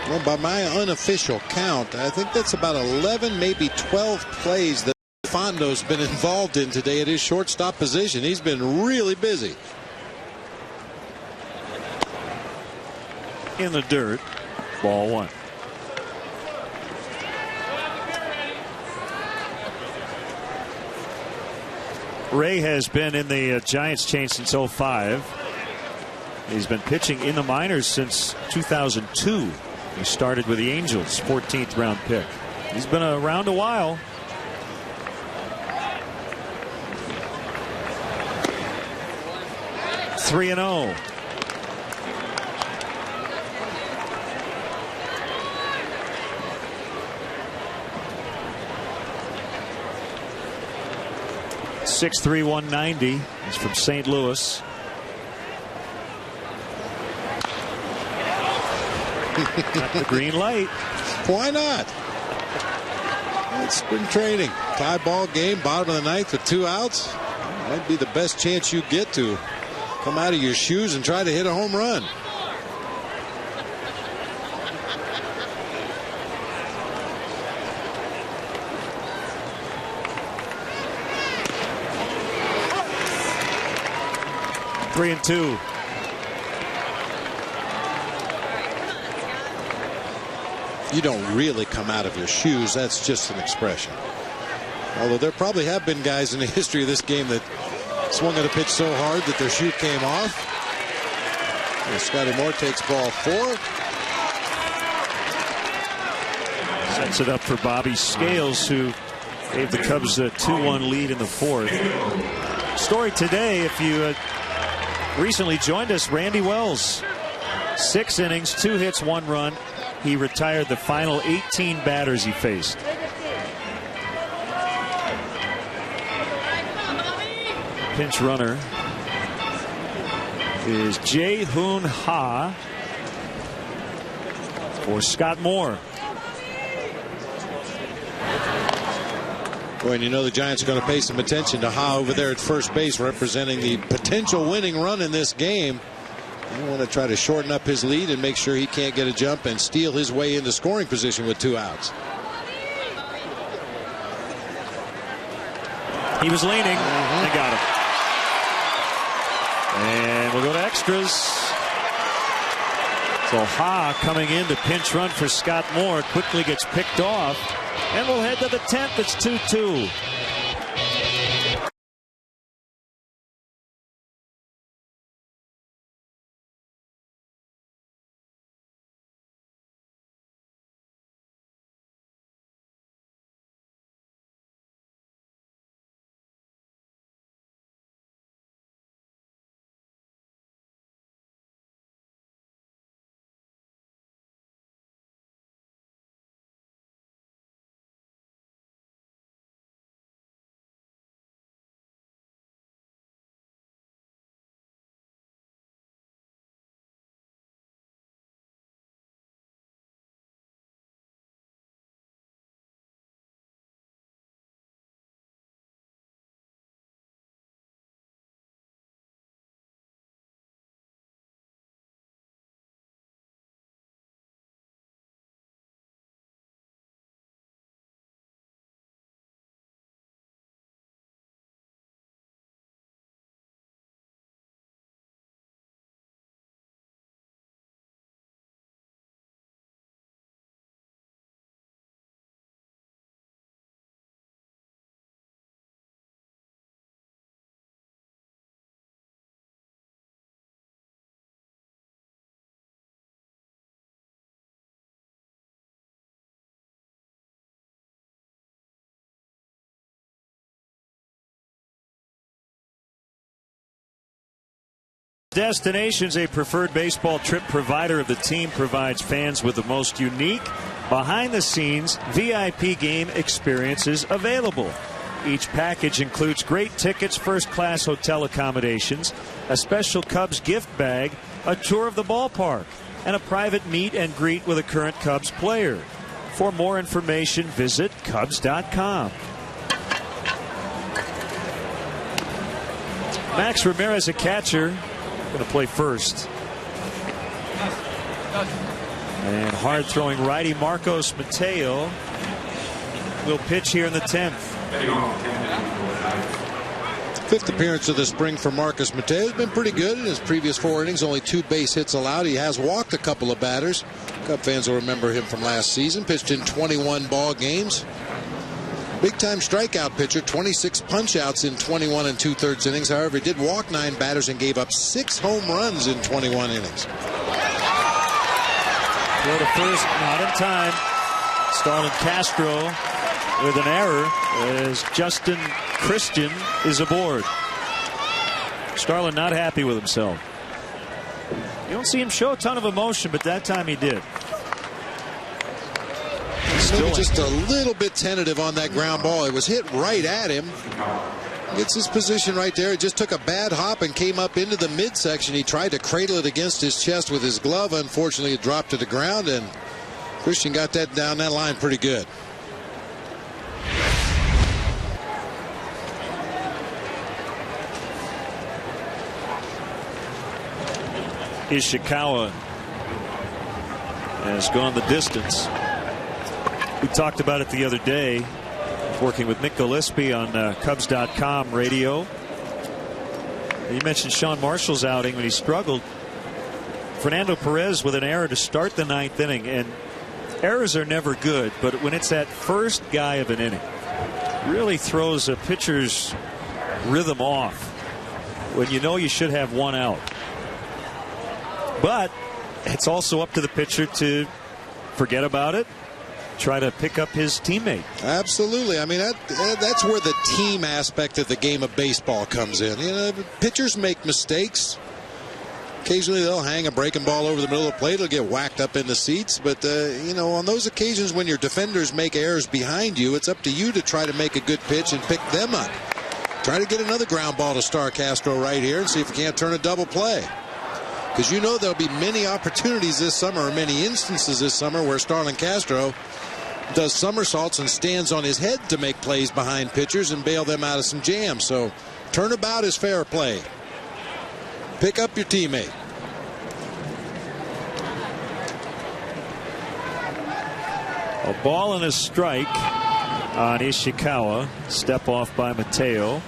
C: Well, by my unofficial count, I think that's about 11, maybe 12 plays that Fondo's been involved in today at his shortstop position. He's been really busy.
A: In the dirt, ball one. Ray has been in the Giants chain since 05. He's been pitching in the minors since 2002. He started with the Angels, 14th round pick. He's been around a while. Three and 0. .6'3", 190. He's from St. Louis. Got the green light.
C: Why not? It's spring training. Tie ball game, bottom of the ninth with 2 outs. Might be the best chance you get to come out of your shoes and try to hit a home run.
A: Three and 2.
C: You don't really come out of your shoes. That's just an expression. Although there probably have been guys in the history of this game that swung at a pitch so hard that their shoe came off. And Scotty Moore takes ball 4.
A: Sets it up for Bobby Scales, who gave the Cubs a 2-1 lead in the 4th. Story today, if you recently joined us, Randy Wells. 6 innings, 2 hits, 1 run. He retired the final 18 batters he faced. Pinch runner is Jae-Hoon Ha for Scott Moore.
C: Boy, and you know the Giants are going to pay some attention to Ha over there at first base, representing the potential winning run in this game. They want to try to shorten up his lead and make sure he can't get a jump and steal his way into scoring position with 2 outs.
A: He was leaning. They got him. And we'll go to extras. So Ha coming in to pinch run for Scott Moore quickly gets picked off. And we'll head to the 10th. It's 2-2. Destinations, a preferred baseball trip provider of the team, provides fans with the most unique, behind-the-scenes VIP game experiences available. Each package includes great tickets, first-class hotel accommodations, a special Cubs gift bag, a tour of the ballpark, and a private meet and greet with a current Cubs player. For more information, visit Cubs.com. Max Ramirez, a catcher, going to play first. And hard-throwing righty Marcos Mateo will pitch here in the 10th.
C: 5th appearance of the spring for Marcus Mateo. Has been pretty good in his previous 4 innings. Only 2 base hits allowed. He has walked a couple of batters. Cub fans will remember him from last season. Pitched in 21 ball games. Big-time strikeout pitcher, 26 punch-outs in 21 2/3 innings. However, he did walk 9 batters and gave up 6 home runs in 21 innings.
A: Throw to first, not in time. Starlin Castro with an error as Justin Christian is aboard. Starlin not happy with himself. You don't see him show a ton of emotion, but that time he did.
C: Still just a little bit tentative on that ground ball. It was hit right at him. Gets his position right there. It just took a bad hop and came up into the midsection. He tried to cradle it against his chest with his glove. Unfortunately, it dropped to the ground, and Christian got that down that line pretty good.
A: Ishikawa has gone the distance. We talked about it the other day, working with Nick Gillespie on Cubs.com radio. You mentioned Sean Marshall's outing when he struggled. Fernando Perez with an error to start the 9th inning, and errors are never good, but when it's that first guy of an inning, really throws a pitcher's rhythm off when you know you should have 1 out. But it's also up to the pitcher to forget about it, try to pick up his teammate.
C: Absolutely. I mean, that's where the team aspect of the game of baseball comes in. You know, pitchers make mistakes. Occasionally they'll hang a breaking ball over the middle of the plate. It'll get whacked up in the seats. But, you know, on those occasions when your defenders make errors behind you, it's up to you to try to make a good pitch and pick them up. Try to get another ground ball to Star Castro right here and see if you can't turn a double play. Because you know there'll be many opportunities this summer, or many instances this summer, where Starlin Castro does somersaults and stands on his head to make plays behind pitchers and bail them out of some jams. So turnabout is fair play. Pick up your teammate.
A: A ball and a strike on Ishikawa. Step off by Mateo.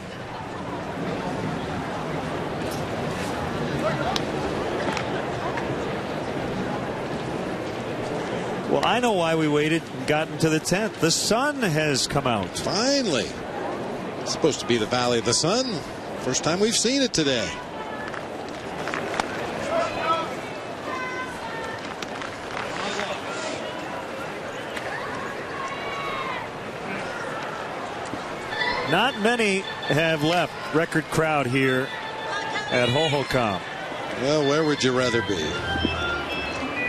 A: Well, I know why we waited and got into the 10th. The sun has come out.
C: Finally. It's supposed to be the Valley of the Sun. First time we've seen it today.
A: Not many have left. Record crowd here at Hohokam.
C: Well, where would you rather be?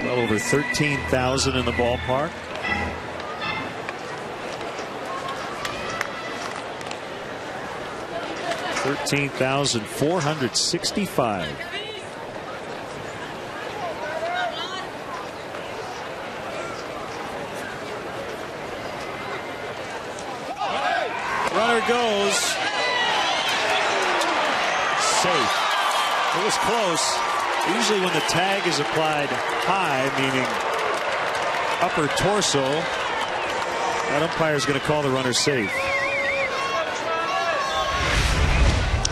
A: Well over 13,000 in the ballpark. $13,465. Runner goes. Safe. It was close. Usually when the tag is applied high, meaning upper torso, that umpire is going to call the runner safe.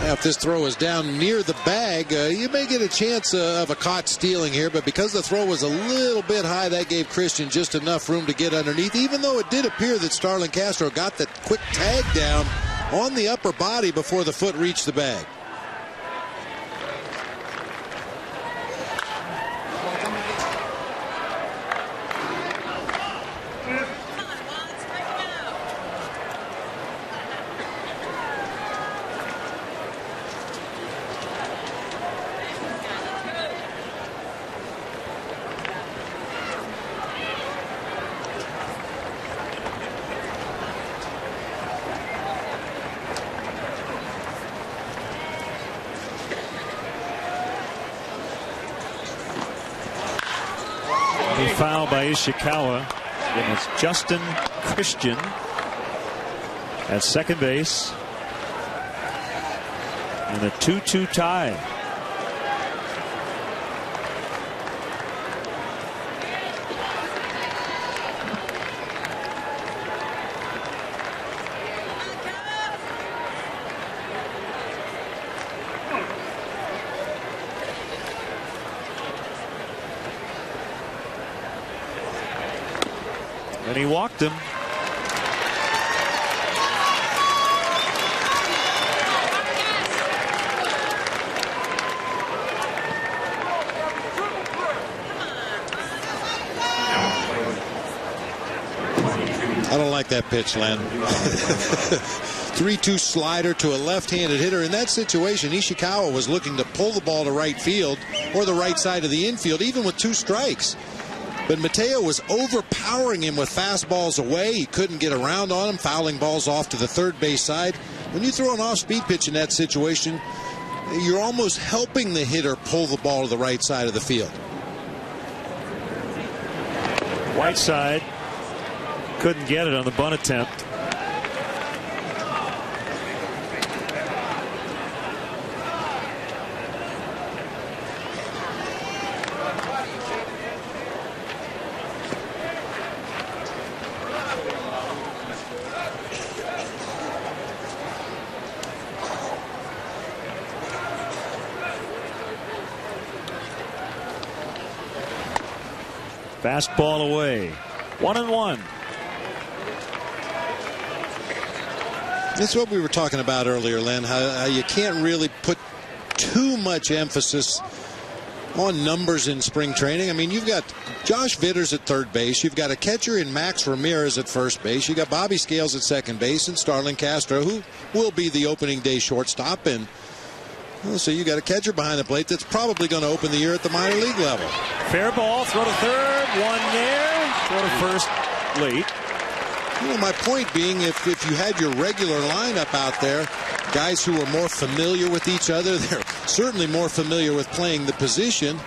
C: Now, if this throw is down near the bag, you may get a chance of a caught stealing here, but because the throw was a little bit high, that gave Christian just enough room to get underneath, even though it did appear that Starlin Castro got that quick tag down on the upper body before the foot reached the bag.
A: Foul by Ishikawa. And it's Justin Christian at second base. And a 2-2 tie. And he walked him.
C: I don't like that pitch, Len. 3-2 slider to a left-handed hitter. In that situation, Ishikawa was looking to pull the ball to right field or the right side of the infield, even with 2 strikes. But Mateo was overpowering him with fastballs away. He couldn't get around on him, fouling balls off to the third base side. When you throw an off-speed pitch in that situation, you're almost helping the hitter pull the ball to the right side of the field.
A: Whiteside couldn't get it on the bunt attempt. Fastball away. 1-1.
C: That's what we were talking about earlier, Len, how you can't really put too much emphasis on numbers in spring training. I mean, you've got Josh Vitters at third base. You've got a catcher in Max Ramirez at first base. You've got Bobby Scales at second base and Starlin Castro, who will be the opening day shortstop. And so you got a catcher behind the plate that's probably going to open the year at the minor league level.
A: Fair ball, throw to third, one there, throw to first late.
C: You know, my point being, if you had your regular lineup out there, guys who are more familiar with each other, they're certainly more familiar with playing the position.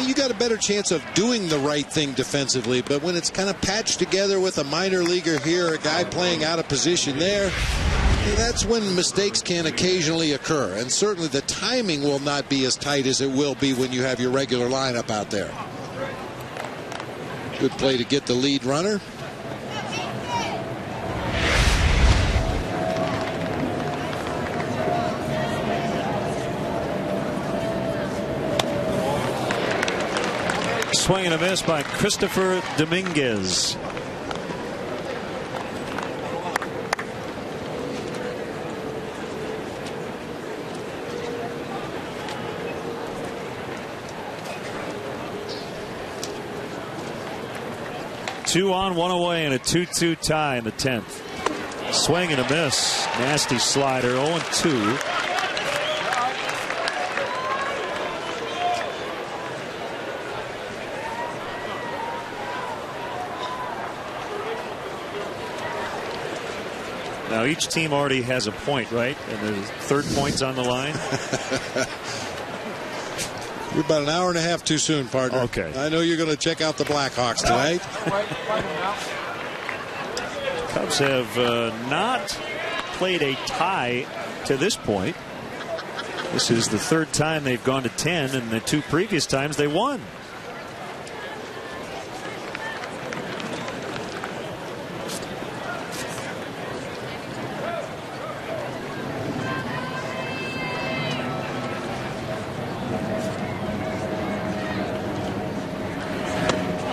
C: you got a better chance of doing the right thing defensively. But when it's kind of patched together with a minor leaguer here, a guy playing out of position there, that's when mistakes can occasionally occur. And certainly the timing will not be as tight as it will be when you have your regular lineup out there. Good play to get the lead runner.
A: Swing and a miss by Christopher Dominguez. Two on, one away, and a 2-2 tie in the 10th. Swing and a miss. Nasty slider, 0-2. Now each team already has a point, right? And the third point's on the line.
C: You're about an hour and a half too soon, partner.
A: Okay.
C: I know you're going to check out the Blackhawks tonight.
A: Cubs have not played a tie to this point. This is the third time they've gone to 10, and the two previous times they won.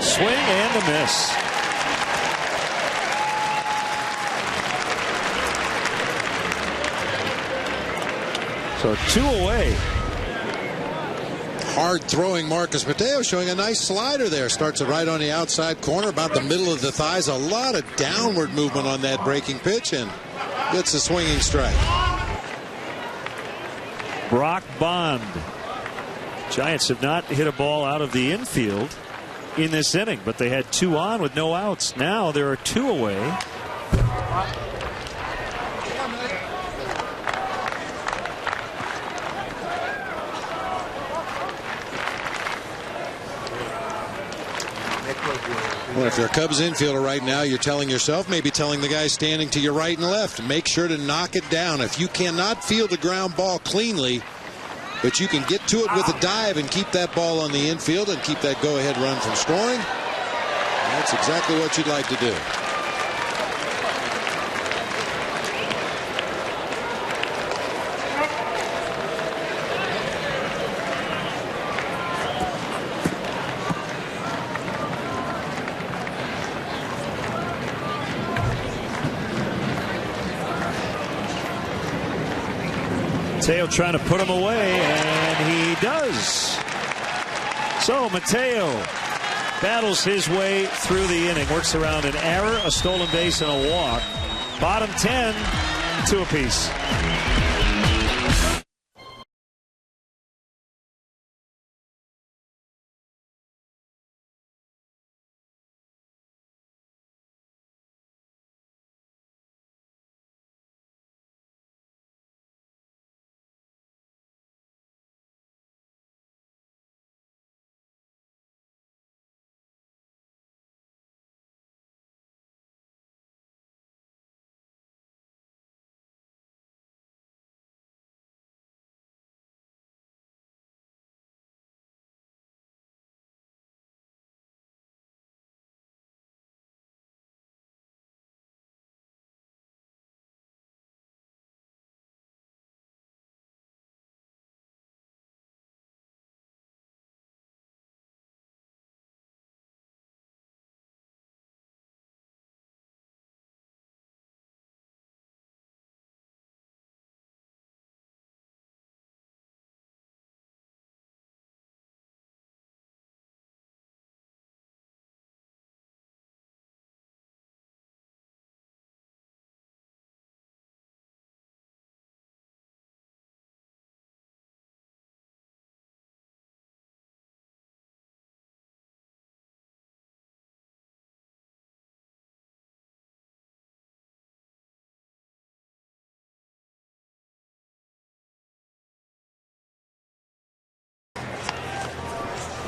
A: Swing and a miss. So 2 away.
C: Hard throwing Marcus Mateo, showing a nice slider there. Starts it right on the outside corner, about the middle of the thighs. A lot of downward movement on that breaking pitch, and gets a swinging strike.
A: Brock Bond. Giants have not hit a ball out of the infield in this inning, but they had 2 on with no outs. Now there are 2 away.
C: Well, if you're a Cubs infielder right now, you're telling yourself, maybe telling the guy standing to your right and left, make sure to knock it down. If you cannot field a ground ball cleanly, but you can get to it with a dive and keep that ball on the infield and keep that go-ahead run from scoring, that's exactly what you'd like to do.
A: Mateo trying to put him away, and he does. So Mateo battles his way through the inning, works around an error, a stolen base, and a walk. Bottom 10, 2 apiece.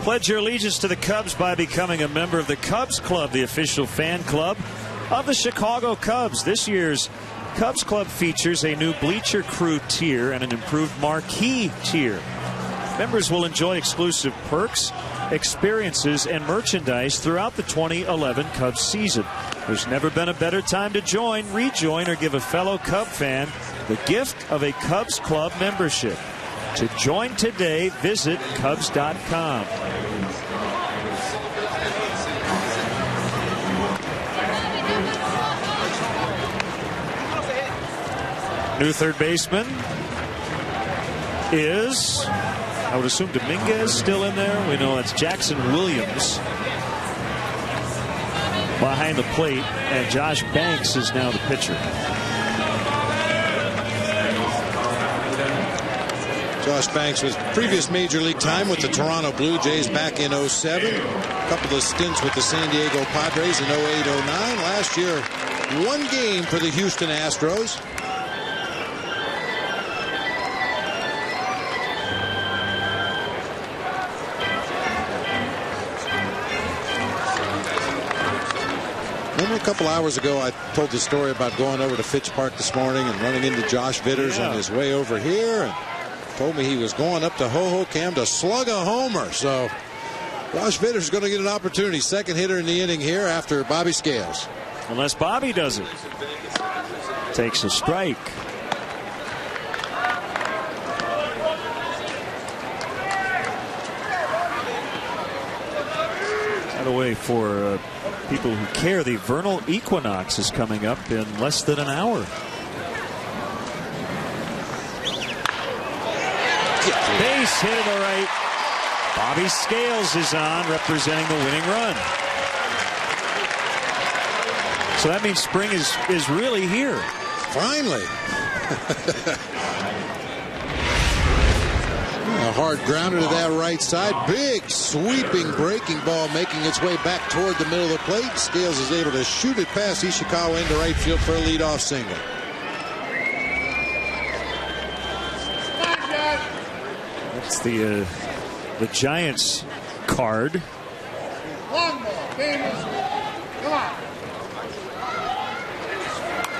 A: Pledge your allegiance to the Cubs by becoming a member of the Cubs Club, the official fan club of the Chicago Cubs. This year's Cubs Club features a new Bleacher Crew tier and an improved Marquee tier. Members will enjoy exclusive perks, experiences, and merchandise throughout the 2011 Cubs season. There's never been a better time to join, rejoin, or give a fellow Cub fan the gift of a Cubs Club membership. To join today, visit Cubs.com. New third baseman is, I would assume, Dominguez still in there. We know that's Jackson Williams behind the plate, and Josh Banks is now the pitcher.
C: Josh Banks was previous Major League time with the Toronto Blue Jays back in 07. A couple of stints with the San Diego Padres in 08-09. Last year, one game for the Houston Astros. Remember a couple hours ago I told the story about going over to Fitch Park this morning and running into Josh Vitters on his way over here, and told me he was going up to Hohokam to slug a homer. So Josh Vitters is going to get an opportunity. Second hitter in the inning here after Bobby Scales.
A: Unless Bobby does it. Takes a strike. By the way, for people who care, the vernal equinox is coming up in less than an hour. Base hit to the right. Bobby Scales is on, representing the winning run. So that means spring is really here.
C: Finally. A hard grounder to that right side. Big sweeping breaking ball making its way back toward the middle of the plate. Scales is able to shoot it past Ishikawa into right field for a leadoff single.
A: That's the Giants card.
G: Long ball. Come on.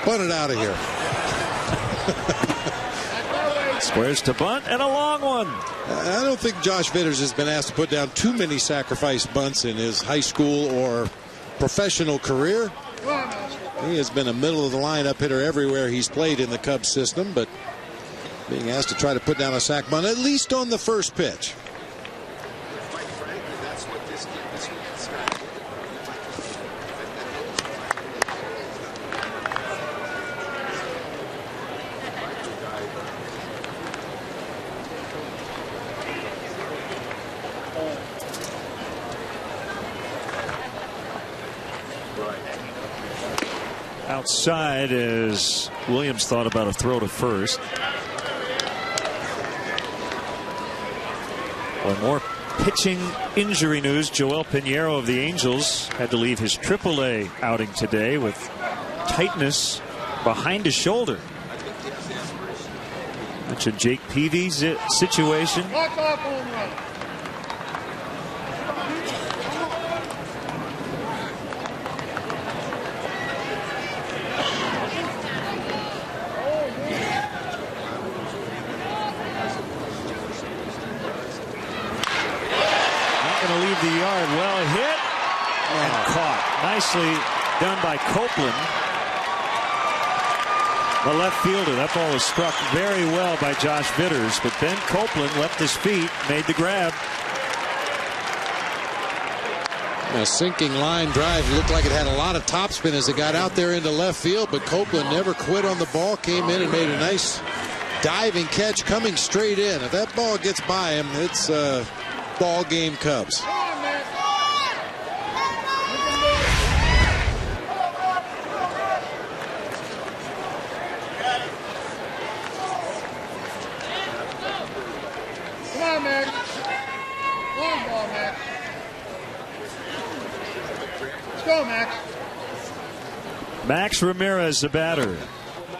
C: Bunt it out of here.
A: Squares to bunt and a long one.
C: I don't think Josh Vitters has been asked to put down too many sacrifice bunts in his high school or professional career. He has been a middle of the lineup hitter everywhere he's played in the Cubs system, but being asked to try to put down a sac bunt at least on the first pitch.
A: Outside as Williams thought about a throw to first. Well, more pitching injury news. Joel Pinheiro of the Angels had to leave his AAA outing today with tightness behind his shoulder. Mentioned Jake Peavy's situation.
G: Walk off home run.
A: The yard, well hit and caught. Nicely done by Copeland, the left fielder. That ball was struck very well by Josh Vitters, but then Copeland left his feet, made the grab.
C: A sinking line drive, looked like it had a lot of topspin as it got out there into left field, but Copeland never quit on the ball, came in and made a nice diving catch coming straight in. If that ball gets by him, it's ball game Cubs.
A: Max Ramirez, the batter,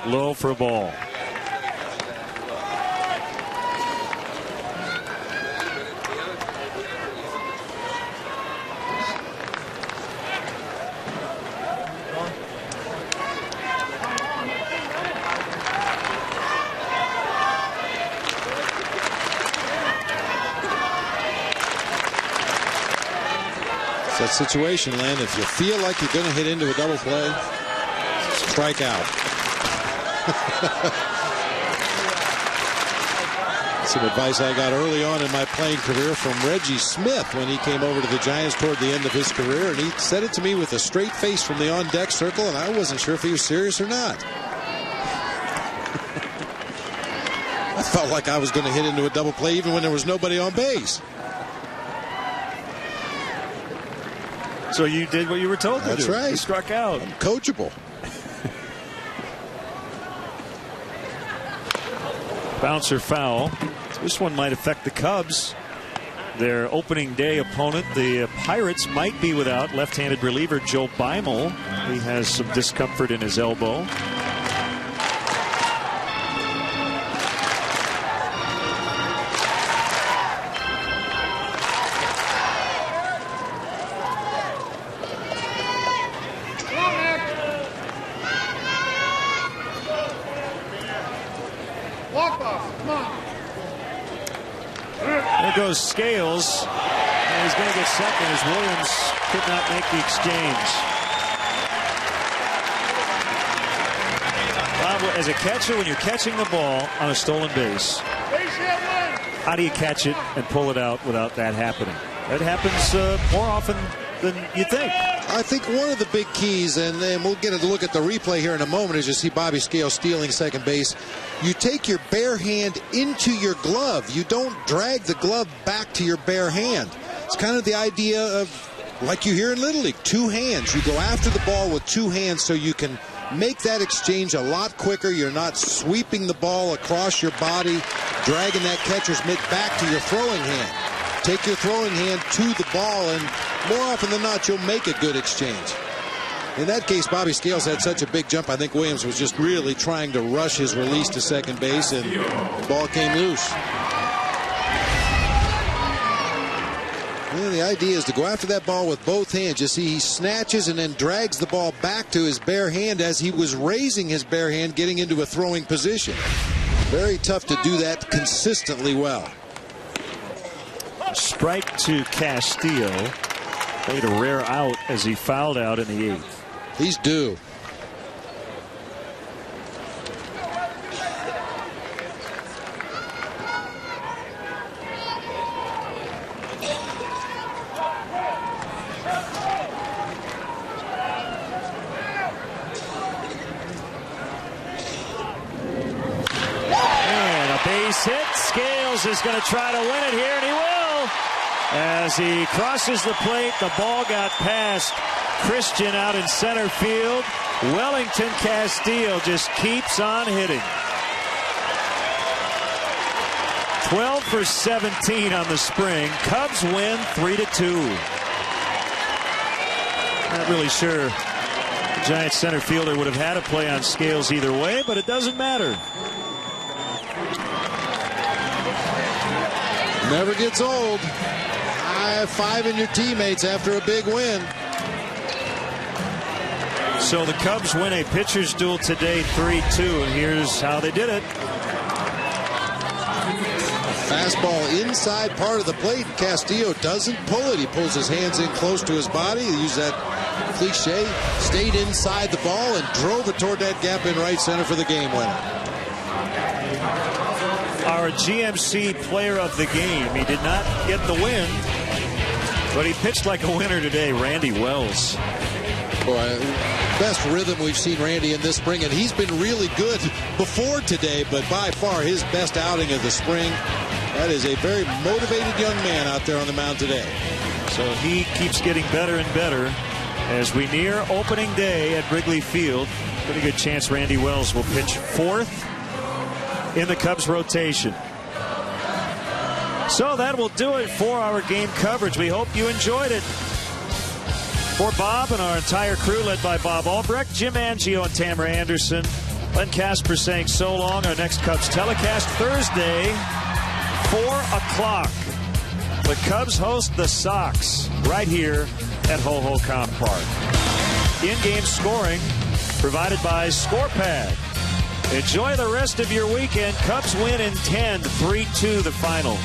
A: low for a ball.
C: It's that situation, Len. If you feel like you're going to hit into a double play, strike out. Some advice I got early on in my playing career from Reggie Smith when he came over to the Giants toward the end of his career, and he said it to me with a straight face from the on-deck circle, and I wasn't sure if he was serious or not. I felt like I was going to hit into a double play even when there was nobody on base.
A: So you did what you were told to do.
C: That's right.
A: You struck out.
C: I'm coachable.
A: Bouncer foul. This one might affect the Cubs. Their opening day opponent, the Pirates, might be without left-handed reliever Joe Beimel. He has some discomfort in his elbow. There goes Scales, and he's going to get second as Williams could not make the exchange. Bob, as a catcher, when you're catching the ball on a stolen base, how do you catch it and pull it out without that happening? That happens more often than you think.
C: I think one of the big keys, and we'll get a look at the replay here in a moment, as you see Bobby Scales stealing second base. You take your bare hand into your glove. You don't drag the glove back to your bare hand. It's kind of the idea of, like you hear in Little League, two hands. You go after the ball with two hands so you can make that exchange a lot quicker. You're not sweeping the ball across your body, dragging that catcher's mitt back to your throwing hand. Take your throwing hand to the ball, and more often than not, you'll make a good exchange. In that case, Bobby Scales had such a big jump. I think Williams was just really trying to rush his release to second base, and the ball came loose. Well, the idea is to go after that ball with both hands. You see, he snatches and then drags the ball back to his bare hand as he was raising his bare hand, getting into a throwing position. Very tough to do that consistently well.
A: Strike to Castillo. Played a rare out as he fouled out in the 8th.
C: He's due.
A: And a base hit. Scales is going to try to win it here, and he will. As he crosses the plate, the ball got past Christian out in center field. Wellington Castillo just keeps on hitting. 12 for 17 on the spring. Cubs win 3-2. Not really sure the Giants center fielder would have had a play on Scales either way, but it doesn't matter.
C: Never gets old. High-fiving your teammates after a big win.
A: So the Cubs win a pitcher's duel today 3-2, and here's how they did it.
C: Fastball inside part of the plate. Castillo doesn't pull it. He pulls his hands in close to his body. He used that cliche. Stayed inside the ball and drove it toward that gap in right center for the game winner.
A: Our GMC player of the game. He did not get the win, but he pitched like a winner today. Randy Wells.
C: Boy, best rhythm we've seen Randy in this spring, and he's been really good before today, but by far his best outing of the spring. That is a very motivated young man out there on the mound today.
A: So he keeps getting better and better as we near opening day at Wrigley Field. Pretty good chance Randy Wells will pitch fourth in the Cubs rotation. So that will do it for our game coverage. We hope you enjoyed it. For Bob and our entire crew, led by Bob Albrecht, Jim Angio, and Tamara Anderson, Len Casper saying so long. Our next Cubs telecast Thursday, 4 o'clock. The Cubs host the Sox right here at Ho-Ho-Com Park. In-game scoring provided by ScorePad. Enjoy the rest of your weekend. Cubs win in 10, 3-2 the final.